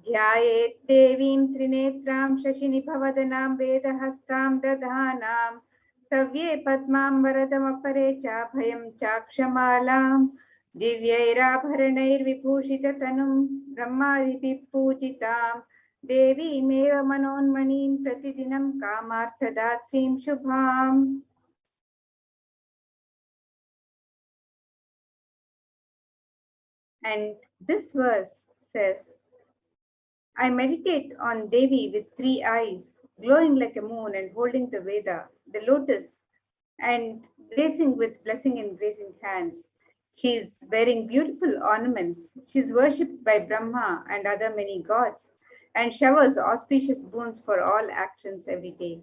ध्यायेत् देवीं त्रिनेत्रां शशिनिभवदनां वेदहस्तां दधानां सव्ये पद्मां वरदमपरे चाभयं चाक्षमालां दिव्यैराभरणैर्विभूषिततनुं ब्रह्मादिभिः पूजितां देवीमेव मनोन्मणीं प्रतिदिनं कामार्थदात्रीं शुभाम्. And this verse says, I meditate on Devi with three eyes, glowing like a moon and holding the Veda, the lotus, and gracing with blessing and gracing hands. She is wearing beautiful ornaments. She is worshipped by Brahma and other many gods, and showers auspicious boons for all actions every day.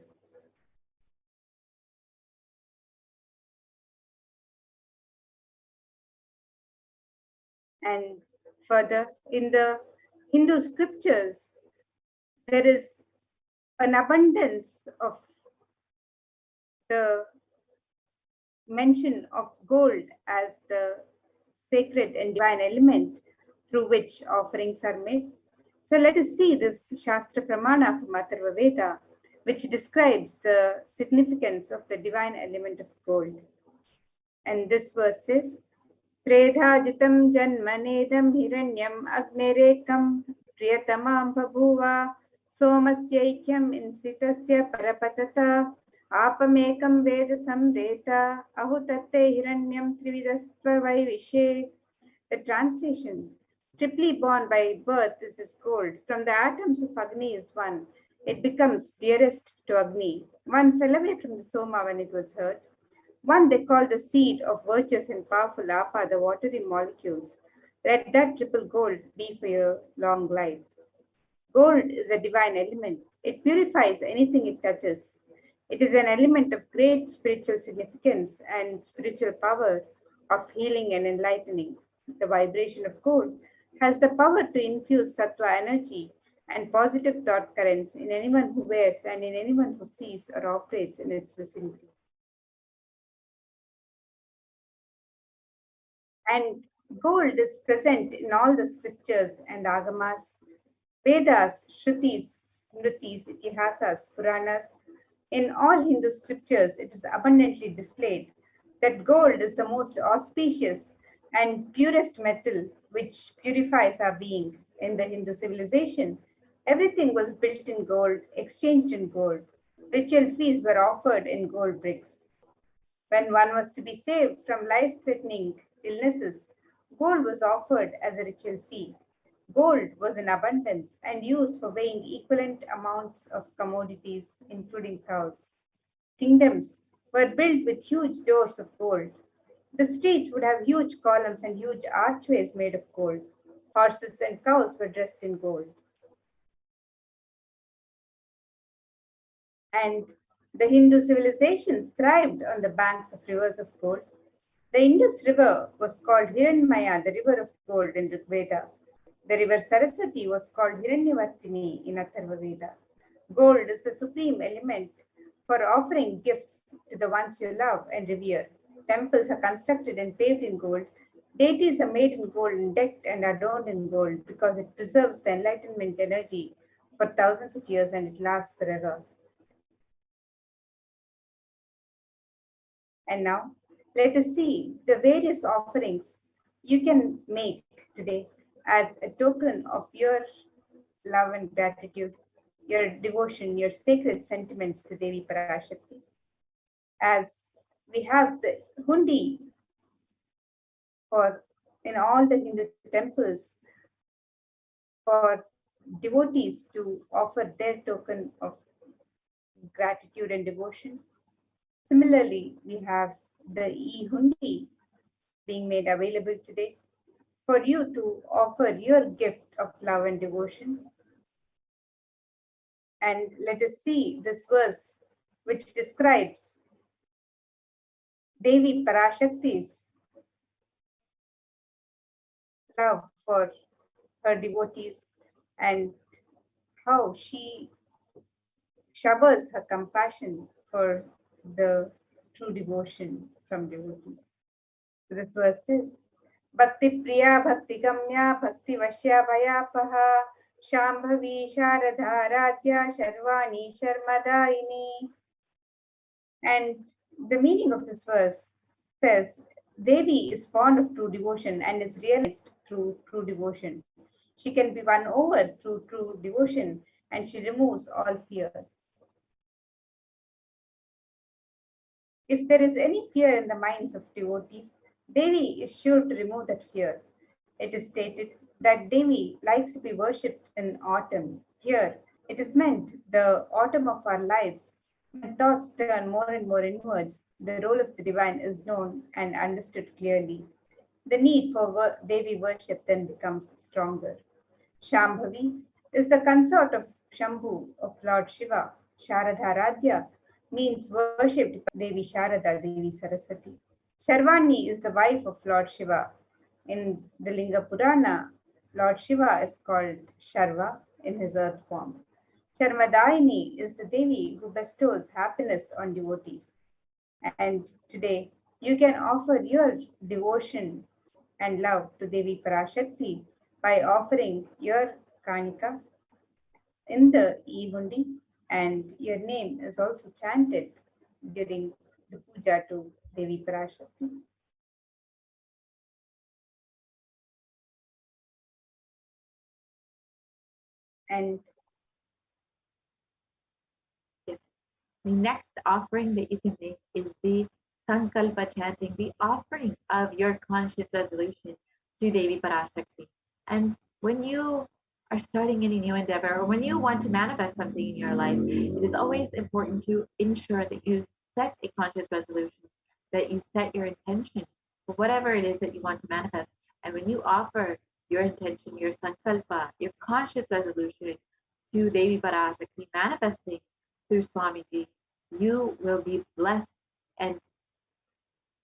And further, in the Hindu scriptures, there is an abundance of the mention of gold as the sacred and divine element through which offerings are made. So let us see this Shastra Pramana from Atharva Veda, which describes the significance of the divine element of gold. And this verse says, Tredhajitam janmanedam hiranyam agnerekam priyatamam bhabhuva somasyaikyam insitasya parapatata apamekam veda samreta ahutatte hiranyam trividastva vaivishe. The translation: triply born by birth is this gold. From the atoms of Agni is one. It becomes dearest to Agni. One fell away from the Soma when it was heard. One they call the seed of virtuous and powerful Apa, the watery molecules. Let that triple gold be for your long life. Gold is a divine element. It purifies anything it touches. It is an element of great spiritual significance and spiritual power of healing and enlightening. The vibration of gold has the power to infuse sattva energy and positive thought currents in anyone who wears and in anyone who sees or operates in its vicinity. And gold is present in all the scriptures and agamas, Vedas, Shrutis, Smritis, Itihasas, Puranas. In all Hindu scriptures, it is abundantly displayed that gold is the most auspicious and purest metal which purifies our being. In the Hindu civilization, everything was built in gold, exchanged in gold. Ritual feasts were offered in gold bricks. When one was to be saved from life-threatening illnesses, gold was offered as a ritual fee. Gold was in abundance and used for weighing equivalent amounts of commodities, including cows. Kingdoms were built with huge doors of gold. The streets would have huge columns and huge archways made of gold. Horses and cows were dressed in gold. And the Hindu civilization thrived on the banks of rivers of gold. The Indus River was called Hiranmaya, the river of gold in Rig Veda. The river Saraswati was called Hiranyavartini in Atharva Veda. Gold is the supreme element for offering gifts to the ones you love and revere. Temples are constructed and paved in gold. Deities are made in gold and decked and adorned in gold because it preserves the enlightenment energy for thousands of years and it lasts forever. And now, let us see the various offerings you can make today as a token of your love and gratitude, your devotion, your sacred sentiments to Devi Parashakti. As we have the hundi for in all the Hindu temples for devotees to offer their token of gratitude and devotion. Similarly, we have the e-hundi being made available today for you to offer your gift of love and devotion. And let us see this verse which describes Devi Parashakti's love for her devotees and how she showers her compassion for the true devotion from devotees. So this verse says, Bhakti Priya Bhakti Gamya Bhakti Vashya Bhayapaha Shambhavi Sharadha Radhya Sharvani Sharmadaini. And the meaning of this verse says, Devi is fond of true devotion and is realized through true devotion. She can be won over through true devotion and she removes all fear. If there is any fear in the minds of devotees, Devi is sure to remove that fear. It is stated that Devi likes to be worshipped in autumn. Here, it is meant the autumn of our lives. When thoughts turn more and more inwards, the role of the divine is known and understood clearly. The need for Devi worship then becomes stronger. Shambhavi is the consort of Shambhu, of Lord Shiva. Sharadharadhya means worshipped by Devi Sharada, Devi Saraswati. Sharvani is the wife of Lord Shiva. In the Linga Purana, Lord Shiva is called Sharva in his earth form. Sharmadaini is the Devi who bestows happiness on devotees. And today, you can offer your devotion and love to Devi Parashakti by offering your Kanika in the e-hundi, and your name is also chanted during the puja to Devi Parashakti. And Yes. The next offering that you can make is the Sankalpa chanting, the offering of your conscious resolution to Devi Parashakti. And when you are starting any new endeavor or when you want to manifest something in your life, it is always important to ensure that you set a conscious resolution, that you set your intention for whatever it is that you want to manifest. And when you offer your intention, your sankalpa, your conscious resolution to Devi Parashakti manifesting through Swamiji, you will be blessed and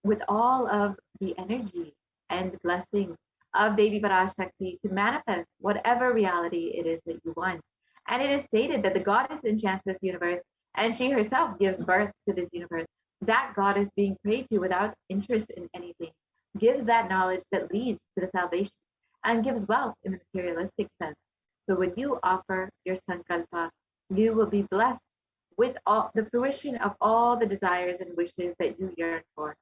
with all of the energy and blessing of Devi Parashakti to manifest whatever reality it is that you want. And it is stated that the goddess enchants this universe and she herself gives birth to this universe. That goddess being prayed to without interest in anything gives that knowledge that leads to the salvation and gives wealth in the materialistic sense. So when you offer your sankalpa, you will be blessed with all the fruition of all the desires and wishes that you yearn for.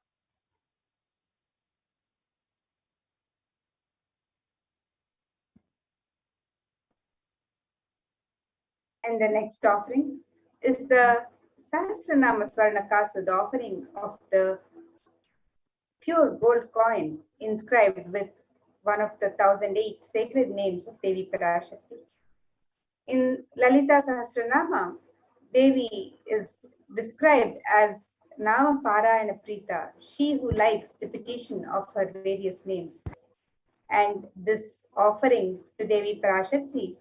the next offering is the Sahasranama Swarnakas, the offering of the pure gold coin inscribed with one of the 1008 sacred names of Devi Parashakti. In Lalita Sahasranama, Devi is described as Nama Parayana Prita, she who likes repetition of her various names. And this offering to Devi Parashakti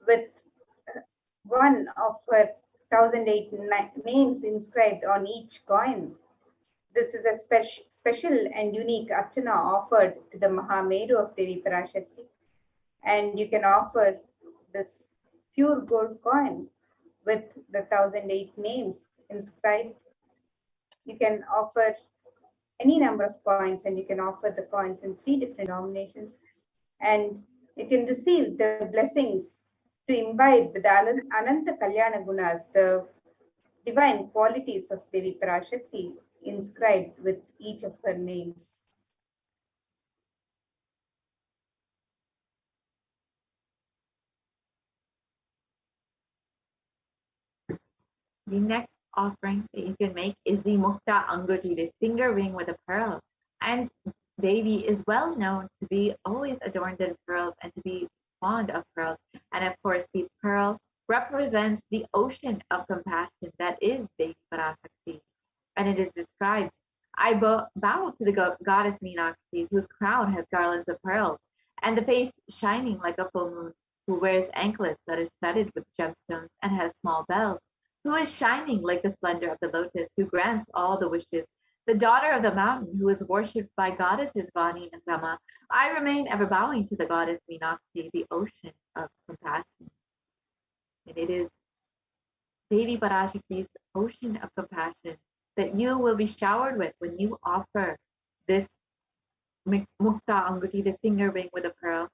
with one of her 1008 names inscribed on each coin. This is a special and unique archana offered to the Mahameru of Devi Parashakti. And you can offer this pure gold coin with the 1008 names inscribed. You can offer any number of coins, and you can offer the coins in 3 different denominations, and you can receive the blessings to imbibe the Ananta Kalyana Gunas, the divine qualities of Devi Parashakti inscribed with each of her names. The next offering that you can make is the Mukta Anguti, the finger ring with a pearl. And Devi is well known to be always adorned in pearls and to be fond of pearls. And of course, the pearl represents the ocean of compassion that is Devi Parashakti. And it is described, I bow to the goddess Meenakshi, whose crown has garlands of pearls, and the face shining like a full moon, who wears anklets that are studded with gemstones and has small bells, who is shining like the splendor of the lotus, who grants all the wishes, the daughter of the mountain, who is worshipped by goddesses Vani and Rama. I remain ever bowing to the goddess Meenakshi, the ocean of compassion. And it is Devi Parashakti's ocean of compassion that you will be showered with when you offer this Mukta Anguti, the finger ring with a pearl.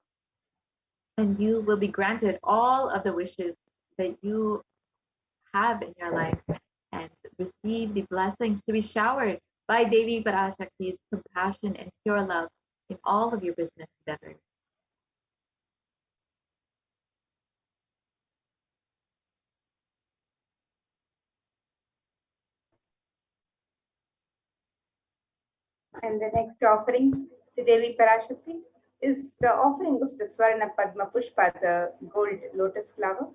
And you will be granted all of the wishes that you have in your life and receive the blessings to be showered by Devi Parashakti's compassion and pure love in all of your business endeavors. And the next offering to Devi Parashakti is the offering of the Swarna Padma Pushpa, the gold lotus flower.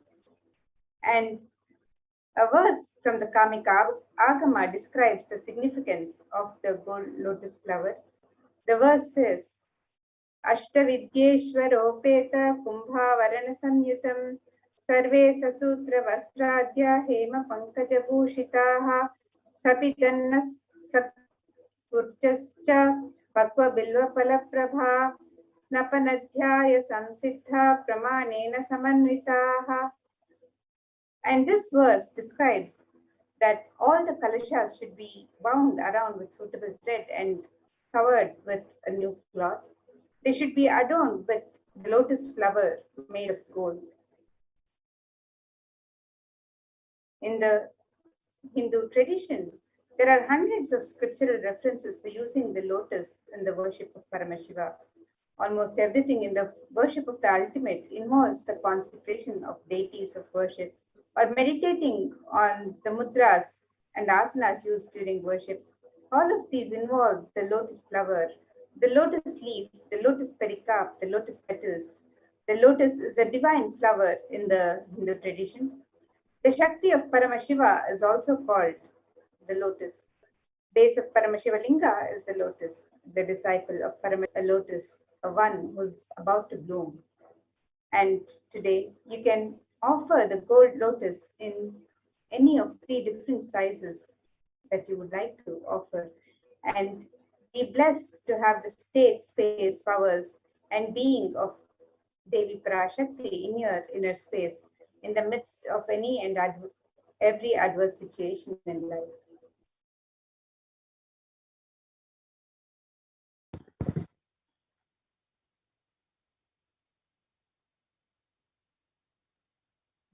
And a verse from the Kamika Agama describes the significance of the gold lotus flower. The verse says, Ashtavidyeshwaropeta Kumbhavarana Samyutam Sarve Sasutra Vastradya Hema Pankaja Bhushitaha Sapitanna Kurchascha Pakva Bilva Palaprabha Snapanadhyaya Samsiddha Pramanena Samanvitaha. And this verse describes that all the kalashas should be wound around with suitable thread and covered with a new cloth. They should be adorned with the lotus flower made of gold. In the Hindu tradition, there are hundreds of scriptural references for using the lotus in the worship of Paramashiva. Almost everything in the worship of the ultimate involves the consecration of deities of worship or meditating on the mudras and asanas used during worship. All of these involve the lotus flower, the lotus leaf, the lotus pericarp, the lotus petals. The lotus is a divine flower in the Hindu tradition. The Shakti of Paramashiva is also called the lotus. Base of Paramashiva Linga is the lotus, the disciple of Paramashiva lotus, a one who's about to bloom. And today you can offer the gold lotus in any of 3 different sizes that you would like to offer, and be blessed to have the state, space, powers, and being of Devi Parashakti in your inner space in the midst of any and every adverse situation in life.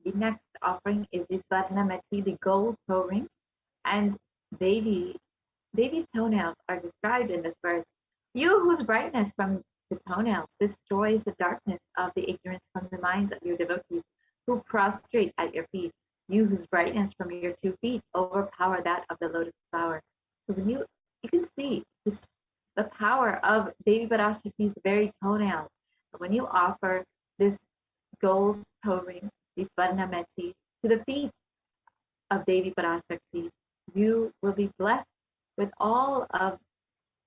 The next offering is the Swarnamati, the gold toe ring. And Devi's toenails are described in this verse. You whose brightness from the toenails destroys the darkness of the ignorance from the minds of your devotees who prostrate at your feet. You whose brightness from your 2 feet overpower that of the lotus flower. So when you can see the power of Devi Parashakti's very toenails. When you offer this gold toe ring, the Swarnamati, to the feet of Devi Parashakti, you will be blessed with all of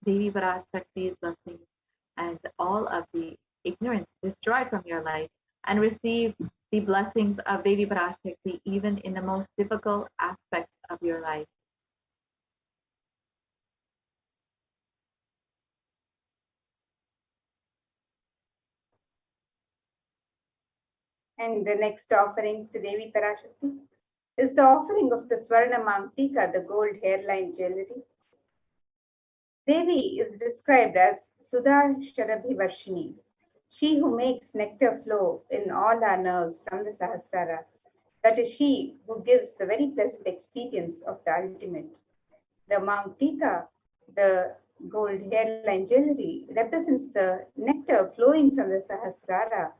Devi Parashakti's blessings and all of the ignorance destroyed from your life, and receive the blessings of Devi Parashakti even in the most difficult aspects of your life. And the next offering to Devi Parashakti is the offering of the Swarna Mamtika, the gold hairline jewelry. Devi is described as Sudha Sharabhivarshini, she who makes nectar flow in all our nerves from the Sahasrara. That is she who gives the very pleasant experience of the ultimate. The Mamtika, the gold hairline jewelry, represents the nectar flowing from the Sahasrara,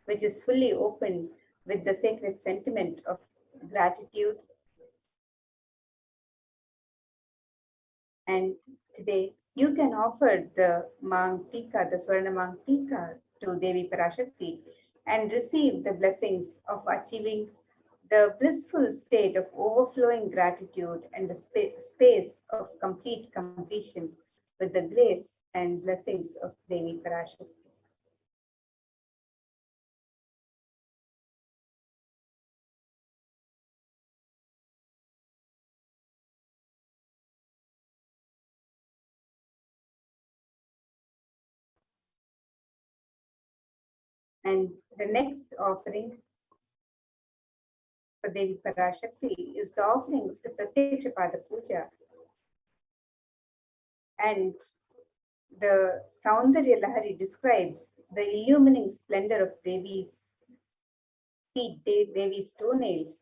which is fully open with the sacred sentiment of gratitude. And today, you can offer the Mangtika, the Swarna Mangtika, to Devi Parashakti and receive the blessings of achieving the blissful state of overflowing gratitude and the space of complete completion with the grace and blessings of Devi Parashakti. And the next offering for Devi Parashakti is the offering of the Pratyaksha Pada Puja. And the Saundarya Lahari describes the illumining splendor of Devi's feet, Devi's toenails,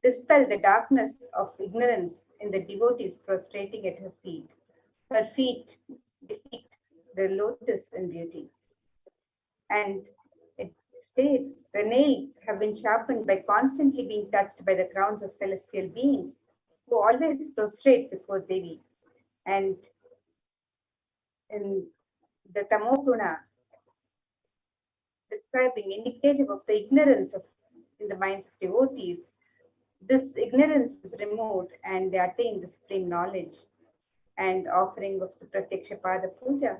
dispel the darkness of ignorance in the devotees prostrating at her feet. Her feet defeat the lotus in beauty. And it states the nails have been sharpened by constantly being touched by the crowns of celestial beings who always prostrate before Devi. And in the Tamoguna, describing indicative of the ignorance of in the minds of devotees, this ignorance is removed and they attain the supreme knowledge. And offering of the Pratyaksha Pada Puja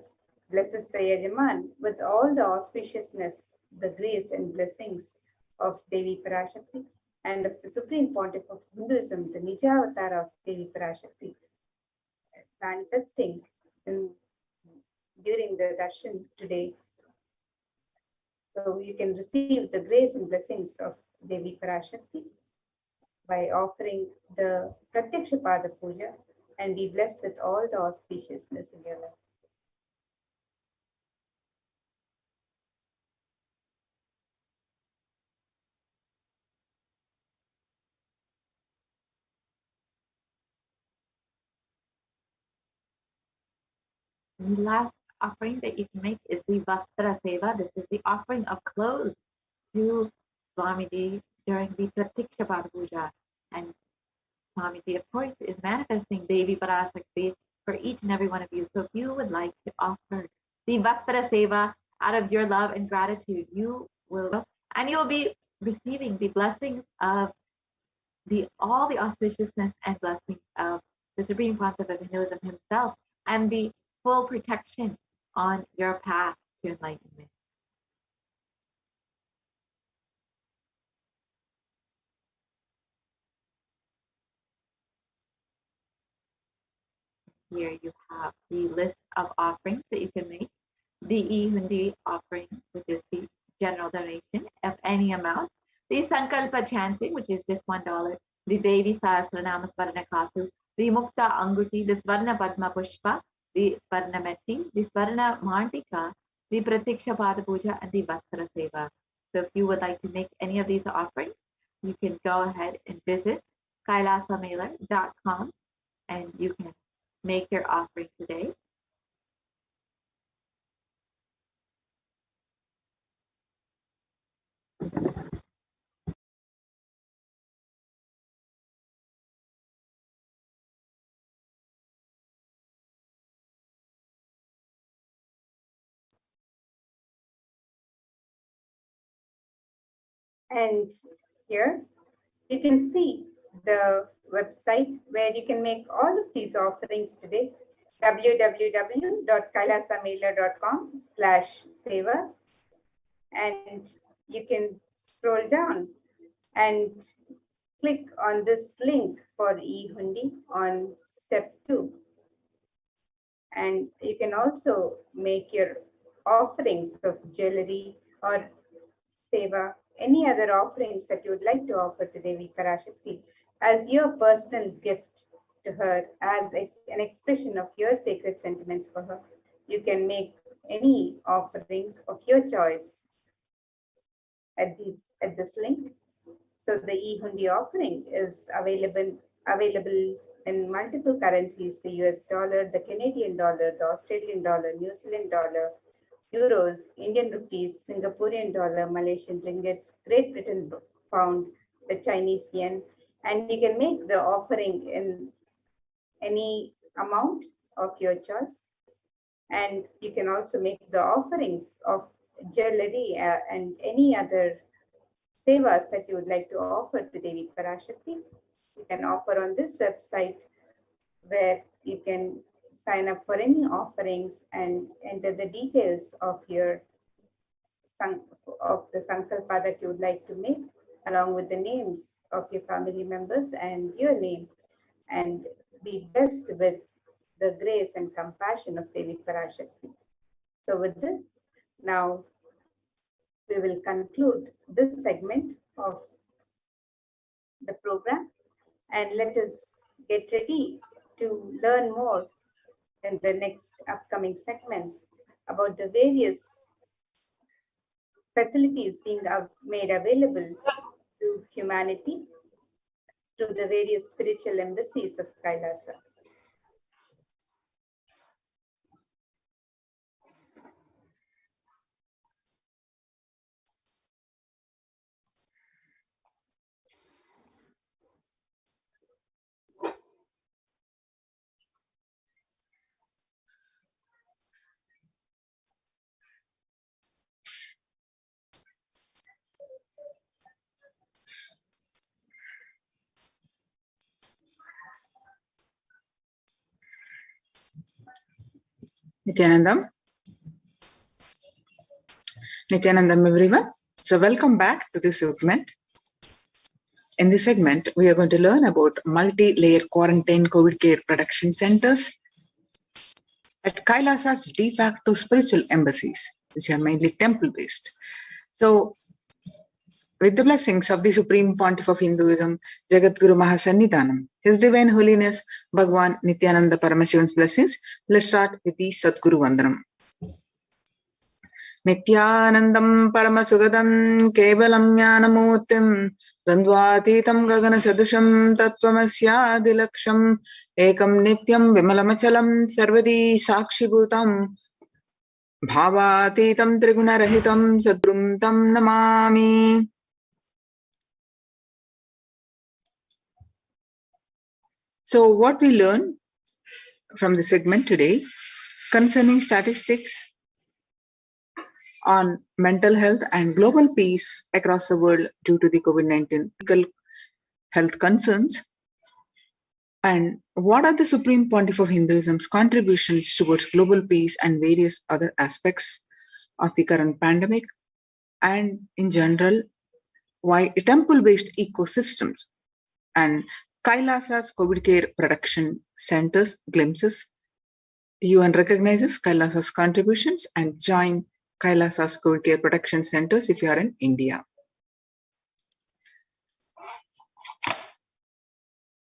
blesses the Yajaman with all the auspiciousness, the grace and blessings of Devi Parashakti and of the Supreme Pontiff of Hinduism, the Nijavatara of Devi Parashakti, manifesting during the darshan today. So you can receive the grace and blessings of Devi Parashakti by offering the Pratyaksha Pada Puja and be blessed with all the auspiciousness in your life. The last offering that you can make is the Vastra Seva. This is the offering of clothes to Swamiji during the Pratiksha Pada Puja. And Swamiji, of course, is manifesting Devi Parashakti for each and every one of you. So if you would like to offer the Vastra Seva out of your love and gratitude, you will, and you will be receiving the blessings of all the auspiciousness and blessings of the Supreme Pontiff of Hinduism himself and the full protection on your path to enlightenment. Here you have the list of offerings that you can make. The E-Hundi offering, which is the general donation of any amount. The Sankalpa chanting, which is just $1. The Devi Sahasranama Svarna Kasu. The Mukta Anguti, the Svarna Padma Pushpa, the Svarna Metti, the Svarna Mantika, the Pratiksha Pada Puja, and the Vastra Seva. So if you would like to make any of these offerings, you can go ahead and visit kailasamailer.com and you can make your offering today. And here you can see the website where you can make all of these offerings today, www.kailasamailer.com/sevas, and you can scroll down and click on this link for e-hundi on step 2. And you can also make your offerings of jewelry or seva, any other offerings that you would like to offer to Devi Parashakti as your personal gift to her, as an expression of your sacred sentiments for her. You can make any offering of your choice at this link. So the e-hundi offering is available in multiple currencies: the US dollar, the Canadian dollar, the Australian dollar, New Zealand dollar, euros, Indian rupees, Singaporean dollar, Malaysian ringgits, Great Britain pound, the Chinese yen, and you can make the offering in any amount of your choice. And you can also make the offerings of jewelry and any other sevas that you would like to offer to Devi Parashakti. You can offer on this website where you can sign up for any offerings and enter the details of the sankalpa that you would like to make, along with the names of your family members and your name, and be blessed with the grace and compassion of Devi Parashakti. So with this, now we will conclude this segment of the program, and let us get ready to learn more in the next upcoming segments about the various facilities being made available to humanity through the various spiritual embassies of Kailasa. Nithyanandam, everyone. So welcome back to this segment. In this segment, we are going to learn about multi-layer quarantine COVID care production centers at Kailasa's de facto spiritual embassies, which are mainly temple-based. So, with the blessings of the Supreme Pontiff of Hinduism, Jagadguru Mahasannidhanam, His Divine Holiness Bhagwan Nithyananda Paramashivan's blessings, let's start with the Sadguru Vandanam. Nithyanandam Paramasugadam Kevalam Jnanamurtim Dandvatitam Gagana Sadusham Tattvamasya Ekam Nityam Vimalamachalam Sarvadi Sakshibhutam Bhavatitam Trigunarahitam Sadrum Tam Namami. So what we learn from the segment today concerning statistics on mental health and global peace across the world due to the COVID-19 health concerns, and what are the Supreme Pontiff of Hinduism's contributions towards global peace and various other aspects of the current pandemic, and in general, why temple-based ecosystems and Kailasa's COVID care production centers glimpses. UN recognizes Kailasa's contributions and join Kailasa's COVID care production centers if you are in India.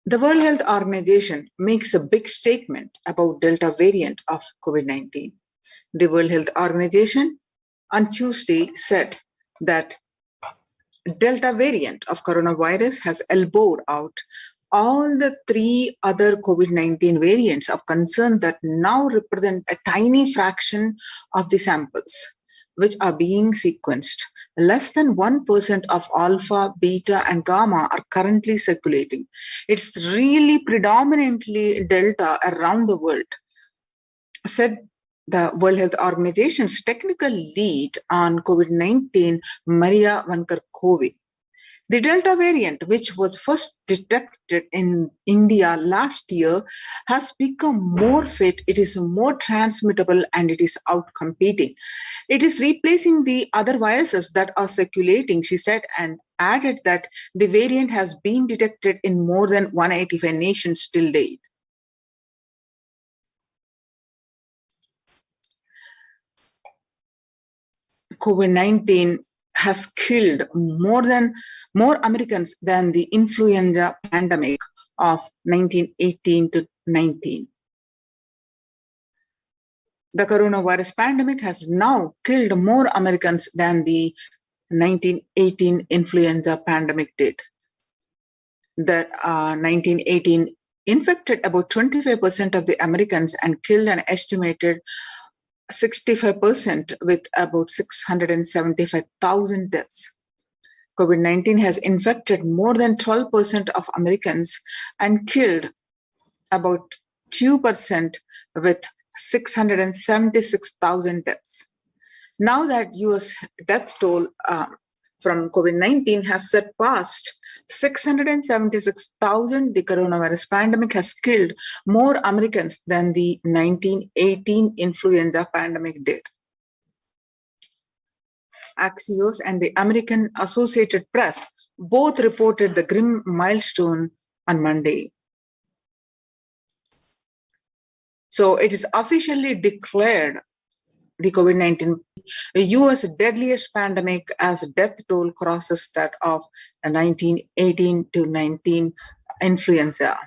The World Health Organization makes a big statement about Delta variant of COVID-19. The World Health Organization on Tuesday said that Delta variant of coronavirus has elbowed out all the 3 other COVID-19 variants of concern that now represent a tiny fraction of the samples which are being sequenced. Less than 1% of alpha, beta, and gamma are currently circulating. It's really predominantly Delta around the world, said the World Health Organization's technical lead on COVID-19, Maria Vankerkove. The Delta variant, which was first detected in India last year, has become more fit, it is more transmittable, and it is outcompeting. It is replacing the other viruses that are circulating, she said, and added that the variant has been detected in more than 185 nations till date. COVID-19 has killed more Americans than the influenza pandemic of 1918 to 19. The coronavirus pandemic has now killed more Americans than the 1918 influenza pandemic did. The 1918 infected about 25% of the Americans and killed an estimated 65% with about 675,000 deaths. COVID-19 has infected more than 12% of Americans and killed about 2% with 676,000 deaths. Now that US death toll from COVID-19 has surpassed 676,000, the coronavirus pandemic has killed more Americans than the 1918 influenza pandemic did. Axios and the American Associated Press both reported the grim milestone on Monday. So it is officially declared the COVID-19 US deadliest pandemic as death toll crosses that of 1918 to 19 influenza.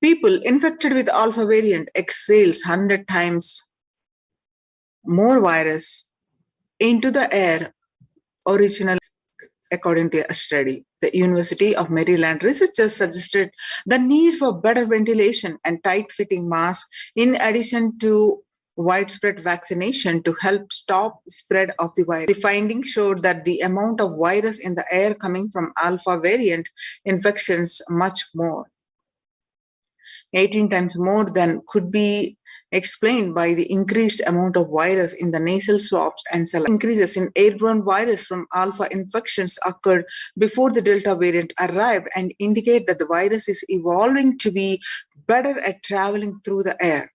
People infected with alpha variant exhales 100 times more virus into the air originally, according to a study. The University of Maryland researchers suggested the need for better ventilation and tight-fitting masks in addition to widespread vaccination to help stop spread of the virus. The findings showed that the amount of virus in the air coming from alpha variant infections much more. 18 times more than could be explained by the increased amount of virus in the nasal swabs and saliva. Increases in airborne virus from alpha infections occurred before the Delta variant arrived and indicate that the virus is evolving to be better at traveling through the air.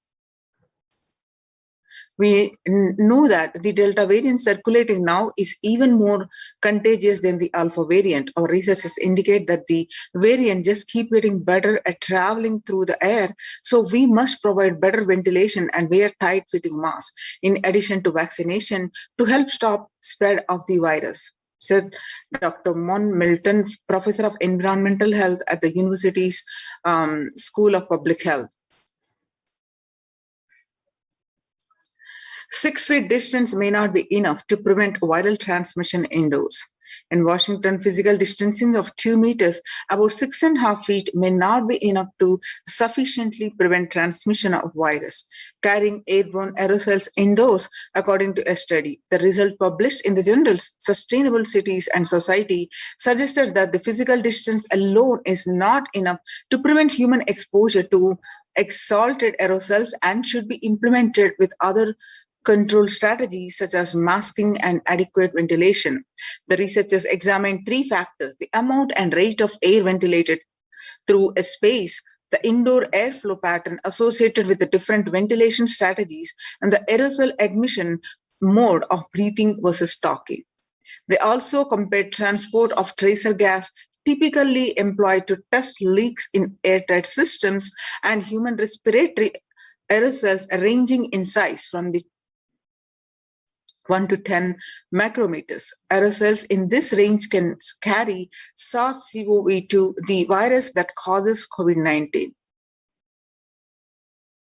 We know that the Delta variant circulating now is even more contagious than the Alpha variant. Our researchers indicate that the variant just keep getting better at traveling through the air. So we must provide better ventilation and wear tight-fitting masks in addition to vaccination to help stop spread of the virus, said Dr. Mon Milton, Professor of Environmental Health at the university's School of Public Health. 6 feet distance may not be enough to prevent viral transmission indoors. In Washington, physical distancing of 2 meters, about 6.5 feet, may not be enough to sufficiently prevent transmission of virus carrying airborne aerosols indoors, according to a study. The result published in the journal Sustainable Cities and Society suggested that the physical distance alone is not enough to prevent human exposure to exalted aerosols and should be implemented with other control strategies such as masking and adequate ventilation. The researchers examined 3 factors: the amount and rate of air ventilated through a space, the indoor airflow pattern associated with the different ventilation strategies, and the aerosol admission mode of breathing versus talking. They also compared transport of tracer gas typically employed to test leaks in airtight systems and human respiratory aerosols ranging in size from the 1 to 10 micrometers. Aerosols in this range can carry SARS-CoV-2, the virus that causes COVID-19.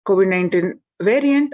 COVID-19 variant